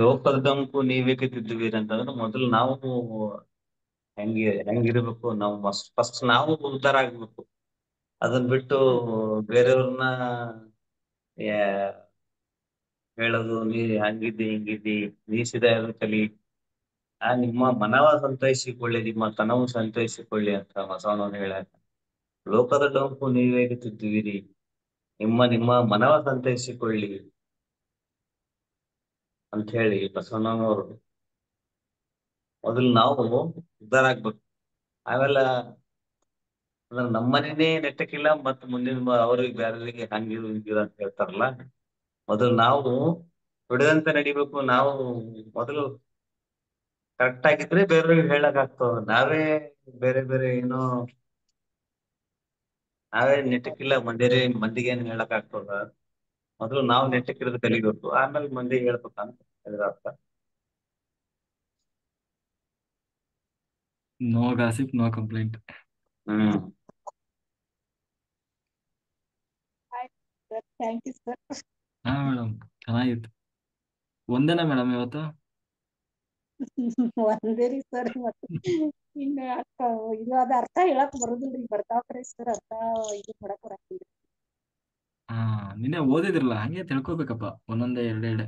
ಲೋಕದ ಡಂಕು ನೀವೇಕೆ ತಿದ್ದುವೀರಿ ಅಂತಂದ್ರೆ ಮೊದಲು ನಾವು ಹೆಂಗಿರ್ಬೇಕು, ನಾವು ಫಸ್ಟ್ ನಾವು ಉದ್ಧಾರ ಆಗ್ಬೇಕು. ಅದನ್ನ ಬಿಟ್ಟು ಬೇರೆಯವ್ರನ್ನ ಹೇಳೋದು, ನೀ ಹಂಗಿದ್ದಿ ಹಿಂಗಿದ್ದಿ, ನೀ ಸೀದಾ ಕಲಿ, ನಿಮ್ಮ ಮನವ ಸಂತೈಸಿಕೊಳ್ಳಿ, ನಿಮ್ಮ ತನವು ಸಂತೈಸಿಕೊಳ್ಳಿ ಅಂತ ಬಸವಣ್ಣವ್ರು ಹೇಳ್ಯಾರ. ಲೋಕದ ಡೊಂಕು ನೀವೇಗೆ ತಿದ್ದುವಿರಿ, ನಿಮ್ಮ ನಿಮ್ಮ ಮನವ ಸಂತೈಸಿಕೊಳ್ಳಿ ಅಂತ ಹೇಳಿ ಬಸವಣ್ಣನವರು ಮೊದಲು ನಾವು ಉದ್ಧಾರ ಆಗ್ಬೇಕು. ಆಮೇಲೆ ಅಂದ್ರೆ ನಮ್ಮನೇನೆ ನೆಟ್ಟಕ್ಕಿಲ್ಲ, ಮತ್ ಮುಂದಿನ ಅವ್ರಿಗೆ ಬೇರೆಯವರಿಗೆ ಹಂಗಿರು ಹಿಂಗಿರು ಅಂತ ಹೇಳ್ತಾರಲ್ಲ, ಮೊದಲು ನಾವು ಬಿಡದಂತೆ ನಡಿಬೇಕು. ನಾವು ಮೊದಲು ಕರೆಕ್ಟ್ ಆಗಿದ್ರೆ ಬೇರೆಯವ್ರಿಗೆ ಹೇಳಕ್ ಆಗ್ತದ. ನಾವೇ ಬೇರೆ ಬೇರೆ ಏನೋ ನಾವೇ ನೆಟ್ಟಕ್ಕಿಲ್ಲ ಮಂದಿಗೆ ಏನ್ ಹೇಳಕ್ ಆಗ್ತದ. ಮೊದಲು ನಾವು ನೆಟ್ಟಕ್ಕಿರೋದು ಕಲಿಬೇಕು, ಆಮೇಲೆ ಮಂದಿಗೆ ಹೇಳ್ಬೇಕಂತ ಇದ್ರ ಅರ್ಥ. No gossip, no complaint. Thank you sir. ಹಾ ಮೇಡಮ್, ಚೆನ್ನಾಗಿತ್ತು. ಒಂದೇನಾ ಮೇಡಮ್ ಇವತ್ತು? ಒಂದೇ ರೀ ಸರ್. ಮತ್ತೆ ಇನ್ನು ಇದು ಅದ ಅರ್ಥ ಹೇಳಕ್ ಬರೋದಿಲ್ರಿ, ಬರ್ತಾವ್ರಿ ಸರ್. ಅರ್ಥ ಇದು ಮಾಡಕ್ ಬರಂಗಿಲ್ಲ. ಹಾ, ನಿನ್ನೆ ಓದಿದ್ರಲ್ಲ, ಹಂಗೆ ತಿಳ್ಕೊಬೇಕಪ್ಪ, ಒಂದೊಂದೇ ಎರಡೆರಡೆ.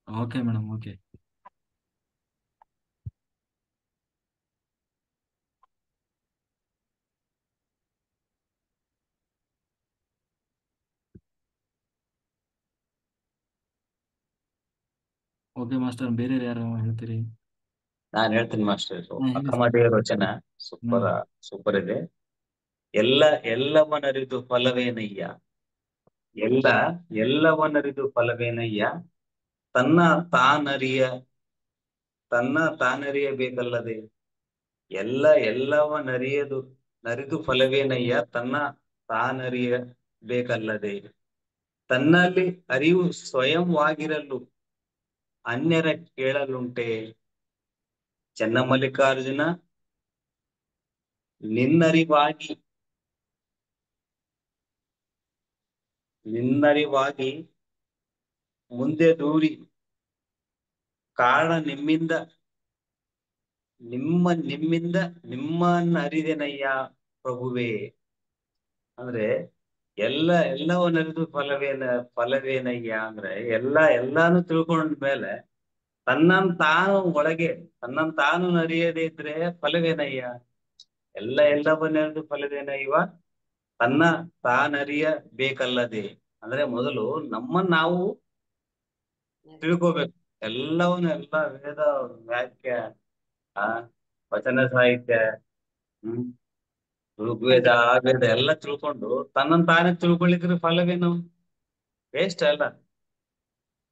Okay madam, okay. Okay master, ಬೇರೆ ಯಾರು ಹೇಳ್ತೀರಿ? ನಾನ್ ಹೇಳ್ತೀನಿ ಮಾಸ್ಟರ್. ಹಾ, ಹೇಳಿ ಸರ್. ಅಕ್ಕಮದೇವರ ವಚನ ಸೂಪರ್ ಹ್ಮ್. ಸೂಪರ್ ಇದೆ. ಎಲ್ಲವನರಿದು ಫಲವೇನಯ್ಯ, ಎಲ್ಲವನರಿದು ಫಲವೇನಯ್ಯ, ತನ್ನ ತಾನರಿಯಬೇಕಲ್ಲದೆ. ಎಲ್ಲವನರಿದು ಫಲವೇನಯ್ಯ, ತನ್ನ ತಾನರಿಯಬೇಕಲ್ಲದೆ. ತನ್ನಲ್ಲಿ ಅರಿವು ಸ್ವಯಂವಾಗಿರಲು ಅನ್ಯರ ಕೇಳಲುಂಟೆ. ಚನ್ನಮಲ್ಲಿಕಾರ್ಜುನ, ನಿನ್ನರಿವಾಗಿ ಮುಂದೆ ದೂರಿ, ಕಾರಣ ನಿಮ್ಮನ್ನರಿದೆನಯ್ಯ ಪ್ರಭುವೇ. ಅಂದ್ರೆ ಎಲ್ಲವನ್ನರಿದು ಫಲವೇನಯ್ಯ ಅಂದ್ರೆ ಎಲ್ಲಾನು ತಿಳ್ಕೊಂಡ್ಮೇಲೆ ತನ್ನನ್ನು ತಾನು ನರಿಯದೇ ಇದ್ರೆ ಫಲವೇನಯ್ಯ. ಎಲ್ಲವನ್ನರಿದು ಫಲವೇನಯ್ಯವ, ತನ್ನ ತಾನರಿಯಬೇಕಲ್ಲದೆ. ಅಂದ್ರೆ ಮೊದಲು ನಾವು ತಿಳ್ಕೋಬೇಕು. ಎಲ್ಲ ವೇದ, ವಾಕ್ಯ, ವಚನ ಸಾಹಿತ್ಯ, ಋಗ್ವೇದ, ಆವೇದ ಎಲ್ಲ ತಿಳ್ಕೊಂಡು ತನ್ನನ್ನು ತಾನೇ ತಿಳ್ಕೊಳ್ಳಿಕ್ರೆ ಫಲವೇನು? ವೇಸ್ಟ್ ಅಲ್ಲ.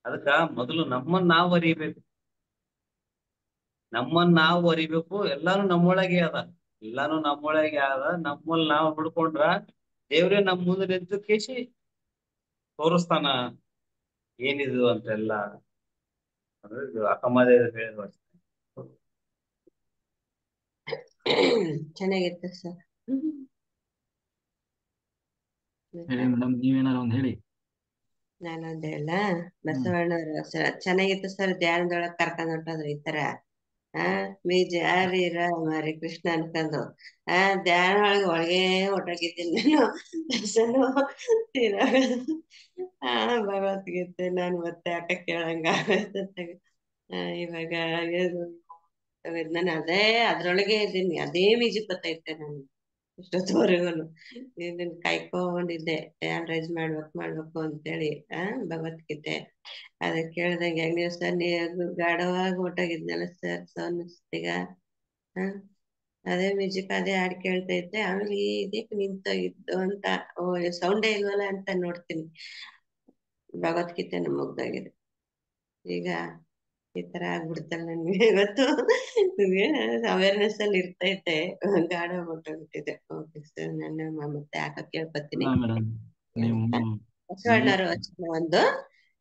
ಅದಕ್ಕ ಮೊದಲು ನಮ್ಮನ್ನ ನಾವು ಅರಿಬೇಕು. ಎಲ್ಲಾನು ನಮ್ಮೊಳಗೆ ಅದ. ನಮ್ಮಲ್ಲಿ ನಾವು ಹುಡ್ಕೊಂಡ್ರ ದೇವ್ರೇ ನಮ್ಮ ಮುಂದೆ ನಿಂತು ಕೇಸಿ ತೋರಿಸ್ತಾನ ಏನಿದು ಅಂತೆಲ್ಲ. ಅಂದ್ರೆ ಇದು ಅಕ್ಕಮದೇವರು ಹೇಳಿದ. ಚೆನ್ನಾಗಿತ್ತು ಸರ್. ಹೇಳಿ ಮೇಡಮ್, ನೀವೇನಾರ ಒಂದ್ ಹೇಳಿ. ನಾನೊಂದ್ ಹೇಳ. ಬಸವಣ್ಣವ್ರ ಚೆನ್ನಾಗಿತ್ತು ಸರ್. ಧ್ಯಾನದೊಳಗ್ ಕರ್ಕೊಂಡ್ ಹೊಂಟೋದ್ರು ಈ ತರ. ಆ ಬೀಜ ಯಾರೀರ ಮಾರಿ ಕೃಷ್ಣ ಅನ್ಕೊಂಡು ಧ್ಯಾನ ಒಳಗೆ ಹೊರಟೋಗಿದ್ದೀನಿ ನಾನು. ದರ್ಶನ ಭಗವದ್ಗೀತೆ ನಾನು ಮತ್ತೆ ಯಾಕ ಕೇಳಂಗ ಇವಾಗ ನಾನು ಅದೇ ಅದ್ರೊಳಗೆ ಇದ್ದೀನಿ, ಅದೇ ಮ್ಯೂಸಿಕ್ ಬರ್ತೈತೆ ನಾನು ಇಷ್ಟೊತ್ತವರೆಗೂ. ಇದನ್ನ ಕಾಯ್ಕೊಂಡಿದ್ದೆ ರೈಸ್ ಮಾಡ್ಬೇಕು ಅಂತೇಳಿ ಭಗವದ್ಗೀತೆ ಅದ ಕೇಳ್ದಂಗೆ ಹೆಂಗ್ ನೀವು ಸರ್ ನೀವು ಗಾಢವಾಗಿ ಹೊಟ್ಟೋಗಿದ್ನಲ್ಲ ಸರ್ ಸೋನಿಸ್ತೀಗ ಅದೇ ಮ್ಯೂಸಿಕ್ ಅದೇ ಹಾಡ್ ಕೇಳ್ತೈತೆ. ಆಮೇಲೆ ಇದಕ್ಕೆ ನಿಂತೋಗಿದ್ದು ಅಂತ ಸೌಂಡೇ ಇಲ್ವಲ್ಲ ಅಂತ ನೋಡ್ತೀನಿ, ಭಗವದ್ಗೀತೆನ ಮುಗ್ದಾಗಿದೆ. ಈಗ ಈ ತರ ಆಗ್ಬಿಡ್ತಲ್ಲ ನನ್ಗೆ ಇವತ್ತು ಅವೇರ್ನೆಸ್ ಅಲ್ಲಿ ಇರ್ತೈತೆ, ಗಾಢ ಹೊಟ್ಟೋಗ್ಬಿಟ್ಟಿದೆ. ಓಕೆ ಸರ್, ನಾನು ಮತ್ತೆ ಯಾಕ ಕೇಳ್ಕೊತೀನಿ. ಮೇಡಮ್ ನೀವು ಬಸವಣ್ಣರು ಒಂದು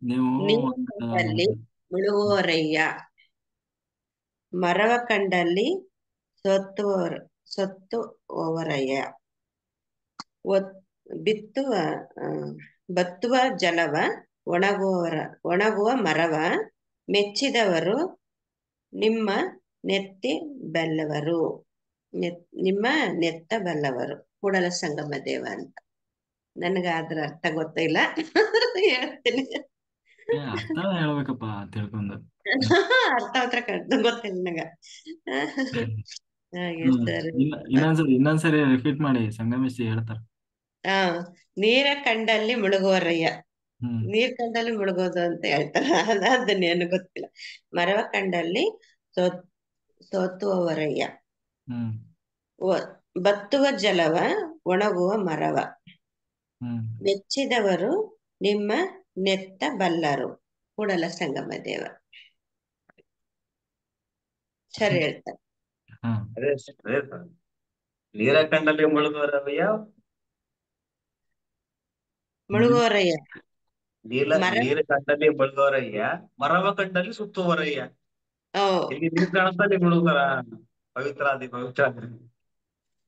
ನೀವು ನೀರಲ್ಲಿ ಮುಳುಗುವರಯ್ಯ, ಮರವ ಕಂಡಲ್ಲಿ ಸೊತ್ತುವರಯ್ಯ, ಬಿತ್ತುವ ಬತ್ತುವ ಜಲವ ಒಣಗುವ ಮರವ ಮೆಚ್ಚಿದವರು ನಿಮ್ಮ ನೆತ್ತಿ ಬಲ್ಲವರು, ನಿಮ್ಮ ನೆತ್ತ ಬಲ್ಲವರು ಕೂಡಲ ಸಂಗಮ ದೇವ ಅಂತ. ನನಗ ಅದ್ರ ಅರ್ಥ ಗೊತ್ತಿಲ್ಲ, ಹೇಳ್ತೀನಿ. ಅರ್ಥ ಹೇಳ್ಬೇಕಪ್ಪ ತಿಳ್ಕೊಂಡು. ಅರ್ಥ ಹತ್ರ ಗೊತ್ತಿಲ್ಲ ನನಗ. ಹಾಗೆ ಸರ್, ಇನ್ನೊಂದ್ಸರಿ ರಿಪೀಟ್ ಮಾಡಿ, ಸಂಗಮೇಶ್ ಹೇಳ್ತಾರ. ನೀರ ಕಂಡಲ್ಲಿ ಮುಳುಗುವರಯ್ಯ, ನೀರ್ ಕಂಡಲ್ಲಿ ಮುಳುಗೋದು ಅಂತ ಹೇಳ್ತಾರ, ಅದನ್ನೇನು ಗೊತ್ತಿಲ್ಲ. ಮರವ ಕಂಡಲ್ಲಿ ಸೋತುವವರಯ್ಯ, ಬತ್ತುವ ಜಲವ ಒಣಗುವ ಮರವ ಮೆಚ್ಚಿದವರು ನಿಮ್ಮ ನೆತ್ತ ಬಲ್ಲರು ಕೂಡಲ ಸಂಗಮ ದೇವ. ಸರಿ ಹೇಳ್ತಾರೆ. ನೀರ ಕಂಡಲ್ಲಿ ಮುಳುಗುವರಯ್ಯ, ನೀರ ಕಂಡಲ್ಲಿ ಮುಳುಗುವರಯ್ಯ, ಮರವ ಕಂಡಲ್ಲಿ ಸುತ್ತುವರಯ್ಯ. ಇಲ್ಲಿ ನೀರ್ ಕಾಣಿಸ್ತಲ್ಲಿ ಮುಳುಗರ ಪವಿತ್ರ.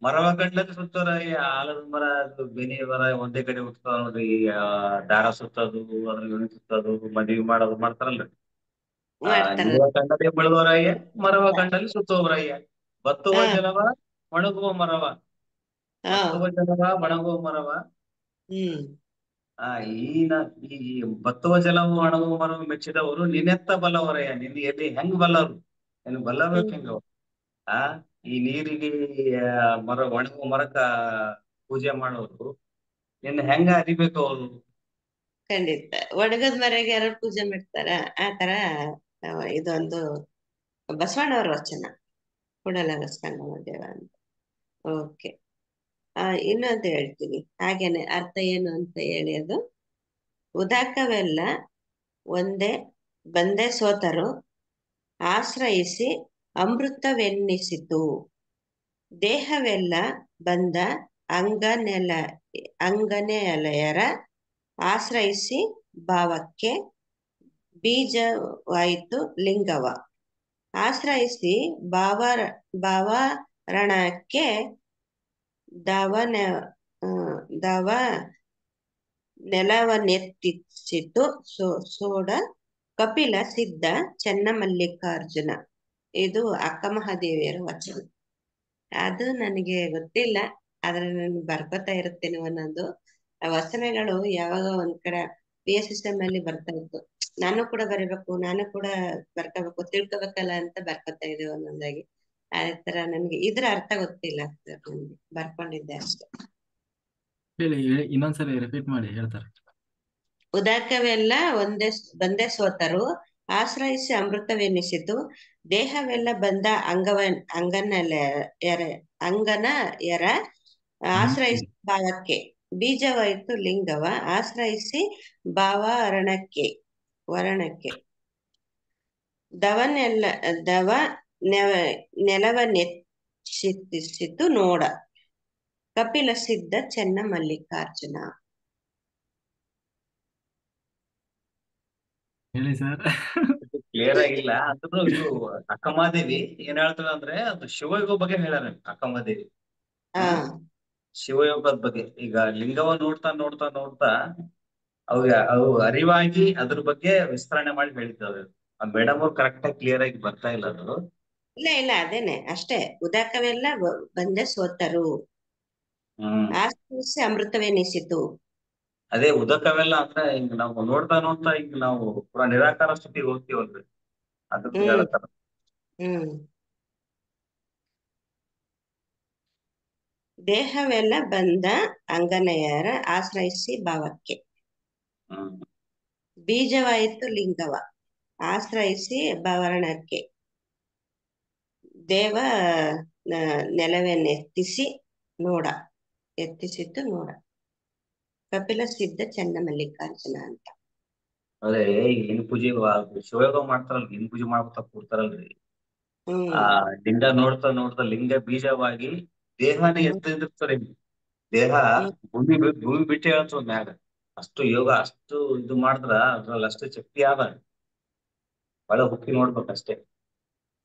ಮರವ ಕಂಡಲ್ಲಿ ಸುತ್ತುವರಯ್ಯ, ಆಲದ ಮರ, ಬೆನಿ ಮರ ಒಂದೇ ಕಡೆ ಹುಟ್ಟತಾವ ನೋಡ್ರಿ. ದಾರ ಸುತ್ತೋದು, ಅದ್ರ ಸುತ್ತೋದು, ಮದುವೆ ಮಾಡೋದು ಮಾಡ್ತಾರಲ್ರಿ. ನೀರ ಕಂಡಲ್ಲಿ ಮುಳುಗುವರಯ್ಯ, ಮರವ ಕಂಡಲ್ಲಿ ಸುತ್ತುವರಯ್ಯ, ಬತ್ತುವ ಜಲವ ಒಣಗುವ ಮರವ, ಒಣಗುವ ಮರವ. ಈ ಬತ್ತುವ ಜಲವು ಒಣಗುವ ಮರವು ಮೆಚ್ಚಿದವರು ನಿನ್ನೆತ್ತ ಬಲ್ಲವರಯ್ಯ. ನಿನ್ನ ಎಲ್ಲಿ ಹೆಂಗ್ ಬಲ್ಲವರು, ನಿನ್ ಬಲ್ಲಬೇಕು ಹೆಂಗ? ಈ ನೀರಿಗೆ ಒಣಗುವ ಮರಕ್ಕ ಪೂಜೆ ಮಾಡೋರು ನಿನ್ನ ಹೆಂಗ ಅರಿಬೇಕು ಅವರು? ಖಂಡಿತ. ಒಣಗದ ಮರಗೆ ಯಾರು ಪೂಜೆ ಮಾಡ್ತಾರ? ಆತರ ಇದೊಂದು ಬಸವಣ್ಣವ್ರ ವಚನ, ಕೂಡಲ ಸಂಗಮ ದೇವ ಅಂತ. ಓಕೆ, ಇನ್ನೊಂದು ಹೇಳ್ತೀನಿ ಹಾಗೇನೆ, ಅರ್ಥ ಏನು ಅಂತ ಹೇಳಿ. ಅದು ಉದಾಕವೆಲ್ಲ ಬಂದೆ ಸೋತರು, ಆಶ್ರಯಿಸಿ ಅಮೃತವೆನ್ನಿಸಿತು. ದೇಹವೆಲ್ಲ ಬಂದ ಅಂಗನೆಯರ ಆಶ್ರಯಿಸಿ ಭಾವಕ್ಕೆ ಬೀಜವಾಯಿತು ಲಿಂಗವ. ಆಶ್ರಯಿಸಿ ಭಾವರಣಕ್ಕೆ ದವ ನೆಲವನ್ನೆತ್ತಿಸಿತು ಸೋಡ ಕಪಿಲ ಸಿದ್ಧ ಚೆನ್ನಮಲ್ಲಿಕಾರ್ಜುನ. ಇದು ಅಕ್ಕಮಹಾದೇವಿಯರ ವಚನ. ಅದು ನನಗೆ ಗೊತ್ತಿಲ್ಲ, ಆದ್ರೆ ನಾನು ಬರ್ಕೋತಾ ಇರುತ್ತೇನೆ ಒಂದೊಂದು ವಚನಗಳು. ಯಾವಾಗ ಒಂದ್ ಕಡೆ PSSM ಅಲ್ಲಿ ಬರ್ತಾ ಇತ್ತು, ನಾನು ಕೂಡ ಬರೀಬೇಕು, ನಾನು ಕೂಡ ಬರ್ಕೋಬೇಕು, ತಿಳ್ಕೊಬೇಕಲ್ಲ ಅಂತ ಬರ್ಕೋತಾ ಇದ್ದೆ ಒಂದೊಂದಾಗಿ. ಆ ತರ ನನ್ಗೆ ಇದ್ರ ಅರ್ಥ ಗೊತ್ತಿಲ್ಲ, ನನ್ಗೆ ಬರ್ಕೊಂಡಿದ್ದೆ ಅಷ್ಟೆ. ಇನ್ನೊಂದ್ಸರಿ ರಿಪೀಟ್ ಮಾಡಿ ಹೇಳ್ತಾರೆ. ಉದಾಕವೆಲ್ಲ ಬಂದೆ ಸೋತರು, ಆಶ್ರಯಿಸಿ ಅಮೃತವೆನ್ನಿಸಿತು. ದೇಹವೆಲ್ಲ ಬಂದ ಅಂಗನಯರ ಆಶ್ರಯಿಸಿ ಭಾವಕ್ಕೆ ಬೀಜವಾಯಿತು ಲಿಂಗವ. ಆಶ್ರಯಿಸಿ ವರ್ಣಕ್ಕೆ ದವ ನೆಲವನ್ನೆತ್ತಿಸಿತು ನೋಡ ಕಪಿಲ ಸಿದ್ಧ ಚೆನ್ನ ಮಲ್ಲಿಕಾರ್ಜುನ. ಹೇಳಿ ಸರ್. ಕ್ಲಿಯರ್ ಆಗಿಲ್ಲ ಅಂದ್ರೂ ಇದು ಅಕ್ಕಮಹಾದೇವಿ ಏನ್ ಹೇಳ್ತಾಳ ಅಂದ್ರೆ, ಅದು ಶಿವಯೋಗ ಬಗ್ಗೆ ಹೇಳ್ಯಾರ ಅಕ್ಕಮಹಾದೇವಿ. ಶಿವಯೋಗದ ಬಗ್ಗೆ. ಈಗ ಲಿಂಗವ ನೋಡ್ತಾ ನೋಡ್ತಾ ನೋಡ್ತಾ ಅವು ಅರಿವಾಗಿ ಅದ್ರ ಬಗ್ಗೆ ವಿಸ್ತರಣೆ ಮಾಡಿ ಹೇಳಿದ್ದಾವೆ. ಮೇಡಮ್ ಅವ್ರು ಕರೆಕ್ಟ್ ಆಗಿ ಕ್ಲಿಯರ್ ಆಗಿ ಬರ್ತಾ ಇಲ್ಲ ಅದು. ಇಲ್ಲ ಇಲ್ಲ ಅದೇನೆ ಅಷ್ಟೇ. ಉದಕವೆಲ್ಲ ಬಂದೆ ಸೋತರು, ಹ್ಮ್ ಆಶ್ರಯಿಸಿ ಅಮೃತವೆನಿಸಿತು. ಅದೇ ಉದಕವೆಲ್ಲ ಅಂದ್ರೆ ಹಿಂಗ್ ನಾವು ನೋಡ್ತಾ ನೋಡ್ತಾ ಹಿಂಗ್ ನಾವು ಪೂರಾ ನಿರಾಕಾರ ಸ್ಥಿತಿಗೆ ಹೋಗ್ತೀವಲ್ರಿ, ಅದಕ್ಕೆ ಹ್ಮ್ ಹೇಳತ್ತಾರ. ಹ್ಮ್ ದೇಹವೆಲ್ಲ ಬಂದ ಅಂಗನೆಯರ ಆಶ್ರಯಿಸಿ ಭಾವಕ್ಕೆ. ಹ್ಮ್ ಬೀಜವಾಯಿತು ಲಿಂಗವ ಆಶ್ರಯಿಸಿ ಭವರ್ಣಕ್ಕೆ. ದೇವ ನೆಲವನ್ನೆತ್ತಿಸಿ ನೋಡ, ಎತ್ತಿಸಿದ್ದು ನೋಡ. ಕಪಿಲ ಸಿದ್ಧ ಚನ್ನಮಲ್ಲಿಕಾರ್ಜುನ ಅಂತ. ಅದೇ ಈಗ ಹೆಣ್ ಪೂಜೆ ಶಿವಯೋಗ ಮಾಡ್ತಾರಲ್ರಿ, ಹೆಣ್ ಪೂಜೆ ಮಾಡ್ಕೊತ ಕೂಡ್ತಾರಲ್ರಿ, ಆ ಹ್ಮ್ ಲಿಂಗ ನೋಡ್ತಾ ನೋಡ್ತಾ ಲಿಂಗ ಬೀಜವಾಗಿ ದೇಹನೇ ಹ್ಮ್ ಎತ್ತಿರ್ತಾರೆ. ದೇಹ ಹ್ಮ್ ಭೂಮಿ ಬಿಟ್ಟೆ ಹೇಳ್ತದ ಮ್ಯಾಗ. ಅಷ್ಟು ಯೋಗ ಅಷ್ಟು ಇದು ಮಾಡಿದ್ರ ಅದ್ರಲ್ಲಿ ಅಷ್ಟು ಶಕ್ತಿ ಆದ. ಒಳ ಹುಕ್ಕಿ ನೋಡ್ಬೇಕಷ್ಟೇ.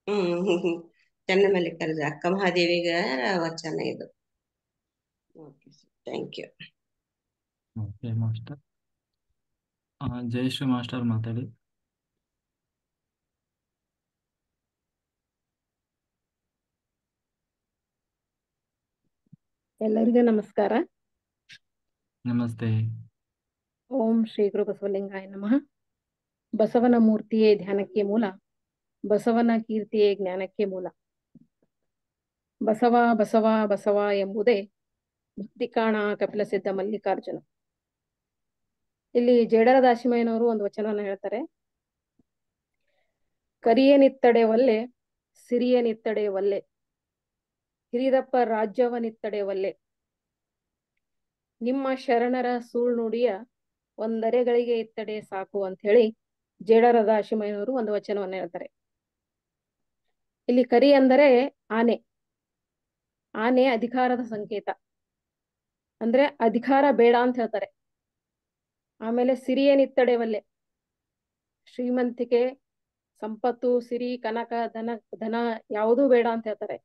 ಹ್ಮ್ ಚನ್ನಮಲ್ಲಿಕಾರ್ಜುನ ಅಕ್ಕ ಮಹಾದೇವಿಗ ವಚನ ಇದು. Okay sir, thank you. Okay master. Jayashree master ಮಾತಾಡಿ. ಎಲ್ಲರಿಗೂ ನಮಸ್ಕಾರ. ನಮಸ್ತೆ. ಓಂ ಶ್ರೀ ಗುರು ಬಸವಲಿಂಗಾಯ ನಮಃ. ಬಸವನ ಮೂರ್ತಿಯೇ ಧ್ಯಾನಕ್ಕೆ ಮೂಲ, ಬಸವನ ಕೀರ್ತಿಯೇ ಜ್ಞಾನಕ್ಕೆ ಮೂಲ. ಬಸವ ಬಸವ ಬಸವ ಎಂಬುದೇ ಭಕ್ತಿ ಕಾಣ ಕಪಿಲ ಸಿದ್ಧ ಮಲ್ಲಿಕಾರ್ಜುನ. ಇಲ್ಲಿ ಜೇಡರ ದಾಸಿಮಯ್ಯನವರು ಒಂದು ವಚನವನ್ನು ಹೇಳ್ತಾರೆ. ಕರಿಯನಿತ್ತಡೆ ಒಲ್ಲೆ, ಸಿರಿಯನಿತ್ತಡೆ ಒಲ್ಲೆ, ಹಿರಿದಪ್ಪ ರಾಜ್ಯವನಿತ್ತಡೆ ಒಲ್ಲೆ, ನಿಮ್ಮ ಶರಣರ ಸುಳ್ನುಡಿಯ ಒಂದರೆಗಳಿಗೆ ಇತ್ತಡೆ ಸಾಕು ಅಂತ ಹೇಳಿ ಜೇಡರ ದಾಸಿಮಯ್ಯನವರು ಒಂದು ವಚನವನ್ನು ಹೇಳ್ತಾರೆ. ಇಲ್ಲಿ ಕರಿ ಅಂದರೆ ಆನೆ. ಆನೆ ಅಧಿಕಾರದ ಸಂಕೇತ, ಅಂದ್ರೆ ಅಧಿಕಾರ ಬೇಡ ಅಂತ ಹೇಳ್ತಾರೆ. ಆಮೇಲೆ ಸಿರಿಯನಿತ್ತಡೆ ಒಲ್ಲೆ, ಶ್ರೀಮಂತಿಕೆ, ಸಂಪತ್ತು, ಸಿರಿ, ಕನಕ, ಧನ ಯಾವುದೂ ಬೇಡ ಅಂತ ಹೇಳ್ತಾರೆ.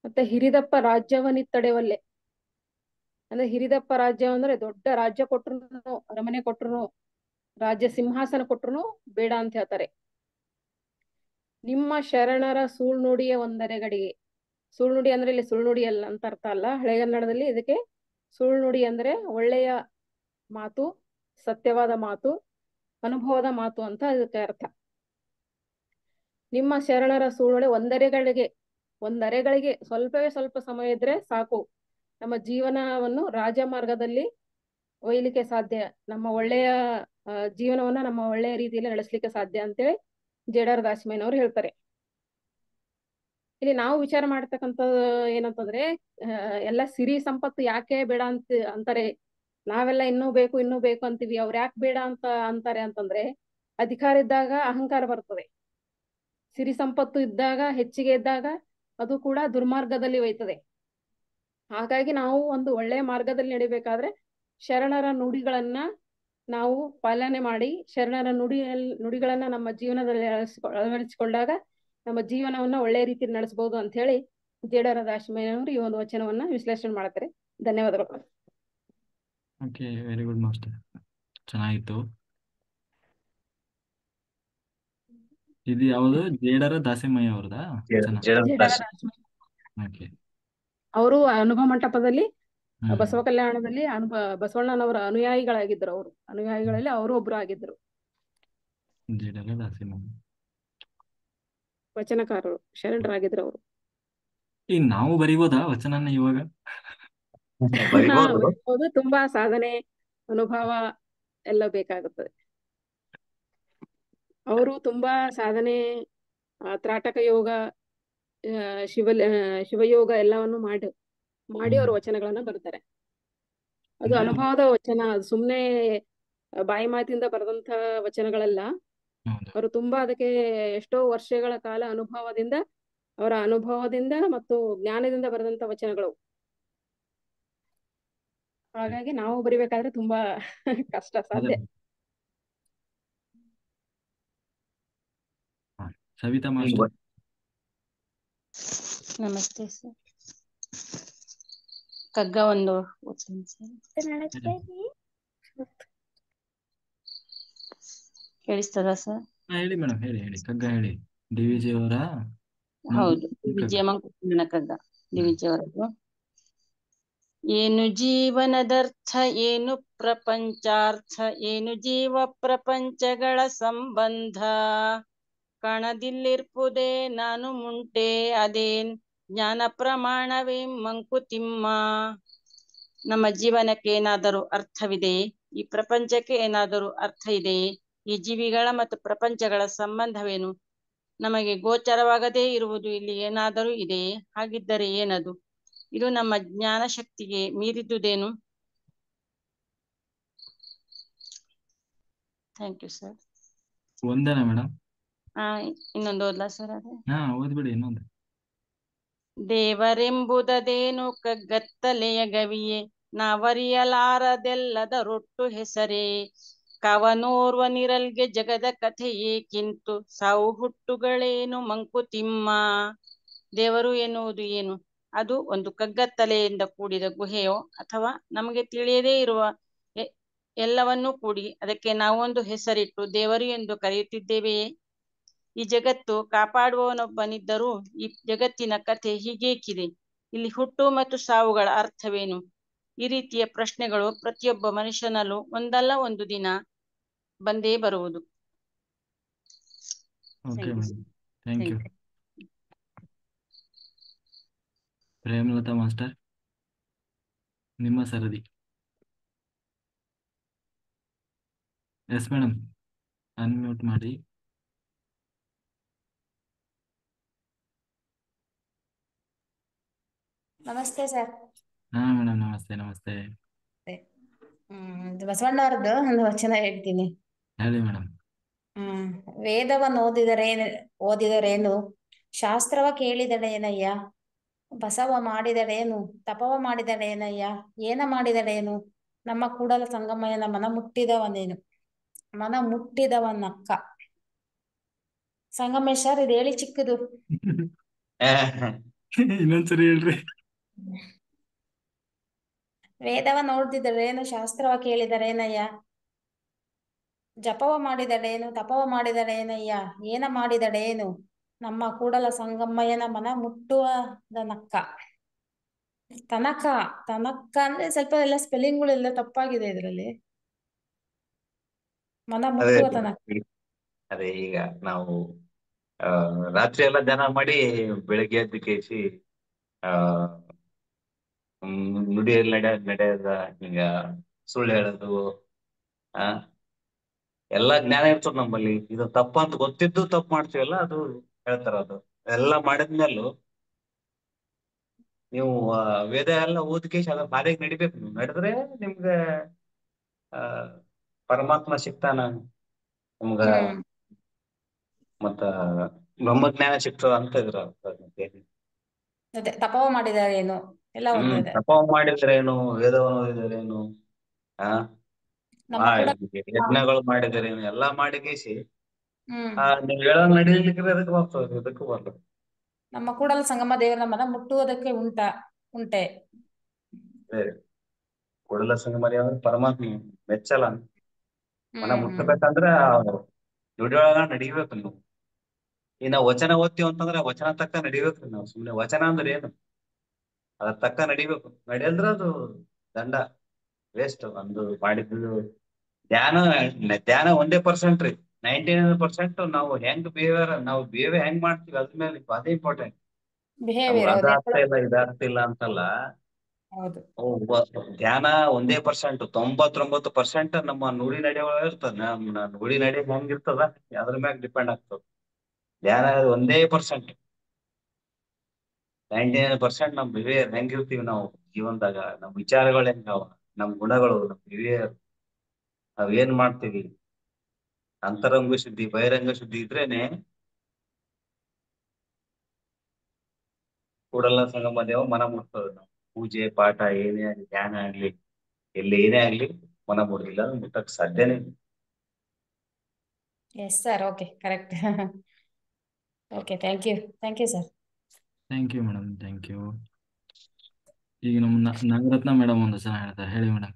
ಮತ್ತೆ ಹಿರಿದಪ್ಪ ರಾಜ್ಯವನ್ನಿತ್ತಡೆ ಒಲ್ಲೆ, ಅಂದ್ರೆ ಹಿರಿದಪ್ಪ ರಾಜ್ಯ ಅಂದ್ರೆ ದೊಡ್ಡ ರಾಜ್ಯ ಕೊಟ್ರು, ಅರಮನೆ ಕೊಟ್ರು, ರಾಜ್ಯ ಸಿಂಹಾಸನ ಕೊಟ್ರು ಬೇಡ ಅಂತ ಹೇಳ್ತಾರೆ. ನಿಮ್ಮ ಶರಣರ ಸುಳ್ನುಡಿಯ ಒಂದರೆಗಡಿಗೆ. ಸುಳ್ನುಡಿ ಅಂದ್ರೆ ಇಲ್ಲಿ ಸುಳ್ನುಡಿ ಅಲ್ಲ ಅಂತ ಅರ್ಥ ಅಲ್ಲ. ಹಳೆಗನ್ನಡದಲ್ಲಿ ಇದಕ್ಕೆ ಸುಳ್ನುಡಿ ಅಂದ್ರೆ ಒಳ್ಳೆಯ ಮಾತು, ಸತ್ಯವಾದ ಮಾತು, ಅನುಭವದ ಮಾತು ಅಂತ ಇದಕ್ಕೆ ಅರ್ಥ. ನಿಮ್ಮ ಶರಣರ ಸುಳ್ನುಡಿ ಒಂದರೆಗಳಿಗೆ ಸ್ವಲ್ಪವೇ ಸ್ವಲ್ಪ ಸಮಯ ಇದ್ರೆ ಸಾಕು, ನಮ್ಮ ಜೀವನವನ್ನು ರಾಜಮಾರ್ಗದಲ್ಲಿ ಒಯ್ಯಲಿಕ್ಕೆ ಸಾಧ್ಯ, ನಮ್ಮ ಒಳ್ಳೆಯ ಜೀವನವನ್ನ ನಮ್ಮ ಒಳ್ಳೆಯ ರೀತಿಯಲ್ಲಿ ನಡೆಸಲಿಕ್ಕೆ ಸಾಧ್ಯ ಅಂತೇಳಿ ಜೇಡರ ದಾಸಿಮಯ್ಯನವರು ಹೇಳ್ತಾರೆ. ಇಲ್ಲಿ ನಾವು ವಿಚಾರ ಮಾಡ್ತಕ್ಕಂಥದ್ದು ಏನಂತಂದ್ರೆ, ಎಲ್ಲ ಸಿರಿ ಸಂಪತ್ತು ಯಾಕೆ ಬೇಡ ಅಂತಾರೆ. ನಾವೆಲ್ಲ ಇನ್ನೂ ಬೇಕು ಅಂತೀವಿ. ಅವ್ರು ಯಾಕೆ ಬೇಡ ಅಂತಾರೆ ಅಂತಂದ್ರೆ, ಅಧಿಕಾರ ಇದ್ದಾಗ ಅಹಂಕಾರ ಬರ್ತದೆ. ಸಿರಿ ಸಂಪತ್ತು ಇದ್ದಾಗ, ಹೆಚ್ಚಿಗೆ ಇದ್ದಾಗ ಅದು ಕೂಡ ದುರ್ಮಾರ್ಗದಲ್ಲಿ ಒಯ್ತದೆ. ಹಾಗಾಗಿ ನಾವು ಒಂದು ಒಳ್ಳೆಯ ಮಾರ್ಗದಲ್ಲಿ ನಡಿಬೇಕಾದ್ರೆ ಶರಣರ ನುಡಿಗಳನ್ನ ನಾವು ಪಾಲನೆ ಮಾಡಿ, ಶರಣರ ನುಡಿಗಳನ್ನ ನಮ್ಮ ಜೀವನದಲ್ಲಿ ಅಳವಡಿಸಿಕೊಂಡಾಗ ನಮ್ಮ ಜೀವನವನ್ನ ಒಳ್ಳೆಯ ರೀತಿಯಲ್ಲಿ ನಡೆಸಬಹುದು ಅಂತ ಹೇಳಿ ಜೇಡರ ದಾಸಿಮಯ್ಯನವರು ಈ ಒಂದು ವಚನವನ್ನ ವಿಶ್ಲೇಷಣೆ ಮಾಡ್ತಾರೆ. ಧನ್ಯವಾದಗಳು. ಓಕೆ, ವೆರಿ ಗುಡ್ ಮಾಸ್ಟರ್, ಚೆನ್ನಾಗಿತ್ತು. ಇದು ಯಾವುದು ಜೇಡರ ದಾಸಿಮಯ್ಯ ಅವ್ರದಾ ವಚನ? ಜೇಡರ ಜಡದಾಸಿ. ದಾಸಿಮಯ್ಯ ಓಕೆ. ಅವರು ಅನುಭವ ಮಂಟಪದಲ್ಲಿ ಹ್ಮ್. ಬಸವ ಕಲ್ಯಾಣದಲ್ಲಿ ಬಸವಣ್ಣನವರ ಅನುಯಾಯಿಗಳಾಗಿದ್ದರು. ಅವರು ಅನುಯಾಯಿಗಳಲ್ಲಿ ಅವರು ಒಬ್ರು ಆಗಿದ್ರು, ಜೇಡರ ದಾಸಿಮಯ್ಯ. ವಚನಕಾರರು, ಶರಣರಾಗಿದ್ರು ಅವರು. ಈಗ ನಾವು ಬರಿಬೋದಾ ವಚನನ ಇವಾಗ? ಬರಿಬೋದು. ಬರೀಬಹುದು. ತುಂಬಾ ಸಾಧನೆ, ಅನುಭವ ಎಲ್ಲ ಬೇಕಾಗುತ್ತದೆ. ಅವರು ತುಂಬಾ ಸಾಧನೆ, ತ್ರಾಟಕ ಯೋಗ, ಶಿವಯೋಗ ಎಲ್ಲವನ್ನು ಮಾಡಿ ಅವರು ವಚನಗಳನ್ನ ಬರ್ತಾರೆ. ಅದು ಅಂದ್ರೆ ಅನುಭವದ ವಚನ, ಅದು ಸುಮ್ನೆ ಬಾಯಿ ಮಾತಿಂದ ಬರೆದಂತ ವಚನಗಳೆಲ್ಲ. ಹೌದು. ಅವರು ತುಂಬಾ ಅದಕ್ಕೆ ಎಷ್ಟೋ ವರ್ಷಗಳ ಕಾಲ ಅವರ ಅನುಭವದಿಂದ ಮತ್ತು ಜ್ಞಾನದಿಂದ ಬರೆದಂತ ವಚನಗಳು. ಹಾಗಾಗಿ ನಾವು ಬರಿಬೇಕಾದ್ರೆ ತುಂಬಾ ಕಷ್ಟ ಅದೇ. ಸಾಧ್ಯ. ಸವಿತಾ ಈಗ ಮಾಸ್ಟರ್. ನಮಸ್ತೆ ಸರ್. ಕಗ್ಗ ಒಂದು ಓದ್ತೀನಿ ಸರ್. ಕೇಳಿಸ್ತದ ಸರ್? ಹೇಳಿ ಮೇಡಮ್, ಹೇಳಿ ಕಗ್ಗ ಹೇಳಿ. ಡಿ ವಿ ಜಿ ಅವರ ಹೌದು, ಕಗ್ಗ. ವಿಜಯ ಮಂಕುತಿಮ್ಮನ ಕಗ್ಗ, ವಿಜಯವರದು. ಏನು ಜೀವನದರ್ಥ, ಏನು ಪ್ರಪಂಚಾರ್ಥ, ಏನು ಜೀವ ಪ್ರಪಂಚಗಳ ಸಂಬಂಧ, ಕಣದಿಲ್ಲಿರ್ಪುದೇ ನಾನು ಮುಂಟೆ, ಅದೇನ್ ಜ್ಞಾನ ಪ್ರಮಾಣವೇ ಮಂಕುತಿಮ್ಮ. ನಮ್ಮ ಜೀವನಕ್ಕೆ ಏನಾದರೂ ಅರ್ಥವಿದೆಯೇ? ಈ ಪ್ರಪಂಚಕ್ಕೆ ಏನಾದರೂ ಅರ್ಥ ಇದೆಯೇ? ಈ ಜೀವಿಗಳ ಮತ್ತು ಪ್ರಪಂಚಗಳ ಸಂಬಂಧವೇನು? ನಮಗೆ ಗೋಚರವಾಗದೇ ಇರುವುದು ಇಲ್ಲಿ ಏನಾದರೂ ಇದೆಯೇ? ಹಾಗಿದ್ದರೆ ಏನದು? ಇದು ನಮ್ಮ ಜ್ಞಾನ ಶಕ್ತಿಗೆ ಮೀರಿದುದೇನು? Thank you sir. ಒಂದೇನಾ ಮೇಡಮ್? ಇನ್ನೊಂದು ಓದ್ಲಾ ಸರ್? ಅದೇ ಓದ್ಬಿಡಿ ಇನ್ನೊಂದು. ದೇವರೆಂಬುದದೇನು ಕಗ್ಗತ್ತಲೆಯ ಗವಿಯೇ, ನಾವರಿಯಲಾರದೆಲ್ಲದ ರೊಟ್ಟು ಹೆಸರೇ, ಕವನೋರ್ವನಿರಲ್ಗೆ ಜಗದ ಕಥೆಯೇ ಕಿಂತು, ಸಾವು ಹುಟ್ಟುಗಳೇನು ಮಂಕುತಿಮ್ಮ. ದೇವರು ಎನ್ನುವುದು ಏನು? ಅದು ಒಂದು ಕಗ್ಗತ್ತಲೆಯಿಂದ ಕೂಡಿದ ಗುಹೆಯೋ, ಅಥವಾ ನಮಗೆ ತಿಳಿಯದೇ ಇರುವ ಎಲ್ಲವನ್ನೂ ಕೂಡಿ ಅದಕ್ಕೆ ನಾವೊಂದು ಹೆಸರಿಟ್ಟು ದೇವರು ಎಂದು ಕರೆಯುತ್ತಿದ್ದೇವೆಯೇ? ಈ ಜಗತ್ತು ಕಾಪಾಡುವವನೊಬ್ಬನಿದ್ದರೂ ಈ ಜಗತ್ತಿನ ಕಥೆ ಹೀಗೇಕಿದೆ? ಇಲ್ಲಿ ಹುಟ್ಟು ಮತ್ತು ಸಾವುಗಳ ಅರ್ಥವೇನು? ಈ ರೀತಿಯ ಪ್ರಶ್ನೆಗಳು ಪ್ರತಿಯೊಬ್ಬ ಮನುಷ್ಯನಲ್ಲೂ ಒಂದಲ್ಲ ಒಂದು ದಿನ ಬಂದೇ ಬರುವುದು. Okay madam, thank you. Premalatha master, ನಿಮ್ಮ ಸರದಿ. ಎಸ್ ಮೇಡಮ್, ಅನ್ಮ್ಯೂಟ್ ಮಾಡಿ. ನಮಸ್ತೆ ಸರ್. ಹಾ ಮೇಡಮ್, ನಮಸ್ತೆ ನಮಸ್ತೆ. ಬಸವಣ್ಣವ್ರದ್ದು ಒಂದು ವಚನ ಹೇಳ್ತೀನಿ. ಹೇಳಿ ಮೇಡಮ್. ವೇದವನ್ನು ಓದಿದರೇನು, ಶಾಸ್ತ್ರವ ಕೇಳಿದಡೇನಯ್ಯ, ಬಸವ ಮಾಡಿದಡೇನು, ತಪವ ಮಾಡಿದಡೇನಯ್ಯ, ಏನ ಮಾಡಿದಡೇನು, ನಮ್ಮ ಕೂಡಲ ಸಂಗಮಯ್ಯನ ಮನ ಮುಟ್ಟಿದವನೇನು, ಮನ ಮುಟ್ಟಿದವನಕ್ಕ. ಸಂಗಮೇಶ್ವರ್, ಇದು ಹೇಳಿ ಚಿಕ್ಕದು. ಇನ್ನೊಂದ್ಸರಿ ಹೇಳ್ರಿ. ವೇದವ ನೋಡ್ದಿದರೇನು, ಶಾಸ್ತ್ರವ ಕೇಳಿದರೇನಯ್ಯ, ಜಪವ ಮಾಡಿದಡೇನು, ತಪವ ಮಾಡಿದಡೇನಯ್ಯ, ಏನ ಮಾಡಿದಡೇನು, ನಮ್ಮ ಕೂಡಲ ಸಂಗಮಯ್ಯನ ಮನ ಮುಟ್ಟುವದನಕ್ಕ. ತನಕ ತನಕ ಅಂದ್ರೆ ಸ್ವಲ್ಪ ಎಲ್ಲ ಸ್ಪೆಲ್ಲಿಂಗ್ಗಳೆಲ್ಲ ತಪ್ಪಾಗಿದೆ ಇದರಲ್ಲಿ. ಮನ ಮುಟ್ಟುವ ತನಕ. ಅದೇ ಈಗ ನಾವು ರಾತ್ರಿ ಎಲ್ಲ ಧ್ಯಾನ ಮಾಡಿ ಬೆಳಿಗ್ಗೆ ಎದ್ದು ಕೇಸಿ ನುಡಿಯಲ್ಲಿ ನಡೆಯದ ಹಿಂಗ ಸುಳ್ಳು ಹೇಳೋದು, ಎಲ್ಲಾ ಜ್ಞಾನ ಇರ್ತದ ನಮ್ಮಲ್ಲಿ. ಇದು ತಪ್ಪ ಅಂತ ಗೊತ್ತಿದ್ದು ತಪ್ಪು ಮಾಡ್ತೀವಲ್ಲ, ಅದು ಹೇಳ್ತಾರ. ಅದು ಎಲ್ಲ ಮಾಡಿದ್ಮೇಲೂ ನೀವು ವೇದ ಎಲ್ಲ ಓದ್ಕೇಶ್ ಅದ್ರ ಹಾದಿಗೆ ನಡಿಬೇಕು. ನೀವು ನಡೆದ್ರೆ ನಿಮ್ಗೆ ಪರಮಾತ್ಮ ಸಿಗ್ತಾನ, ನಿಮ್ಗ ಮತ್ತ ಬ್ರಹ್ಮಜ್ಞಾನ ಸಿಗ್ತದ ಅಂತ ಇದ್ರ. ಅದೇ ತಪವ ಮಾಡಿದರೇನು ಎಲ್ಲ ಒಂದೇ. ತಪ ಮಾಡಿದ್ರೇನು, ವೇದವನ್ನು ಓದಿದರೇನು, ಯಜ್ಞಗಳು ಮಾಡಿದರೇನು, ಎಲ್ಲಾ ಮಾಡಿಕೇಸಿ ನೀವು ಹೇಳೋ ನಡೀಲಿಕ್ಕೆ ಅದಕ್ಕೆ ಬರ್ತದೆ, ಇದಕ್ಕೂ ಬರ್ತದೆ. ನಮ್ಮ ಕೂಡಲ ಸಂಗಮ ದೇವರ ಮನ ಮುಟ್ಟುವುದಕ್ಕೆ ಉಂಟೆ. ಕೂಡಲ ಸಂಗಮ ದೇವರ ಪರಮಾತ್ಮ ಮೆಚ್ಚಲ. ಮನ ಮುಟ್ಟಬೇಕಂದ್ರ ನುಡಿಯೊಳಗ ನಡಿಬೇಕು. ನೀವು ಈಗ ನಾವು ವಚನ ಓದ್ತೀವಿ ಅಂತಂದ್ರೆ ವಚನ ತಕ್ಕ ನಡಿಬೇಕು. ನಾವು ಸುಮ್ನೆ ವಚನ ಅಂದ್ರೆ ಏನು, ಅದ್ರ ತಕ್ಕ ನಡಿಬೇಕು. ನಡೆಯಂದ್ರ ಅದು ದಂಡ, ವೇಸ್ಟ್. ಒಂದು ಮಾಡಿದ್ದು ಧ್ಯಾನ 1% ರೀ. 99% ನಾವು ಬಿಹೇವಿಯರ್ ಹೆಂಗ್ ಮಾಡ್ತೀವಿ ಅದ್ರ ಮೇಲೆ, ಅದೇ ಇಂಪಾರ್ಟೆಂಟ್. ಅದ ಅರ್ಥ ಇಲ್ಲ, ಇದ ಅರ್ಥ ಇಲ್ಲ ಅಂತಲ್ಲ. ಧ್ಯಾನ 1%. 99% ನಮ್ಮ ನುಡಿ ನಡೆ ಒಳಗ ಇರ್ತದ. ನುಡಿ ನಡೆ ಹೆಂಗಿರ್ತದ ಅದ್ರ ಮ್ಯಾಗ ಡಿಪೆಂಡ್ ಆಗ್ತದ. ಧ್ಯಾನ 1%. 99% ನಮ್ ಬಿಹೇವಿಯರ್ ಹೆಂಗಿರ್ತೀವಿ ನಾವು ಜೀವನದಾಗ, ನಮ್ ವಿಚಾರಗಳು ಹೆಂಗಾವ, ನಮ್ ಗುಣಗಳು, ನಮ್ ಬಿಹೇವಿಯರ್, ನಾವ್ ಏನ್ ಮಾಡ್ತೀವಿ, ಅಂತರಂಗ ಶುದ್ಧಿ ಬಹಿರಂಗ ಶುದ್ಧಿ ಇದ್ರೇನೆ ಕೂಡಲ ಸಂಗಮ ದೇವ ಮನ ಮುಟ್ತದ. ನಾವು ಪೂಜೆ ಪಾಠ ಏನೇ ಆಗ್ಲಿ, ಧ್ಯಾನ ಆಗ್ಲಿ, ಎಲ್ಲಿ ಏನೇ ಆಗ್ಲಿ ಮನ ಮುಟ್ಲಿಲ್ಲ ಮುಟ್ಟಕ್ ಸಾಧ್ಯನೇ ಇಲ್ಲ. Yes sir, okay, correct. Okay, thank you sir. Thank you madam, thank you. ಈಗ ನಮ್ಮ ನಾಗರತ್ನ ಮೇಡಮ್ ಒಂದು ಸಲ ಹೇಳ್ತಾರೆ. ಹೇಳಿ ಮೇಡಮ್.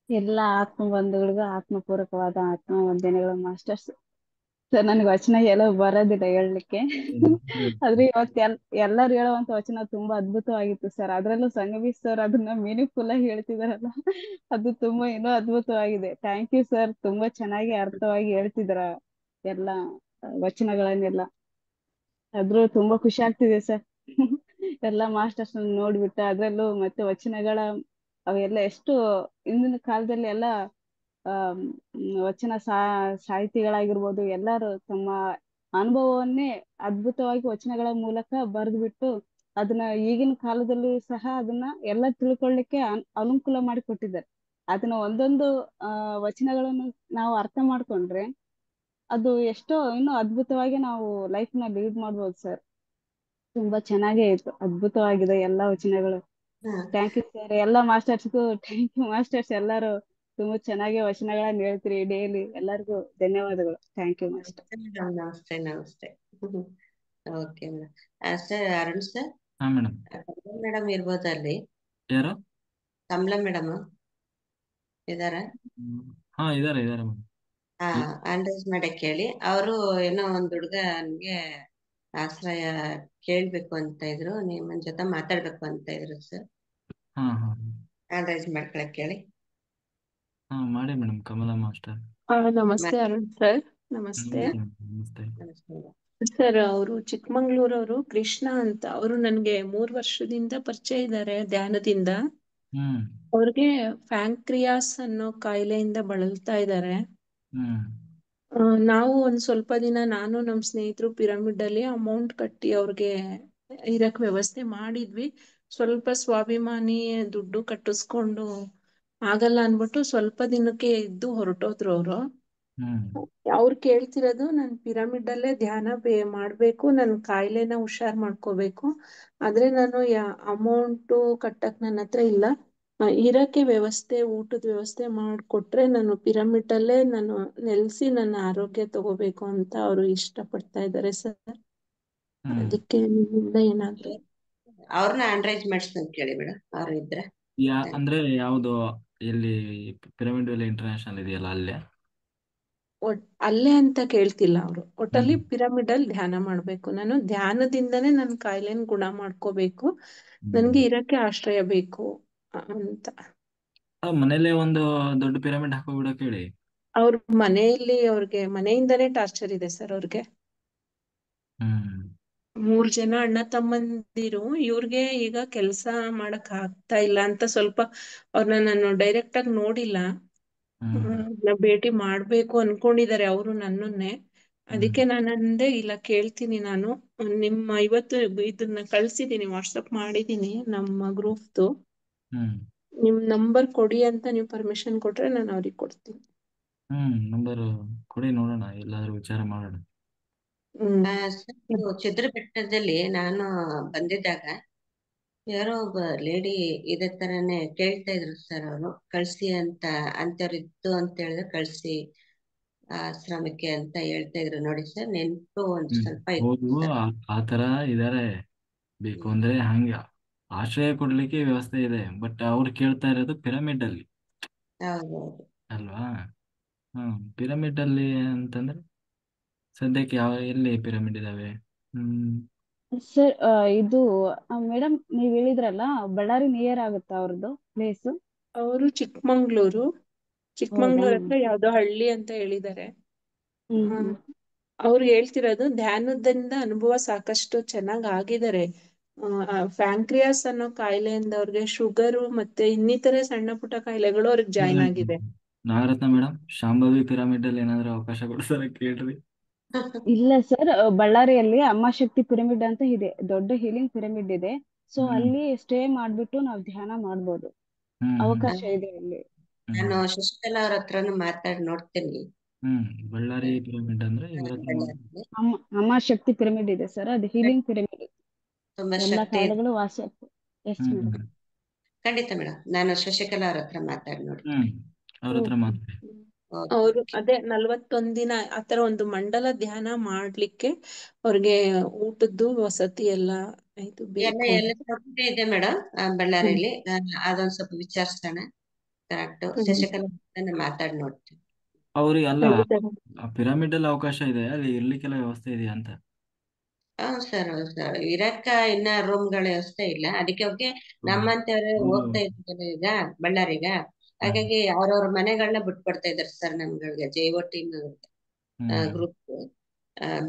ಎಲ್ಲ ಆತ್ಮ ಬಂಧುಗಳಿಗೂ ಆತ್ಮಪೂರ್ವಕವಾದ ಆತ್ಮ ವಂದನೆಗಳು ಮಾಸ್ಟರ್ಸ್. ಸರ್ ನನಗೆ ವಚನ ಎಲ್ಲ ಬರೋದಿಲ್ಲ ಹೇಳಲಿಕ್ಕೆ. ಆದ್ರೆ ಇವತ್ತು ಎಲ್ಲರೂ ಹೇಳುವಂತ ವಚನ ತುಂಬಾ ಅದ್ಭುತವಾಗಿತ್ತು ಸರ್. ಅದ್ರಲ್ಲೂ ಸಂಗವಿ ಸರ್ ಅದನ್ನ ಮೀನಿಂಗ್ಫುಲ್ ಆಗಿ ಹೇಳ್ತಿದಾರಲ್ಲ, ಅದು ತುಂಬಾ ಇನ್ನೂ ಅದ್ಭುತವಾಗಿದೆ. ಥ್ಯಾಂಕ್ ಯು ಸರ್, ತುಂಬಾ ಚೆನ್ನಾಗಿ ಅರ್ಥವಾಗಿ ಹೇಳ್ತಿದ್ರ ಎಲ್ಲ ವಚನಗಳನ್ನೆಲ್ಲ. ಆದ್ರೂ ತುಂಬಾ ಖುಷಿ ಆಗ್ತಿದೆ ಸರ್. ಎಲ್ಲ ಮಾಸ್ಟರ್ಸ್ ನೋಡ್ಬಿಟ್ಟು ಅದ್ರಲ್ಲೂ ಮತ್ತೆ ವಚನಗಳ ಅವೆಲ್ಲ ಎಷ್ಟು ಇಂದಿನ ಕಾಲದಲ್ಲಿ ಎಲ್ಲ ಆಮ್, ವಚನ ಸಾಹಿತಿಗಳಾಗಿರ್ಬೋದು ಎಲ್ಲರೂ ತಮ್ಮ ಅನುಭವವನ್ನೇ ಅದ್ಭುತವಾಗಿ ವಚನಗಳ ಮೂಲಕ ಬರೆದ್ಬಿಟ್ಟು ಅದನ್ನ ಈಗಿನ ಕಾಲದಲ್ಲೂ ಸಹ ಅದನ್ನ ಎಲ್ಲ ತಿಳ್ಕೊಳ್ಳಿಕ್ಕೆ ಅನುಕೂಲ ಮಾಡಿಕೊಟ್ಟಿದ್ದಾರೆ. ಅದನ್ನ ಒಂದೊಂದು ವಚನಗಳನ್ನು ನಾವು ಅರ್ಥ ಮಾಡ್ಕೊಂಡ್ರೆ ಅದು ಎಷ್ಟೋ ಇನ್ನೂ ಅದ್ಭುತವಾಗಿ ನಾವು ಲೈಫ್ ನ ಲೀಡ್ ಮಾಡ್ಬೋದು ಸರ್. ತುಂಬಾ ಚೆನ್ನಾಗೇ ಇತ್ತು, ಅದ್ಭುತವಾಗಿದೆ ಎಲ್ಲಾ ವಚನಗಳು. ಹಾ. Thank you sir. ಎಲ್ಲ ಮಾಸ್ಟರ್ಸ್ಗೂ ಥ್ಯಾಂಕ್ ಯು ಮಾಸ್ಟರ್ಸ್. ಎಲ್ಲರೂ ತುಂಬಾ ಚೆನ್ನಾಗಿ ವಚನಗಳನ್ನ ಹೇಳ್ತೀರಿ ಡೈಲಿ. ಎಲ್ಲರಿಗೂ ಧನ್ಯವಾದಗಳು. Thank you master. ನಮಸ್ತೆ ನಮಸ್ತೆ. Okay madam. Sir Arun sir, ಹಾ ಮೇಡಮ್. ಕಮಲಾ ಮೇಡಮ್ ಇರ್ಬೋದಾ ಅಲ್ಲಿ? ಯಾರು? ಕಮಲಾ ಮೇಡಮ್ ಇದಾರ? ಹಾ ಇದಾರೆ ಮೇಡಮ್. ಹಾ, ಆಂಡ್ರೇಜ್ ಮಾಡಕ್ ಹೇಳಿ. ಅವರು ಏನೋ ಒಂದ್ ಹುಡುಗನ್ಗೆ ಆಶ್ರಯ ಕೇಳ್ಬೇಕು ಅಂತ ಇದ್ರು, ನಿಮ್ಮನ್ ಜೊತೆ ಮಾತಾಡ್ಬೇಕು ಅಂತ ಇದ್ರು ಸರ್. ಹಾ ಹಾ ಆಂಡ್ರೇಜ್ ಮಾಡ್ಕೊಳಕ್ ಹೇಳಿ. ಹಾ ಮಾಡಿ ಮೇಡಮ್. ಕಮಲಾ ಮಾಸ್ಟರ್. ನಮಸ್ತೆ ಅರುಣ್ ಸರ್. ನಮಸ್ತೆ ನಮಸ್ತೆ. ನಮಸ್ಕಾರ. ಸರ್. ಅವರು ಚಿಕ್ಕಮಂಗ್ಳೂರವರು ಕೃಷ್ಣ ಅಂತ. ಅವರು ನನ್ಗೆ 3 ವರ್ಷದಿಂದ ಪರಿಚಯ ಇದ್ದಾರೆ ಧ್ಯಾನದಿಂದ. ಹ್ಮ್ ಅವ್ರಿಗೆ ಫ್ಯಾಂಕ್ರಿಯಾಸ್ ಅನ್ನೋ ಕಾಯಿಲೆಯಿಂದ ಬಳಲ್ತಾ ಇದ್ದಾರೆ. ಹ್ಮ್ ನಾವು ಒಂದ್ ಸ್ವಲ್ಪ ದಿನ ನಾನು ನಮ್ ಸ್ನೇಹಿತರು ಪಿರಮಿಡ್ ಅಲ್ಲಿ ಅಮೌಂಟ್ ಕಟ್ಟಿ ಅವ್ರಿಗೆ ಇರಕ್ ವ್ಯವಸ್ಥೆ ಮಾಡಿದ್ವಿ. ಸ್ವಲ್ಪ ಸ್ವಾಭಿಮಾನಿ ದುಡ್ಡು ಕಟ್ಟಿಸ್ಕೊಂಡು ಆಗಲ್ಲ ಅನ್ಬಿಟ್ಟು ಸ್ವಲ್ಪ ದಿನಕ್ಕೆ ಇದ್ದು ಹೊರಟೋದ್ರು ಅವರು. ಹ್ಮ್ ಅವ್ರು ಕೇಳ್ತಿರೋದು ನನ್ ಪಿರಮಿಡ್ ಅಲ್ಲೇ ಧ್ಯಾನ ಮಾಡ್ಬೇಕು, ನನ್ ಕಾಯಿಲೆನ ಹುಷಾರ್ ಮಾಡ್ಕೋಬೇಕು, ಆದ್ರೆ ನಾನು ಅಮೌಂಟು ಕಟ್ಟಕ್ ನನ್ನ ಹತ್ರ ಇಲ್ಲ. ಇರಕ್ಕೆ ವ್ಯವಸ್ಥೆ, ಊಟದ ವ್ಯವಸ್ಥೆ ಮಾಡ್ಕೊಟ್ರೆ ನಾನು ಪಿರಮಿಡ್ ಅಲ್ಲೇ ನಾನು ನೆಲೆಸಿ ನನ್ನ ಆರೋಗ್ಯ ತಗೋಬೇಕು ಅಂತ ಅವರು ಇಷ್ಟಪಡ್ತಾ ಇದ್ದಾರೆ ಸರ್. ಹ್ಮ್ ಅದಕ್ಕೆ ನಿಮ್ಮಿಂದ ಏನಾದ್ರು ಅವ್ರನ್ನ ಆಂಡ್ರೇಜ್ ಮಾಡಿಸ್ಕೊಂಡ್ ಕೇಳಿ ಮೇಡಮ್, ಅವ್ರು ಇದ್ರೆ. ಅಂದ್ರೆ ಯಾವ್ದು? ಎಲ್ಲಿ? ಪಿರಮಿಡ್ ವ್ಯಾಲಿ ಇಂಟರ್ನ್ಯಾಷನಲ್ ಇದೆಯಲ್ಲ ಅಲ್ಲೇ? ಅಲ್ಲೇ ಅಂತ ಕೇಳ್ತಿಲ್ಲ ಅವರು. ಒಟ್ಟಲ್ಲಿ ಹ್ಮ್ ಪಿರಮಿಡ್ ಅಲ್ಲಿ ಧ್ಯಾನ ಮಾಡ್ಬೇಕು, ನಾನು ಧ್ಯಾನದಿಂದನೇ ನನ್ನ ಕಾಯಿಲೆನ ಗುಣ ಮಾಡ್ಕೋಬೇಕು, ಹ್ಮ್ ನನ್ಗೆ ಇರಕ್ಕೆ ಆಶ್ರಯ ಬೇಕು ಅಂತ. ಮನೇಲೆ ಒಂದು ದೊಡ್ಡ ಪಿರಮಿಡ್ ಹಾಕೋಬಿಡಕ್ ಹೇಳಿ. ಅವ್ರ ಮನೆಯಲ್ಲಿ ಅವ್ರಿಗೆ ಮನೆಯಿಂದನೇ ಟಾರ್ಚರ್ ಇದೆ ಸರ್ ಅವ್ರಿಗೆ. ಹ್ಮ್ 3 ಜನ ಅಣ್ಣ ತಮ್ಮಂದಿರು. ಇವ್ರಿಗೆ ಈಗ ಕೆಲ್ಸ ಮಾಡಕ್ ಆಗ್ತಾ ಇಲ್ಲ ಅಂತ ಸ್ವಲ್ಪ ಅವ್ರನ್ನ ನಾನು ಡೈರೆಕ್ಟ್ ಆಗಿ ನೋಡಿಲ್ಲ. ಹ್ಮ್ ನಾ ಭೇಟಿ ಮಾಡ್ಬೇಕು ಅನ್ಕೊಂಡಿದ್ದಾರೆ ಅವರು ನನ್ನನ್ನೇ. ಅದಕ್ಕೆ ನಾನು ಅಂದೆ ಇಲ್ಲ ಕೇಳ್ತೀನಿ ನಾನು. ನಿಮ್ಮ ಇವತ್ತು ಇದನ್ನ ಕಳ್ಸಿದೀನಿ, ವಾಟ್ಸಪ್ ಮಾಡಿದೀನಿ ನಮ್ಮ ಗ್ರೂಪ್ದು. ಹ್ಮ್ ನಿಮ್ ನಂಬರ್ ಕೊಡಿ ಅಂತ ನೀವು ಪರ್ಮಿಷನ್ ಕೊಟ್ರೆ ನಾನು ಅವ್ರಿಗೆ ಕೊಡ್ತೀನಿ. ನಂಬರ್ ಕೊಡಿ, ನೋಡೋಣ, ಎಲ್ಲಾದ್ರೂ ವಿಚಾರ ಮಾಡೋಣ. ಸರ್, ಚಿದ್ರ ಬೆಟ್ಟದಲ್ಲಿ ನಾನು ಬಂದಿದ್ದಾಗ ಯಾರೋ ಒಬ್ಬ ಲೇಡಿ ಇದೇ ತರನೇ ಕೇಳ್ತಾ ಇದ್ರು ಸರ್. ಅವರು ಕಳ್ಸಿ ಅಂತ, ಅಂತವ್ರಿದ್ದು ಅಂತ ಹೇಳಿದ್ರೆ ಕಳ್ಸಿ ಆಶ್ರಮಕ್ಕೆ ಅಂತ ಹೇಳ್ತಾ ಇದ್ರು ನೋಡಿ ಸರ್. ನೆನ್ಪು ಒಂದ್ ಸ್ವಲ್ಪ ಇತ್ತು ಹೌದು, ಸರ್. ಆ ತರ ಇದಾರೆ. ಬೇಕು ಅಂದ್ರೆ ಹಂಗ ಆಶ್ರಯ ಕೊಡ್ಲಿಕ್ಕೆ ವ್ಯವಸ್ಥೆ ಇದೆ. ಬಟ್ ಅವ್ರು ಕೇಳ್ತಾ ಇರೋದು ಪಿರಮಿಡ್ ಅಲ್ಲಿ ಹೌದೌದು. ಅಲ್ವಾ? ಪಿರಮಿಡ್ ಅಲ್ಲಿ ಅಂತಂದ್ರೆ ಸದ್ಯಕ್ಕೆ ಎಲ್ಲಿ ಪಿರಮಿಡ್ ಇದಾವೆ? ಸರ್ ಇದು ಮೇಡಮ್ ನೀವ್ ಹೇಳಿದ್ರಲ್ಲ, ಬಳ್ಳಾರಿ ನಿಯರ್ ಆಗುತ್ತಾ ಅವ್ರದ್ದು ಪ್ಲೇಸ್? ಅವರು ಚಿಕ್ಕಮಂಗ್ಳೂರು ಹೌದಾ? ಹತ್ರ ಯಾವ್ದೋ ಹಳ್ಳಿ ಅಂತ ಹೇಳಿದ್ದಾರೆ. ಹ್ಮ್ ಅವ್ರು ಹೇಳ್ತಿರೋದು ಧ್ಯಾನದಿಂದ ಅನುಭವ ಸಾಕಷ್ಟು ಚೆನ್ನಾಗ್ ಆಗಿದ್ದಾರೆ. ಫ್ಯಾಂಕ್ರಿಯಾಸ್ ಅನ್ನೋ ಕಾಯಿಲೆಯಿಂದ ಅವ್ರಿಗೆ ಶುಗರು ಮತ್ತೆ ಇನ್ನಿತರೆ ಸಣ್ಣ ಪುಟ್ಟ ಕಾಯಿಲೆಗಳು ಅವ್ರಿಗೆ ಜಾಯ್ನ್ ಆಗಿದೆ. ನಾಗರತ್ನ ಮೇಡಮ್, ಶಾಂಭವಿ ಪಿರಮಿಡ್ ಅಲ್ಲಿ ಏನಾದ್ರು ಅವಕಾಶ ಕೊಡ್ತಾರೆ ಕೇಳ್ರಿ. ಇಲ್ಲ ಸರ್, ಬಳ್ಳಾರಿಯಲ್ಲಿ ಅಮ್ಮ ಶಕ್ತಿ ಪಿರಮಿಡ್ ಅಂತ ಇದೆ, ದೊಡ್ಡ ಹೀಲಿಂಗ್ ಪಿರಮಿಡ್ ಇದೆ. ಸೊ ಅಲ್ಲಿ ಸ್ಟೇ ಮಾಡ್ಬಿಟ್ಟು ನಾವು ಧ್ಯಾನ ಮಾಡ್ಬೋದು, ಅವಕಾಶ ಇದೆ ಅಲ್ಲಿ. ನಾನು ಶಶಿಕಲಾ ಅವ್ರ ಹತ್ರನು ಮಾತಾಡಿ ನೋಡ್ತೀನಿ. ಬಳ್ಳಾರಿ ಪಿರಮಿಡ್ ಅಂದ್ರೆ ಇವ್ರ ಹತ್ರ ಬಳ್ಳಾರಿಯಲ್ಲಿ ಅಮ್ಮ ಶಕ್ತಿ ಪಿರಮಿಡ್ ಇದೆ ಸರ್, ಅದು ಹೀಲಿಂಗ್ ಪಿರಮಿಡ್. ತುಂಬಾ ಎಲ್ಲ ಶಕ್ತಿ ಇದೆ. ಕಾಯಿಲೆಗಳು ವಾಸಿ ಆಗ್ತದೆ. Yes madam. ಖಂಡಿತ ಮೇಡಮ್, ನಾನು ಶಶಿಕಲಾ ಅವ್ರ ಹತ್ರ ಮಾತಾಡಿ ನೋಡ್ತೀನಿ. ಅವ್ರ ಹತ್ರ ಮಾತಾಡಿ. ಅವರು ಅದೇ 41 ದಿನ ಆತರ ಒಂದು ಮಂಡಲ ಧ್ಯಾನ ಮಾಡ್ಲಿಕ್ಕೆ ಅವ್ರಿಗೆ ಊಟದ್ದು ವಸತಿ ಎಲ್ಲ ಇದು ಎಲ್ಲ ಬೇಕು. ಸೌಕರ್ಯ ಇದೆ ಮೇಡಮ್ ಬಳ್ಳಾರಿಯಲ್ಲಿ. ಅದೊಂದ್ ಸ್ವಲ್ಪ ವಿಚಾರಿಸೋಣ. ಕರೆಕ್ಟ್. ಹ್ಮ್ ಶಶಿಕಲಾ ನಾನು ಮಾತಾಡಿ ನೋಡ್ತೀನಿ. ಅವ್ರಿಗೆ ಅಲ್ಲ ಖಂಡಿತ ಪಿರಮಿಡ್ ಅಲ್ಲಿ ಅವಕಾಶ ಇದೆ, ಅಲ್ಲಿ ಇರ್ಲಿಕ್ಕೆಲ್ಲ ವ್ಯವಸ್ಥೆ ಇದೆಯಾ ಅಂತ. ಸರ್ ಇರಕ್ಕ ಇನ್ನ ರೂಮ್ಗಳ ವ್ಯವಸ್ಥೆ ಇಲ್ಲ, ಅದಕ್ಕೆ ಅವ್ರಿಗೆ ನಮ್ಮಂತವ್ರೆ ಹೋಗ್ತಾ ಇದ್ದಾರೆ ಈಗ ಬಳ್ಳಾರಿಗ, ಹಾಗಾಗಿ ಅವ್ರವ್ರ ಮನೆಗಳನ್ನ ಬಿಟ್ಕೊಡ್ತಾ ಇದಾರೆ ಸರ್ ನಮ್ಗಳಿಗೆ. ಜೈವ ಟೀಮ್ ಗ್ರೂಪ್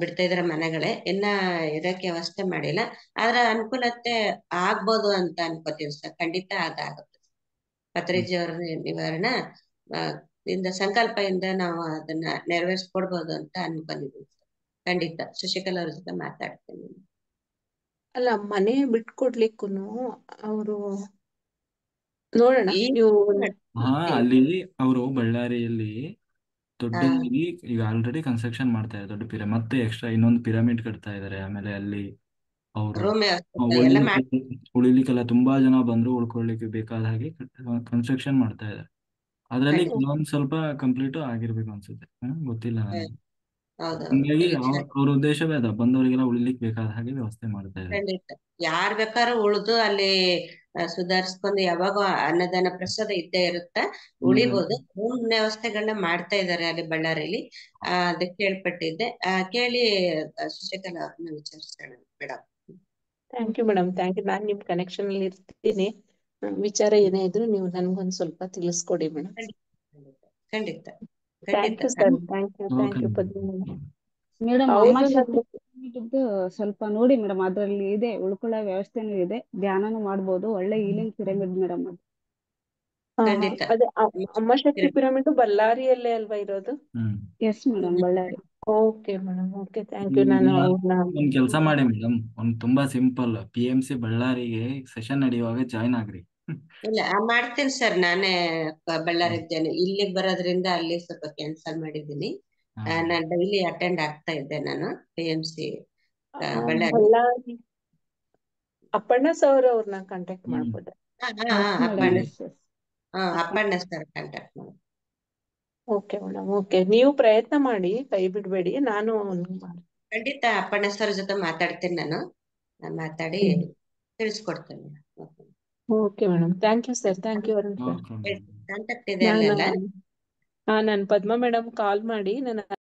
ಬಿಡ್ತಾ ಇದಾರೆ ಮನೆಗಳೇ, ಇನ್ನ ಇರಕ್ಕೆ ವ್ಯವಸ್ಥೆ ಮಾಡಿಲ್ಲ. ಆದ್ರ ಅನುಕೂಲತೆ ಆಗ್ಬೋದು ಅಂತ ಅನ್ಕೋತೀವಿ ಸರ್. ಖಂಡಿತ ಅದಾಗುತ್ತೆ. ಪತ್ರಿಜಿ ಅವ್ರ ನಿವಾರಣ ಇಂದ ಸಂಕಲ್ಪದಿಂದ ನಾವು ಅದನ್ನ ನೆರವೇರಿಸ್ಕೊಡ್ಬೋದು ಅಂತ ಅನ್ಕೊಂಡಿದ್ದೀವಿ ಸರ್. ಖಂಡಿತ ಶಶಿಕಲಾ ಅವ್ರ ಜೊತೆ ಮಾತಾಡ್ತೀನಿ. ಅಲ್ಲ, ಮನೆ ಬಿಟ್ಕೊಡ್ಲಿಕ್ಕೂನು ಅವರು ನೋಡೋಣ ಈ ನೀವು. ಅಲ್ಲಿ ಅವರು ಬಳ್ಳಾರಿಯಲ್ಲಿ ದೊಡ್ಡದಾಗಿ ಈಗ ಆಲ್ರೆಡಿ ಕನ್ಸ್ಟ್ರಕ್ಷನ್ ಮಾಡ್ತಾ ಇದ್ದಾರೆ, ದೊಡ್ಡ ಪಿರಮಿಡ್, ಮತ್ತೆ ಎಕ್ಸ್ಟ್ರಾ ಇನ್ನೊಂದು ಪಿರಮಿಡ್ ಕಟ್ತಾ ಇದ್ದಾರೆ. ಆಮೇಲೆ ಅಲ್ಲಿ ಅವರು ರೂಮ್ ವ್ಯವಸ್ಥೆ ಎಲ್ಲ ಮಾಡಿ ಉಳಿಲಿಕ್ಕೆಲ್ಲ ತುಂಬಾ ಜನ ಬಂದ್ರು ಉಳ್ಕೊಳ್ಳಿಕ್ಕೆ ಬೇಕಾದ ಹಾಗೆ ಕನ್ಸ್ಟ್ರಕ್ಷನ್ ಮಾಡ್ತಾ ಇದ್ದಾರೆ. ಅದ್ರಲ್ಲಿ ಕೆಲವೊಂದ್ ಸ್ವಲ್ಪ ಕಂಪ್ಲೀಟ್ ಆಗಿರ್ಬೇಕು ಅನ್ಸುತ್ತೆ, ಗೊತ್ತಿಲ್ಲ ನನಗೆ. ಹೌದೌದು. ಹಂಗಾಗಿ ಇಲ್ಲ ಅವ್ರ ಉದ್ದೇಶವೇ ಅದ, ಬಂದವರಿಗೆಲ್ಲ ಉಳಿಲಿಕ್ಕೆ ಬೇಕಾದ ಹಾಗೆ ವ್ಯವಸ್ಥೆ ಮಾಡ್ತಾ ಇದ್ದಾರೆ. ಖಂಡಿತ ಯಾರ್ ಬೇಕಾದ್ರೂ ಉಳ್ದು ಅಲ್ಲಿ ಸುಧಾರಿಸ್ಕೊಂಡು ಯಾವಾಗ ಅನ್ನದಾನ ಪ್ರಸಾದ ಇದ್ದೇ ಇರುತ್ತ ಉಳಿಬಹುದು. ರೂಮ್ ವ್ಯವಸ್ಥೆಗಳನ್ನ ಮಾಡ್ತಾ ಇದ್ದಾರೆ ಅಲ್ಲಿ ಬಳ್ಳಾರಿಯಲ್ಲಿ. ಅದಕ್ಕೆ ಕೇಳ್ಪಟ್ಟಿದ್ದೆ. ಕೇಳಿ ಶಶಿಕಲಾ ಅವ್ರನ್ನ ವಿಚಾರಿಸೋಣ madam. Thank you madam, thank you. ನಾನ್ ನಿಮ್ ಕನೆಕ್ಷನ್ ಅಲ್ಲಿ ಇರ್ತೀನಿ. ವಿಚಾರ ಏನೇ ಇದ್ರು ನೀವು ನನ್ಗೊಂದ್ ಸ್ವಲ್ಪ ತಿಳಿಸ್ಕೊಡಿ ಮೇಡಮ್. ಖಂಡಿತ thank you sir. Thank you Padma madam ಹೌದು. ಅಮ್ಮ ಸ್ವಲ್ಪ ನೋಡಿ ಮೇಡಮ್, ಅದ್ರಲ್ಲಿ ಇದೆ ಉಳ್ಕೊಳ್ಳೋ ವ್ಯವಸ್ಥೆನೂ ಇದೆ, ಧ್ಯಾನನೂ ಮಾಡ್ಬೋದು. ಒಳ್ಳೆ ಹೀಲಿಂಗ್ ಪಿರಮಿಡ್ ಮೇಡಮ್ ಅದು. ಖಂಡಿತ ಅದೇ ಅಮ್ಮ ಶಕ್ತಿ ಪಿರಮಿಡ್ ಬಳ್ಳಾರಿಯಲ್ಲೇ ಅಲ್ವಾ ಇರೋದು? Yes madam, Bellary. Okay madam, okay, thank you. ನಾನು ಒಂದ್ ಕೆಲಸ ಮಾಡಿ ಮೇಡಮ್, ತುಂಬಾ ಸಿಂಪಲ್, PMC ಬಳ್ಳಾರಿಗೆ ಸೆಷನ್ ನಡೆಯುವಾಗ ಜಾಯ್ನ್ ಆಗ್ರಿ. ಇಲ್ಲ ಮಾಡ್ತೀನಿ ಸರ್. ನಾನೇ ಬಳ್ಳಾರಿದ್ದೇನೆ, ಇಲ್ಲಿಗೆ ಬರೋದ್ರಿಂದ ಅಲ್ಲಿ ಸ್ವಲ್ಪ ಕ್ಯಾನ್ಸಲ್ ಮಾಡಿದ್ದೀನಿ. ನಾನು ಡೈಲಿ ಅಟೆಂಡ್ ಆಗ್ತಾ ಇದ್ದೆ ನಾನು PMC ಬಳ್ಳಾರಿ. ಅಪ್ಪಣ್ಣ ಸರ್ ಅವ್ರನ್ನ ಕಾಂಟ್ಯಾಕ್ಟ್ ಮಾಡ್ಬೋದ? ಅಪ್ಪಣ್ಣ ಸರ್ ಕಾಂಟ್ಯಾಕ್ಟ್ ಮಾಡಿ. Okay madam, okay. ನೀವು ಪ್ರಯತ್ನ ಮಾಡಿ, ಕೈ ಬಿಡ್ಬೇಡಿ. ನಾನು ಖಂಡಿತ ಅಪ್ಪಣ್ಣ ಸರ್ ಜೊತೆ ಮಾತಾಡ್ತೀನಿ. ನಾನು ಮಾತಾಡಿ ತಿಳಿಸ್ಕೊಡ್ತೇನೆ. Okay madam, thank you sir. Thank you Arun sir. Contact ಇದೆ ಅಲ್ಲ? ನಾನು ಪದ್ಮಾ ಮೇಡಮ್ ಕಾಲ್ ಮಾಡಿ ನನ್ನ